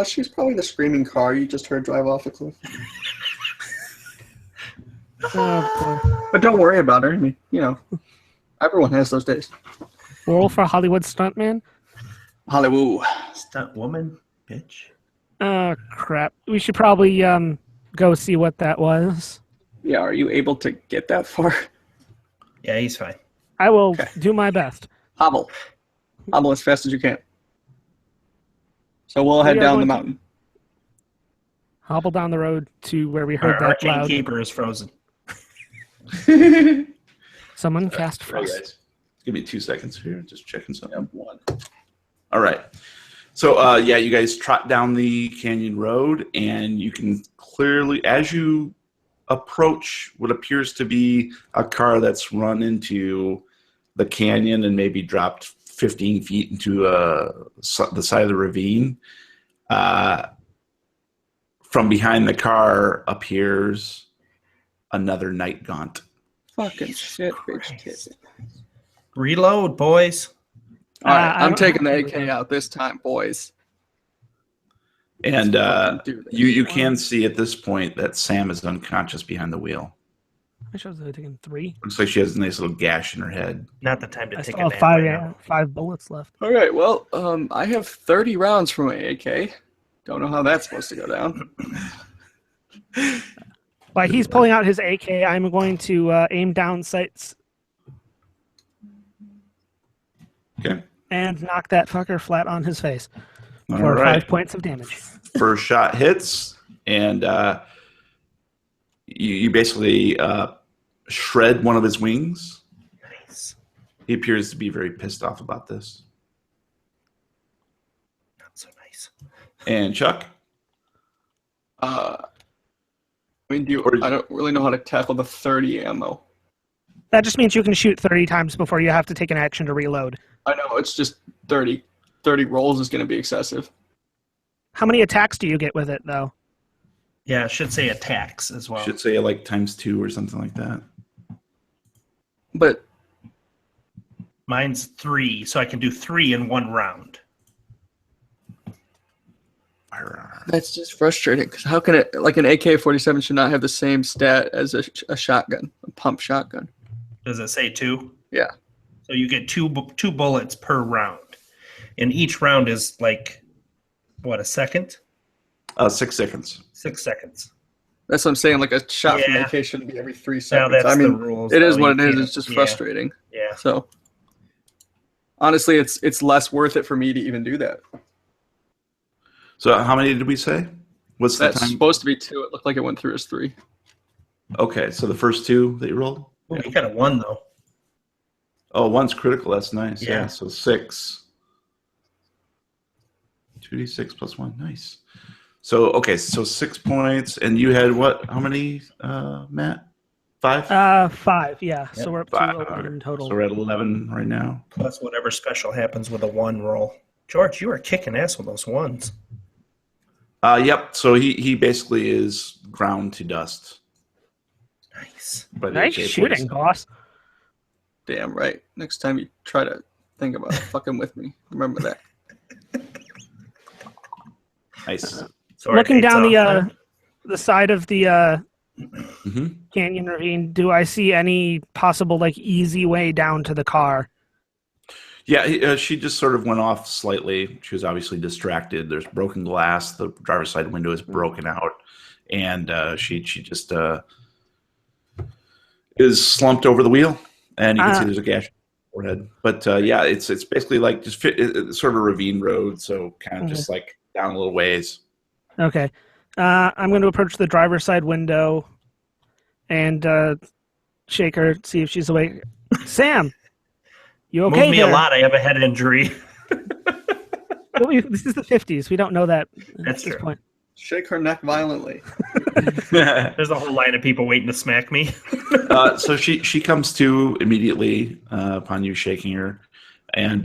She's probably the screaming car you just heard drive off the cliff. Oh, But don't worry about her. I mean, everyone has those days. boy. Role for Hollywood stuntman? Hollywood. Stunt woman, bitch. Oh, crap. We should probably go see what that was. Yeah, are you able to get that far? Yeah, he's fine. I will Okay. do my best. Hobble. Hobble as fast as you can. So we'll head We are down the going to- mountain. Hobble down the road to where we heard Our that chain loud. keeper is frozen. Someone cast All right, frost. guys. Give me 2 seconds here. Just checking something. One. All right. So, you guys trot down the canyon road, and you can clearly, as you approach what appears to be a car that's run into the canyon and maybe dropped 15 feet into the side of the ravine, from behind the car appears another night gaunt. Fucking shit, bitch. Christ. Kid. Reload, boys. All right, I I'm don't taking the have AK to- out this time, boys. And Fucking do this. you can see at this point that Sam is unconscious behind the wheel. I should have taken 3. Looks like she has a nice little gash in her head. Not the time to I take still a have nap right now. 5 bullets left. All right, well, I have 30 rounds from my AK. Don't know how that's supposed to go down. While he's pulling out his AK, I'm going to aim down sights Okay. and knock that fucker flat on his face All for right. 5 points of damage. First shot hits, and you basically shred one of his wings. Nice. He appears to be very pissed off about this. Not so nice. And Chuck? I mean, Or- I don't really know how to tackle the 30 ammo. That just means you can shoot 30 times before you have to take an action to reload. I know, it's just 30. 30 rolls is going to be excessive. How many attacks do you get with it, though? Yeah, it should say attacks as well. Should say like ×2 or something like that. But Mine's 3, so I can do 3 in 1 round. that's just frustrating, because how can it, like an AK-47 should not have the same stat as a shotgun, a pump shotgun. Does it say 2? Yeah. So you get two bullets per round. And each round is like, what, a second? 6 seconds. 6 seconds. That's what I'm saying, like a shot from Yeah. AK shouldn't be every 3 Now seconds. that's I mean, the rules. it is though. what You it is, can't- it's just yeah, frustrating. Yeah. So, honestly, it's less worth it for me to even do that. So how many did we say? What's the That's time? supposed to be 2. It looked like it went through as 3. Okay, so the first 2 that you rolled? Well, you got a 1, though. Oh, 1's critical. That's nice. Yeah. Yeah, so 6. 2d6 plus 1. Nice. So, okay, so 6 points. And you had what? How many, Matt? 5? 5, yeah. Yep. So we're up 5. to 11 total. So we're at 11 right now. Plus whatever special happens with a 1 roll. George, you are kicking ass with those 1s. Yep. So he basically is ground to dust. Nice. By the Nice AK-47. shooting, boss. Damn right. Next time you try to think about fucking with me, remember that. Nice. Sword Looking hates down off. the side of the hmm canyon ravine, do I see any possible like easy way down to the car? Yeah, she just sort of went off slightly. She was obviously distracted. There's broken glass. The driver's side window is broken out, and she just is slumped over the wheel, and you can see there's a gash on her forehead. But yeah, it's basically like just it's sort of a ravine road, so kind of just like down a little ways. Okay. I'm going to approach the driver's side window and shake her, see if she's awake. Sam, you okay? Move me there? a lot. I have a head injury. Well, this is the 50s. We don't know that That's at this true. point. Shake her neck violently. There's a whole line of people waiting to smack me. So she comes to immediately upon you shaking her, and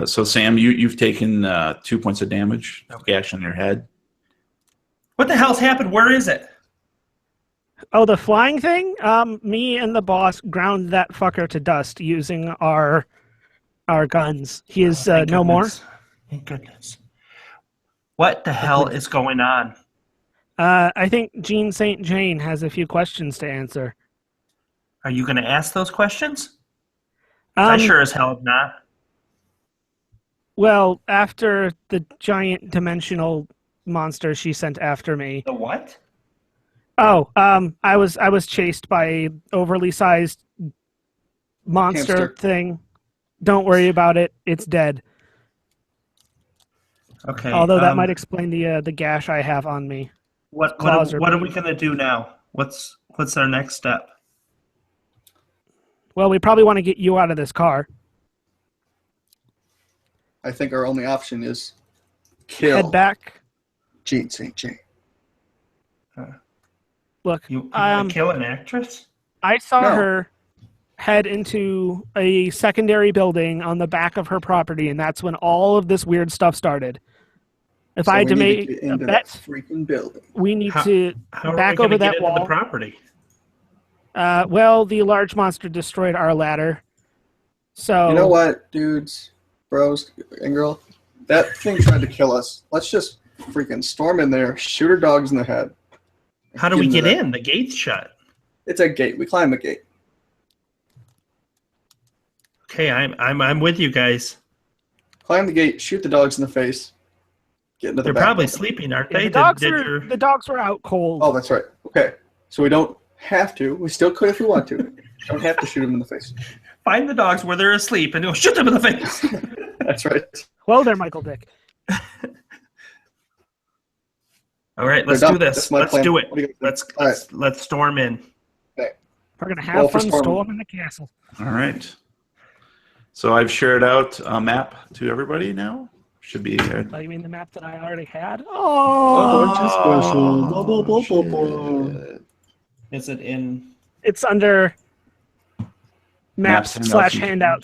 so Sam, you've taken 2 points of damage, gash on your head. What the hell's happened? Where is it? Oh, the flying thing? Me and the boss ground that fucker to dust using our guns. He is Thank no more. goodness. Thank goodness. What the hell is going on? I think Jeanne Saint Jayne has a few questions to answer. Are you going to ask those questions? I sure as hell have not. Well, after the giant dimensional monster she sent after me. The what? Oh, I was chased by a overly sized monster Hamster. thing. Don't worry about it. It's dead. Okay. Although that might explain the gash I have on me. What claws are are we bleeding. going to do now? What's our next step? Well, we probably want to get you out of this car. I think our only option is kill Head back. Jeanne Saint Jayne. Look, You gonna kill an actress? I saw No. her head into a secondary building on the back of her property, and that's when all of this weird stuff started. If I had to make get a into bet, that freaking building. we need to How back are we over going to that get into wall. the property? Well, the large monster destroyed our ladder. So You know what, dudes, bros, and girl? That thing tried to kill us. Let's just freaking storm in there, shoot her dogs in the head. How do we into get that. in? The gate's shut. It's a gate. We climb a gate. Okay, I'm with you guys. Climb the gate, shoot the dogs in the face, get into the They're back probably building. sleeping, aren't yeah, they? the dogs were out cold. Oh, that's right. Okay. So we don't have to. We still could if we want to. Don't have to shoot them in the face. Find the dogs where they're asleep and go shoot them in the face. That's right. Hello there, Michael Dick. All right, let's We're do done. this. That's my Let's plan. do it. What do you guys Let's think? All right. let's storm in. We're gonna Roll have for fun storm. storming the castle. All right. So I've shared out a map to everybody now. Should be there. Oh, you mean the map that I already had? Is it in? It's under maps Maps, slash handouts,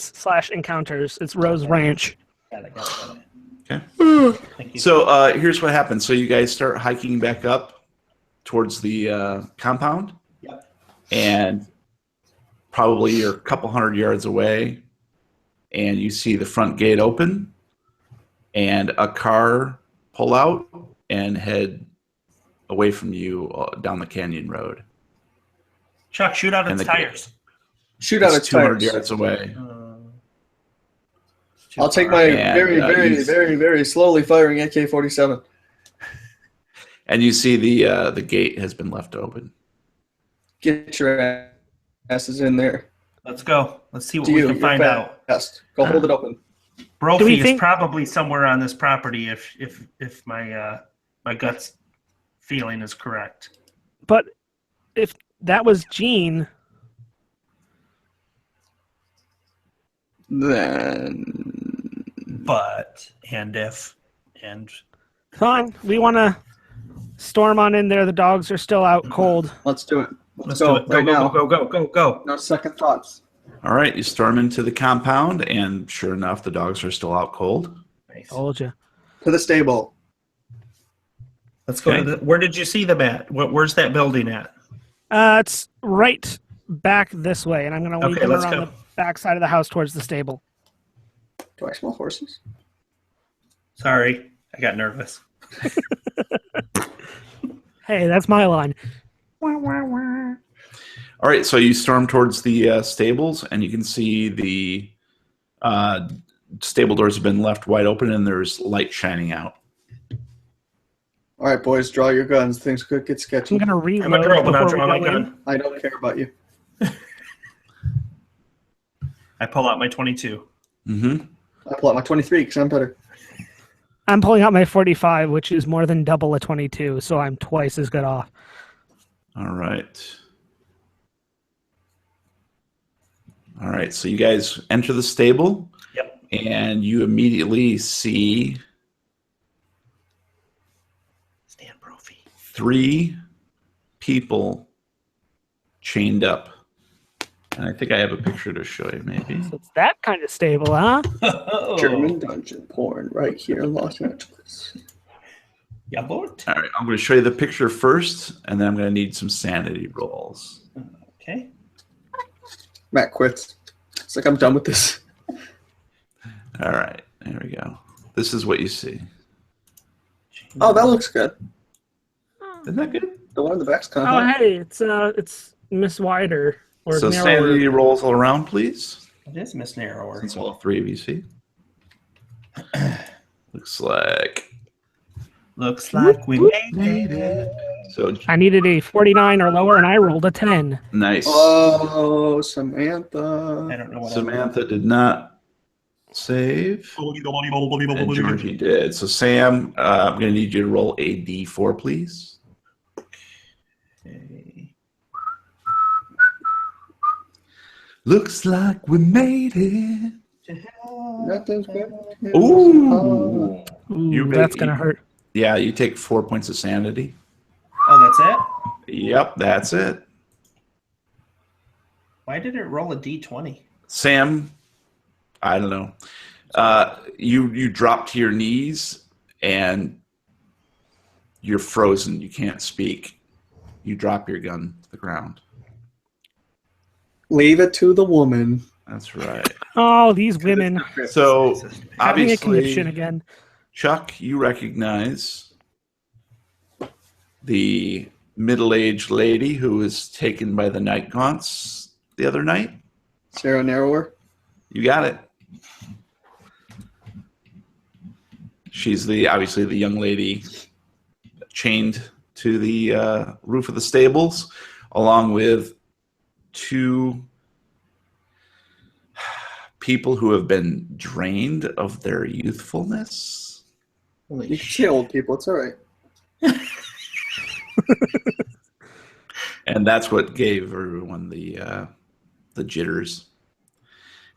handouts slash encounters. It's Rose Ranch. Got it. Okay. Thank you. So here's what happens. So you guys start hiking back up towards the compound, Yep. and probably you're a couple hundred yards away, and you see the front gate open, and a car pull out and head away from you down the canyon road. Chuck, shoot out And its the- tires. Shoot out It's its 200 tires. yards away. It's too I'll take far. my And, very, very, you- very, very slowly firing AK-47. And you see the gate has been left open. Get your asses in there. Let's go. Let's see what Do we you? can find You're out. fast. Go hold it open. Do we Brophy is think- probably somewhere on this property if my my gut's feeling is correct. But if that was Jean, Then But and fine. We want to storm on in there. The dogs are still out cold. let's do it. let's go do it. Go, right go, now. go, go, go, go, go. No second thoughts. All right, you storm into the compound, and sure enough, the dogs are still out cold. Nice. Told you. To the stable. Let's go Okay. to the. Where did you see them at? Where's that building at? It's right back this way, and I'm going to lead Okay, them let's around go. the back side of the house towards the stable. Do I smell horses? Sorry, I got nervous. Hey, that's my line. All right, so you storm towards the stables, and you can see the stable doors have been left wide open, and there's light shining out. All right, boys, draw your guns. Things could get sketchy. I'm going to reload I'm a girl, but I'll before we draw my go in. gun. I don't care about you. I pull out my 22. Mm-hmm. I pull out my 23 because I'm better. I'm pulling out my 45, which is more than double a 22, so I'm twice as good off. All right. All right, so you guys enter the stable. Yep. And you immediately see Stan Brophy. 3 people chained up. And I think I have a picture to show you, maybe. So it's that kind of stable, huh? German dungeon porn right here in Los Angeles. Yeah, Lord. All right, I'm going to show you the picture first, and then I'm going to need some sanity rolls. Okay. Matt quits. It's like, I'm done with this. All right, there we go. This is what you see. Oh, that looks good. Isn't that good? The one in the back's kind Oh, of hey, it's Miss Wider. Or So narrower. sanity rolls all around, please. It is Miss Narrower. Since all 3 of you see. Looks like. Looks like we made it. So I needed a 49 or lower, and I rolled a 10. nice. Oh, Samantha. I don't know what Samantha did not save. And Georgie did. So Sam, I'm going to need you to roll a d4, please. Okay. Looks like we made it. Nothing's better. Ooh. Ooh, that's going to hurt. Yeah, you take 4 points of sanity. Oh, that's it? Yep, that's it. Why did it roll a d20? Sam, I don't know. You drop to your knees and you're frozen. You can't speak. You drop your gun to the ground. Leave it to the woman. That's right. Oh, these women So having a obviously, conniption again. Chuck, you recognize the middle-aged lady who was taken by the night gaunts the other night. Sarah Narrower. You got it. She's obviously the young lady chained to the roof of the stables, along with 2 people who have been drained of their youthfulness. Holy You can see old people. It's all right. And that's what gave everyone the jitters.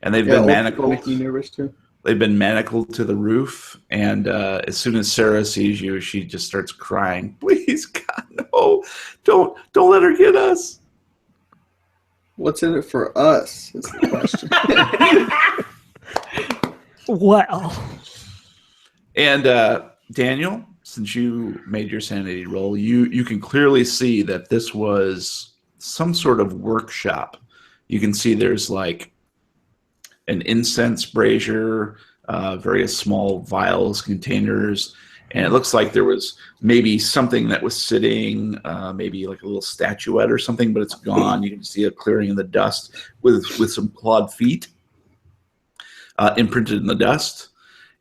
And they've Yeah, been old people make manacled. me nervous too. They've been manacled to the roof, and as soon as Sarah sees you, she just starts crying. Please, God, no! Don't let her get us. What's in it for us is the question. Well, And Daniel, since you made your sanity roll, you can clearly see that this was some sort of workshop. You can see there's like an incense brazier, various small vials, containers, and it looks like there was maybe something that was sitting, maybe like a little statuette or something, but it's gone. You can see a clearing in the dust with some clawed feet imprinted in the dust.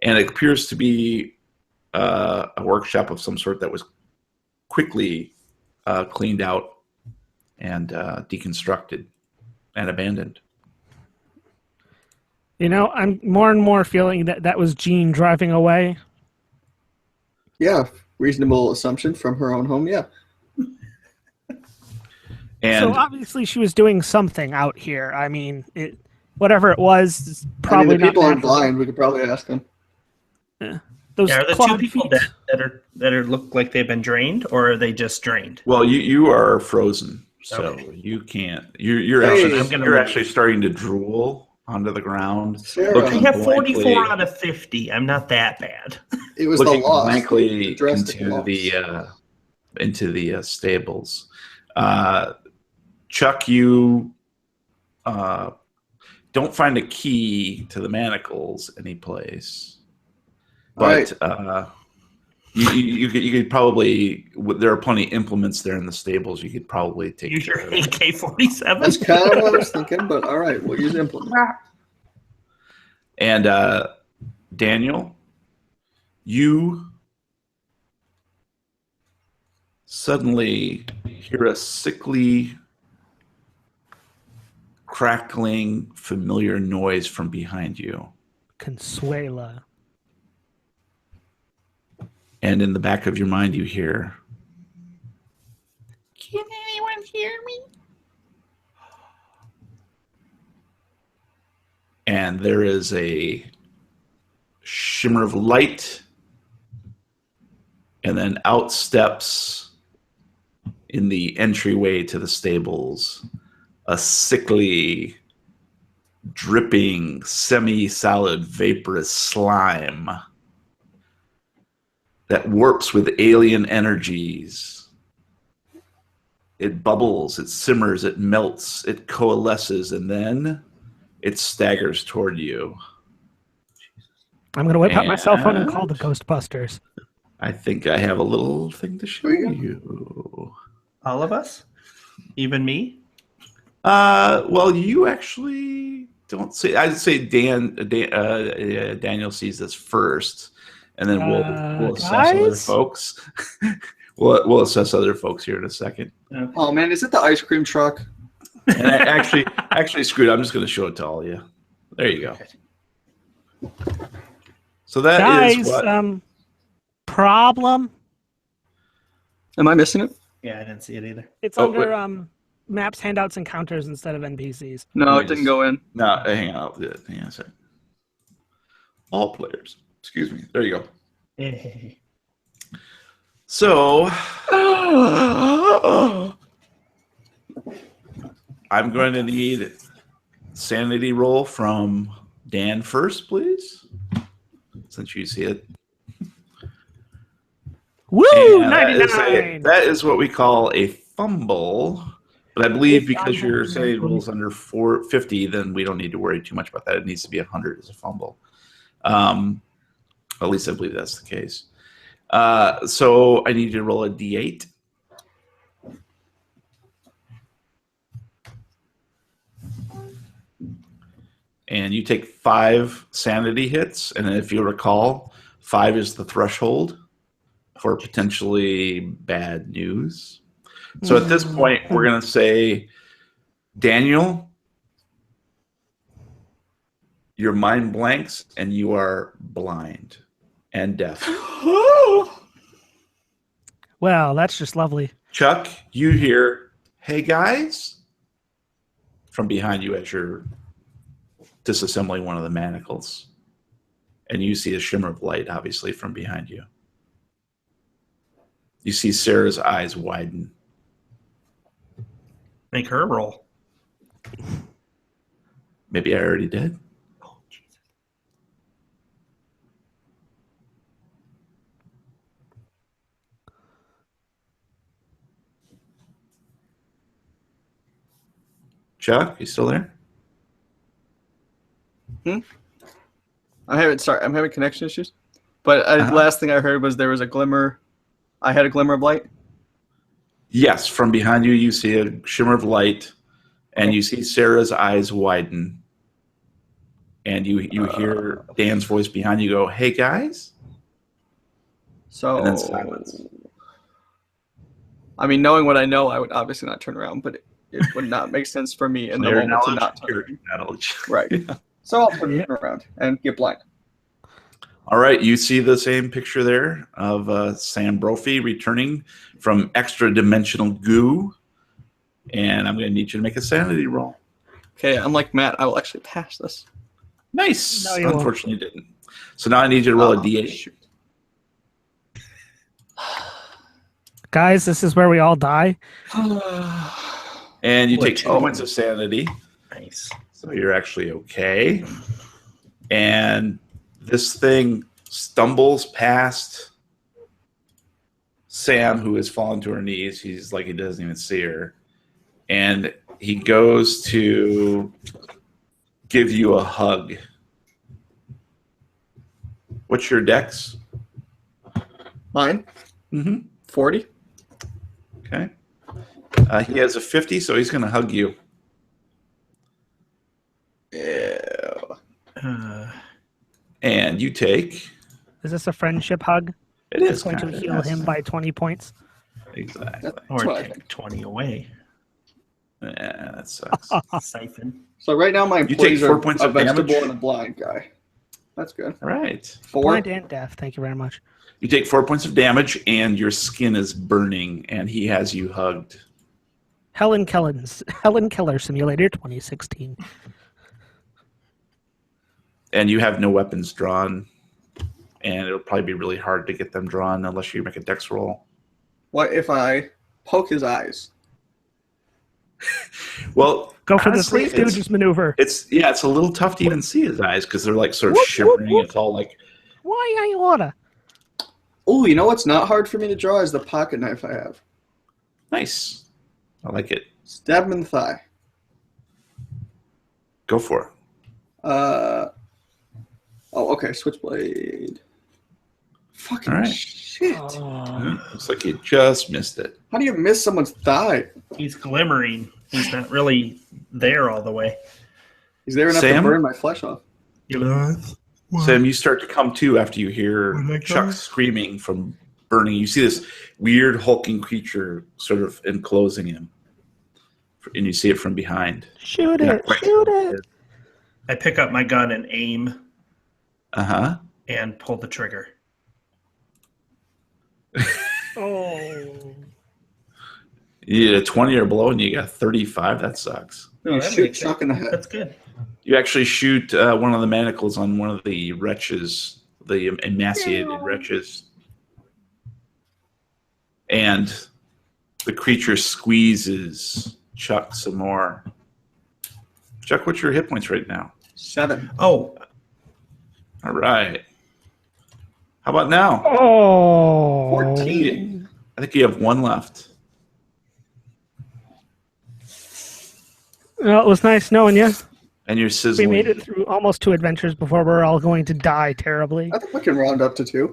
And it appears to be a workshop of some sort that was quickly cleaned out and deconstructed and abandoned. you know, I'm more and more feeling that was Jeanne driving away. Yeah, reasonable assumption from her own home. Yeah. And So obviously she was doing something out here. I mean, whatever it was, it's probably the people not aren't blind. We could probably ask them. Those Yeah, are the 2 clawed people feet. that look like they've been drained, or are they just drained? well, you are frozen, so Okay. you can't. You're Hey, actually starting to drool onto the ground. Sarah, I Looking have 44 blankly- out of 50. I'm not that bad. it was the looking loss. blankly Drastic into loss. the into the stables. Chuck, you don't find a key to the manacles anyplace, but you could probably. There are plenty of implements there in the stables. You could probably take Use your care of it. AK-47. That's kind of what I was thinking, but all right, we'll use implement. And Daniel, you suddenly hear a sickly, crackling, familiar noise from behind you. Consuela. And in the back of your mind, you hear, Can anyone hear me? and there is a shimmer of light, and then out steps in the entryway to the stables a sickly, dripping, semi-solid, vaporous slime that warps with alien energies. It bubbles, it simmers, it melts, it coalesces, and then it staggers toward you. I'm going to whip out my cell phone and call the Ghostbusters. I think I have a little thing to show you. All of us? Even me? Well, you actually don't see. I'd say Daniel sees this first, and then we'll assess other guys? folks. we'll assess other folks here in a second. Oh man, is it the ice cream truck? And I actually screwed. I'm just going to show it to all of you. There you go. So that is Guys, what. problem. Am I missing it? Yeah, I didn't see it either. It's Oh, under maps, handouts, encounters instead of NPCs. No, it didn't go in. No, hang on. I'll do it. Hang on a second. All players. Excuse me. There you go. Hey. So I'm going to need sanity roll from Dan first, please, since you see it. Woo! And 99! that is what we call a fumble. But I believe because your sanity roll is under 450, then we don't need to worry too much about that. It needs to be 100 as a fumble. At least I believe that's the case. So I need you to roll a d8. And you take 5 sanity hits. And if you recall, 5 is the threshold for potentially bad news. So at this point, we're going to say, Daniel, your mind blanks and you are blind and deaf. Well, that's just lovely. Chuck, you hear, hey guys, from behind you as you're disassembling one of the manacles. And you see a shimmer of light, obviously, from behind you. You see Sarah's eyes widen. Make her roll. Maybe I already did. Oh, Jesus. Chuck, you still there? I'm having connection issues. But last thing I heard was there was a glimmer. I had a glimmer of light. Yes, from behind you, you see a shimmer of light, and you see Sarah's eyes widen. And you hear Dan's voice behind you go, hey guys? So, And then silence. I mean, knowing what I know, I would obviously not turn around, but it would not make sense for me in the Player moment to knowledge, not turn player around. knowledge. Right. So I'll turn around and get blind. All right, you see the same picture there of Sam Brophy returning from extra-dimensional goo. And I'm going to need you to make a sanity roll. Okay, unlike Matt, I will actually pass this. Nice. No, you won't. Unfortunately, you didn't. So now I need you to roll a d8. Shoot. Guys, this is where we all die. And you What, take 2 two? points of sanity. Nice. So you're actually okay. And this thing stumbles past Sam, who has fallen to her knees. He's like he doesn't even see her. And he goes to give you a hug. What's your dex? Mine? Mm-hmm. 40. Okay. He has a 50, so he's going to hug you. Ew. And you take... Is this a friendship hug? It is It's going to kinda, heal yes. him by 20 points. Exactly. Or what I take 20 away. Yeah, that sucks. Siphon. So right now my You take employees 4 are points a of vegetable damage. and a blind guy. That's good. All right. 4. Blind and deaf. Thank you very much. You take 4 points of damage, and your skin is burning, and he has you hugged. Helen Keller Simulator 2016. And you have no weapons drawn, and it'll probably be really hard to get them drawn unless you make a dex roll. What if I poke his eyes? Well, Go for honestly, the Three Stooges maneuver. It's a little tough to even see his eyes because they're like sort of Whoop, shimmering. whoop, whoop. It's all like Why I oughta? Oh, you know what's not hard for me to draw is the pocket knife I have. nice. I like it. Stab him in the thigh. Go for it. Oh, okay. Switchblade. Fucking All right. shit. Looks like you just missed it. How do you miss someone's thigh? He's glimmering. He's not really there all the way. He's there enough Sam? to burn my flesh off. Sam, you start to come to after you hear Chuck screaming from burning. You see this weird hulking creature sort of enclosing him, and you see it from behind. Shoot You're it! not quite Shoot sure it! I pick up my gun and aim Uh-huh. and pull the trigger. Oh. You get a 20 or below, and you got 35. That sucks. You that shoot makes Chuck in the head. That's good. You actually shoot one of the manacles on one of the wretches, the emaciated wretches. And the creature squeezes Chuck some more. Chuck, what's your hit points right now? 7. Oh, All right. How about now? Oh. 14. I think you have one left. Well, it was nice knowing you. And you're We sizzling. made it through almost 2 adventures before we're all going to die terribly. I think we can round up to 2.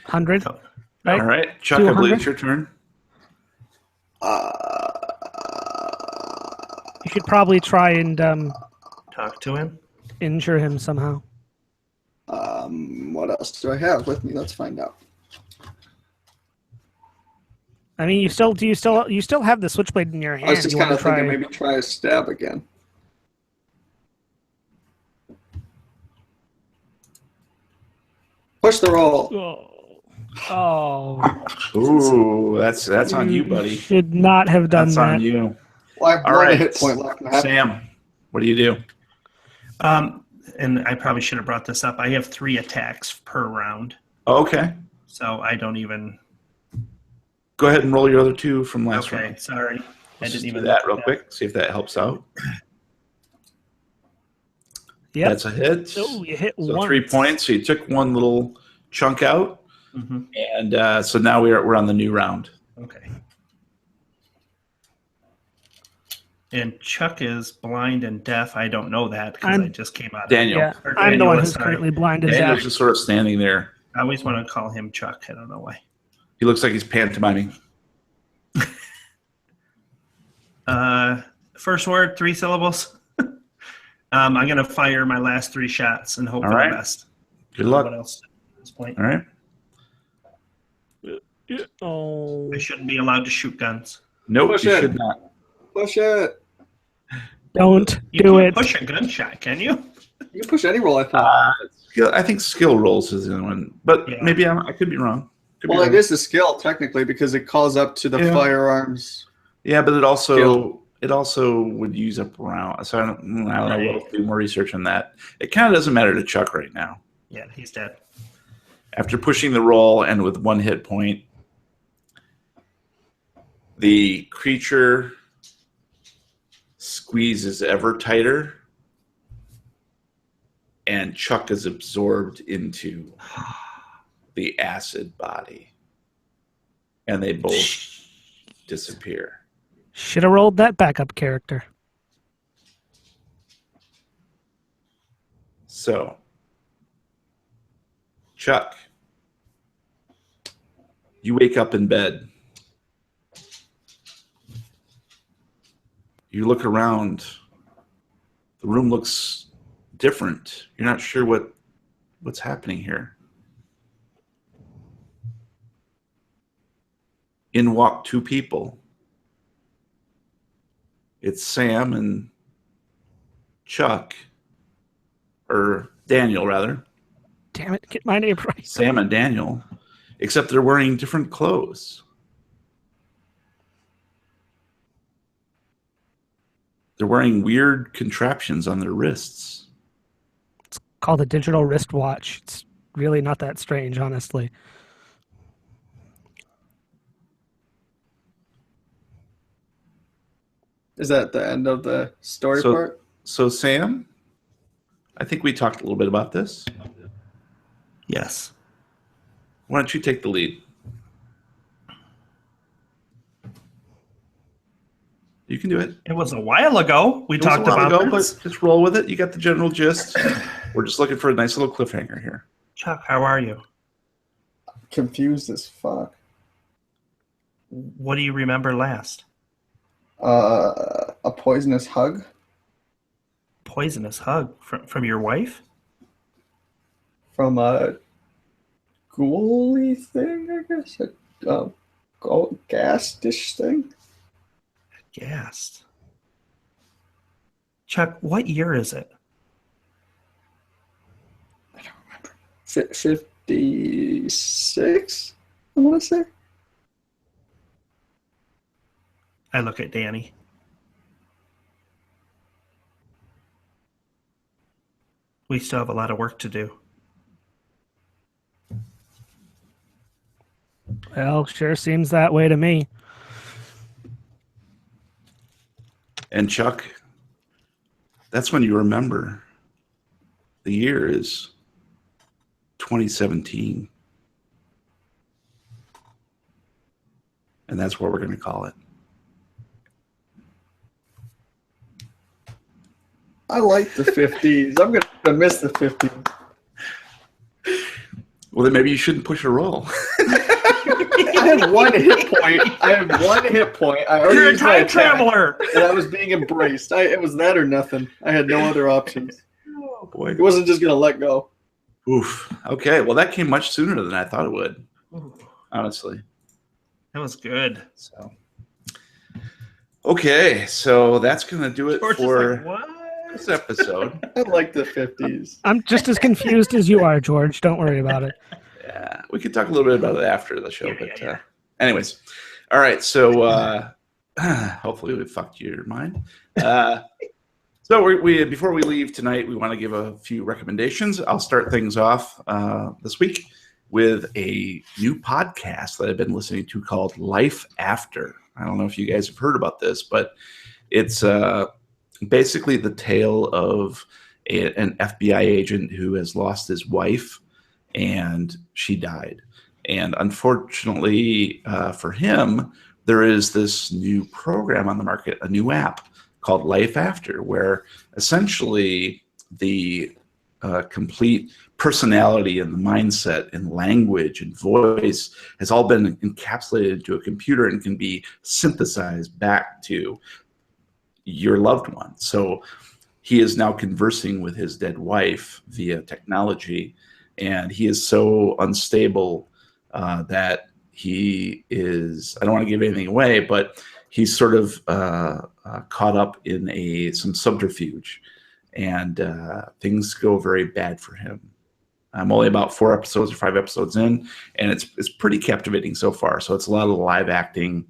100. All Right? right. Chuck, I believe 200? it's your turn. You should probably try and talk to him. injure him somehow. What else do I have with me? Let's find out. I mean, you still have the switchblade in your hand. I was just You kind wanna of thinking maybe try a stab again. Push the roll. Oh. Ooh, that's on you, buddy. Should not have done That's that. on you. Well, I have All one right. hit point left. And I have Sam, what do you do? And I probably should have brought this up. I have 3 attacks per round, Okay. so I don't even. Go ahead and roll your other 2 from last Okay, round. sorry. Let's I didn't just even do that look real at quick. See if that helps out. Yep. That's a hit. Oh, you hit So once. 3 points. So you took one little chunk out, Mm-hmm. and so now we're on the new round. Okay. And Chuck is blind and deaf. I don't know that because I just came out. Daniel. Yeah, Or I'm the Daniel, one who's sorry. currently blind and Daniel's deaf. just sort of standing there. I always want to call him Chuck. I don't know why. He looks like he's pantomiming. First word, 3 syllables. I'm going to fire my last 3 shots and hope All for right. the best. Good luck. What else at this point? All right. Oh. I shouldn't be allowed to shoot guns. Nope, Push you it. should not. push it. Don't You do can't it. push a gunshot, can you? You can push any roll, I thought. I think skill rolls is the one, but Yeah. maybe I could be wrong. Could be Well, it wrong. is a skill technically because it calls up to the Yeah. firearms. Yeah, but it also Skill. would use up round. So I don't know. Right. We'll do more research on that. It kind of doesn't matter to Chuck right now. Yeah, he's dead. After pushing the roll and with 1 hit point, the creature squeezes ever tighter, and Chuck is absorbed into the acid body. And they both disappear. Should have rolled that backup character. So, Chuck, you wake up in bed. You look around. The room looks different. You're not sure what's happening here. In walk two people. It's Sam and Chuck, or Daniel, rather. Damn it, get my name right. Sam and Daniel, except they're wearing different clothes. They're wearing weird contraptions on their wrists. It's called a digital wristwatch. It's really not that strange, honestly. Is that the end of the story part? So, Sam, I think we talked a little bit about this. Yes. Why don't you take the lead? You can do it. It was a while ago we talked about this. But just roll with it. You got the general gist. We're just looking for a nice little cliffhanger here. Chuck, how are you? Confused as fuck. What do you remember last? A poisonous hug Poisonous hug from your wife? from a ghouly thing, I guess. A gas dish thing. Gassed. Chuck, what year is it? 56, I want to say. I look at Danny. We still have a lot of work to do. Well, sure seems that way to me. And Chuck, that's when you remember the year is 2017. And that's what we're going to call it. I like the 50s. I'm going to miss the 50s. Well, then maybe you shouldn't push a roll. I have one hit point. I already You're a used my time attack, traveler! and I was being embraced. It was that or nothing. I had no other options. Oh, boy. It wasn't just going to let go. Oof. Okay. Well, that came much sooner than I thought it would, honestly. That was good. So, okay. So that's going to do it George is for like, what? this episode. I like the 50s. I'm just as confused as you are, George. Don't worry about it. Yeah. We could talk a little bit about it after the show. Yeah. Anyways. All right. So hopefully we fucked your mind. So we before we leave tonight, we want to give a few recommendations. I'll start things off this week with a new podcast that I've been listening to called Life After. I don't know if you guys have heard about this, but it's basically the tale of an FBI agent who has lost his wife, and she died. And unfortunately for him, there is this new program on the market, a new app called Life After, where essentially the complete personality and the mindset and language and voice has all been encapsulated into a computer and can be synthesized back to your loved one. So he is now conversing with his dead wife via technology, and he is so unstable that he is, I don't want to give anything away, but he's sort of caught up in some subterfuge, and things go very bad for him. I'm only about 4 episodes or 5 episodes in, and it's pretty captivating so far. So it's a lot of live acting,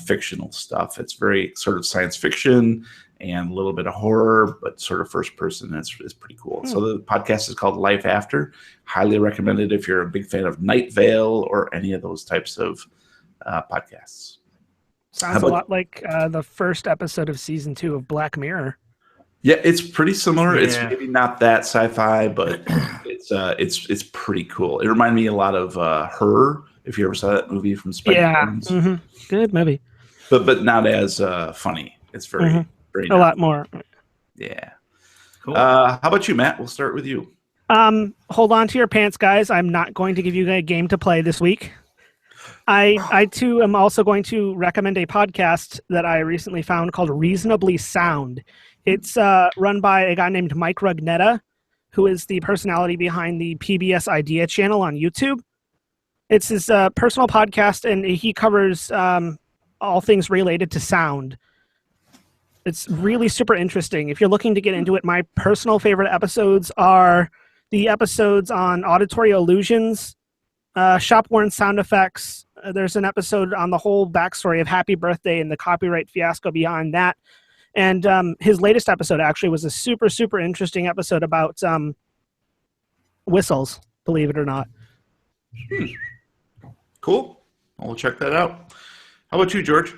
fictional stuff. It's very sort of science fiction and a little bit of horror, but sort of first person. It's pretty cool. So the podcast is called Life After. Highly recommended if you're a big fan of Night Vale or any of those types of podcasts. Sounds a lot like the first episode of season 2 of Black Mirror. Yeah, it's pretty similar. Yeah. It's maybe not that sci-fi, but It's pretty cool. It reminded me a lot of Her, if you ever saw that movie from Spike Jonze. Mm-hmm. Good movie. But not as funny. It's very very a lot more. Yeah. Cool. How about you, Matt? We'll start with you. Hold on to your pants, guys. I'm not going to give you a game to play this week. I too am also going to recommend a podcast that I recently found called Reasonably Sound. It's run by a guy named Mike Rugnetta, who is the personality behind the PBS Idea channel on YouTube. It's his personal podcast, and he covers all things related to sound. It's really super interesting. If you're looking to get into it, my personal favorite episodes are the episodes on auditory illusions, shop-worn sound effects. There's an episode on the whole backstory of Happy Birthday and the copyright fiasco behind that. And his latest episode actually was a super, super interesting episode about whistles, believe it or not. Cool. We'll check that out. How about you, George?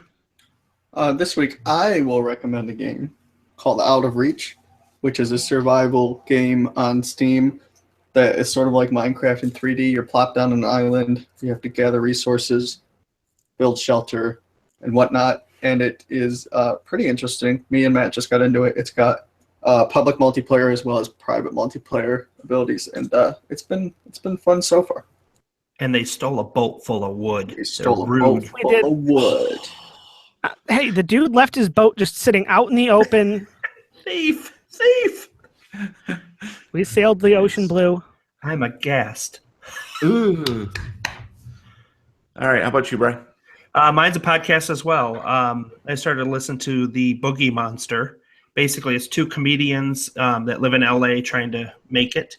This week, I will recommend a game called Out of Reach, which is a survival game on Steam that is sort of like Minecraft in 3D. You're plopped down an island. You have to gather resources, build shelter, and whatnot. And it is pretty interesting. Me and Matt just got into it. It's got public multiplayer as well as private multiplayer abilities, and it's been fun so far. And they stole a boat full of wood. They stole a boat full of wood. Hey, the dude left his boat just sitting out in the open. Thief! We sailed the ocean blue. I'm aghast. Ooh. All right. How about you, Brian? Mine's a podcast as well. I started to listen to The Boogie Monster. Basically, it's two comedians that live in LA trying to make it.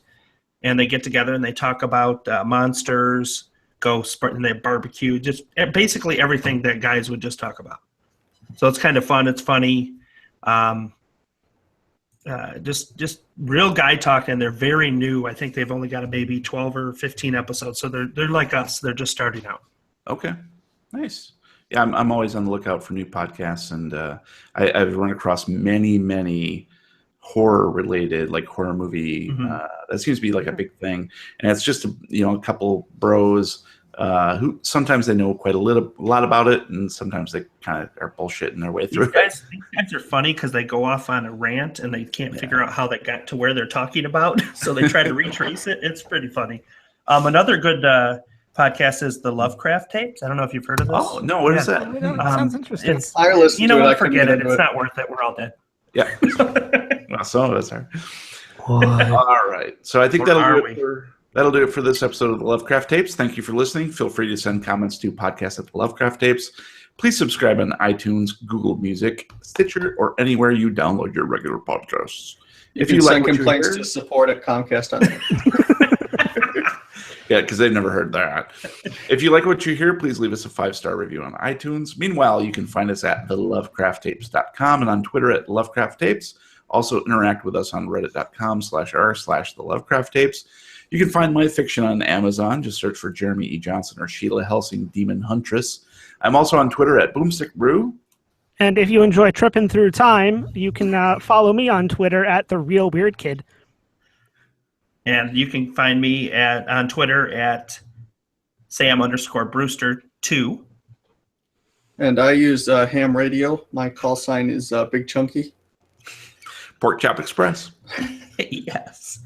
And they get together and they talk about monsters, ghosts, and they barbecue. Just basically everything that guys would just talk about. So it's kind of fun. It's funny. Just real guy talk, and they're very new. I think they've only got maybe 12 or 15 episodes, so they're like us. They're just starting out. Okay, nice. Yeah, I'm always on the lookout for new podcasts, and I've run across many horror related, like horror movie. That seems to be like a big thing, and it's just a couple bros who sometimes they know quite a lot about it, and sometimes they kind of are bullshitting their way through. These guys are funny because they go off on a rant and they can't figure out how they got to where they're talking about, so they try to retrace it. It's pretty funny. Another good podcast is the Lovecraft tapes. I don't know if you've heard of this. Oh no, what is that? Sounds interesting. I listened to it. Forget it. It's not worth it. We're all dead. Yeah, well, some of us are. All right, so I think that'll do it for this episode of the Lovecraft Tapes. Thank you for listening. Feel free to send comments to podcast@thelovecrafttapes. Please subscribe on iTunes, Google Music, Stitcher, or anywhere you download your regular podcasts. If you like complaints to support at Comcast. Yeah, because they've never heard that. If you like what you hear, please leave us a 5-star review on iTunes. Meanwhile, you can find us at thelovecrafttapes.com and on Twitter at lovecrafttapes. Also interact with us on reddit.com/r/thelovecrafttapes. You can find my fiction on Amazon. Just search for Jeremy E. Johnson or Sheila Helsing, Demon Huntress. I'm also on Twitter at Boomstick Brew. And if you enjoy tripping through time, you can follow me on Twitter at The Real Weird Kid. And you can find me on Twitter at Sam_Brewster2. And I use Ham Radio. My call sign is Big Chunky. Pork Chop Express. Yes.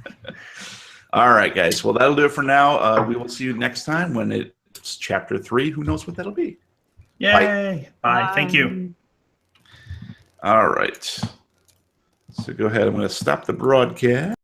All right, guys. Well, that'll do it for now. We will see you next time when it's Chapter 3. Who knows what that'll be? Yay. Bye. Thank you. All right. So go ahead. I'm going to stop the broadcast.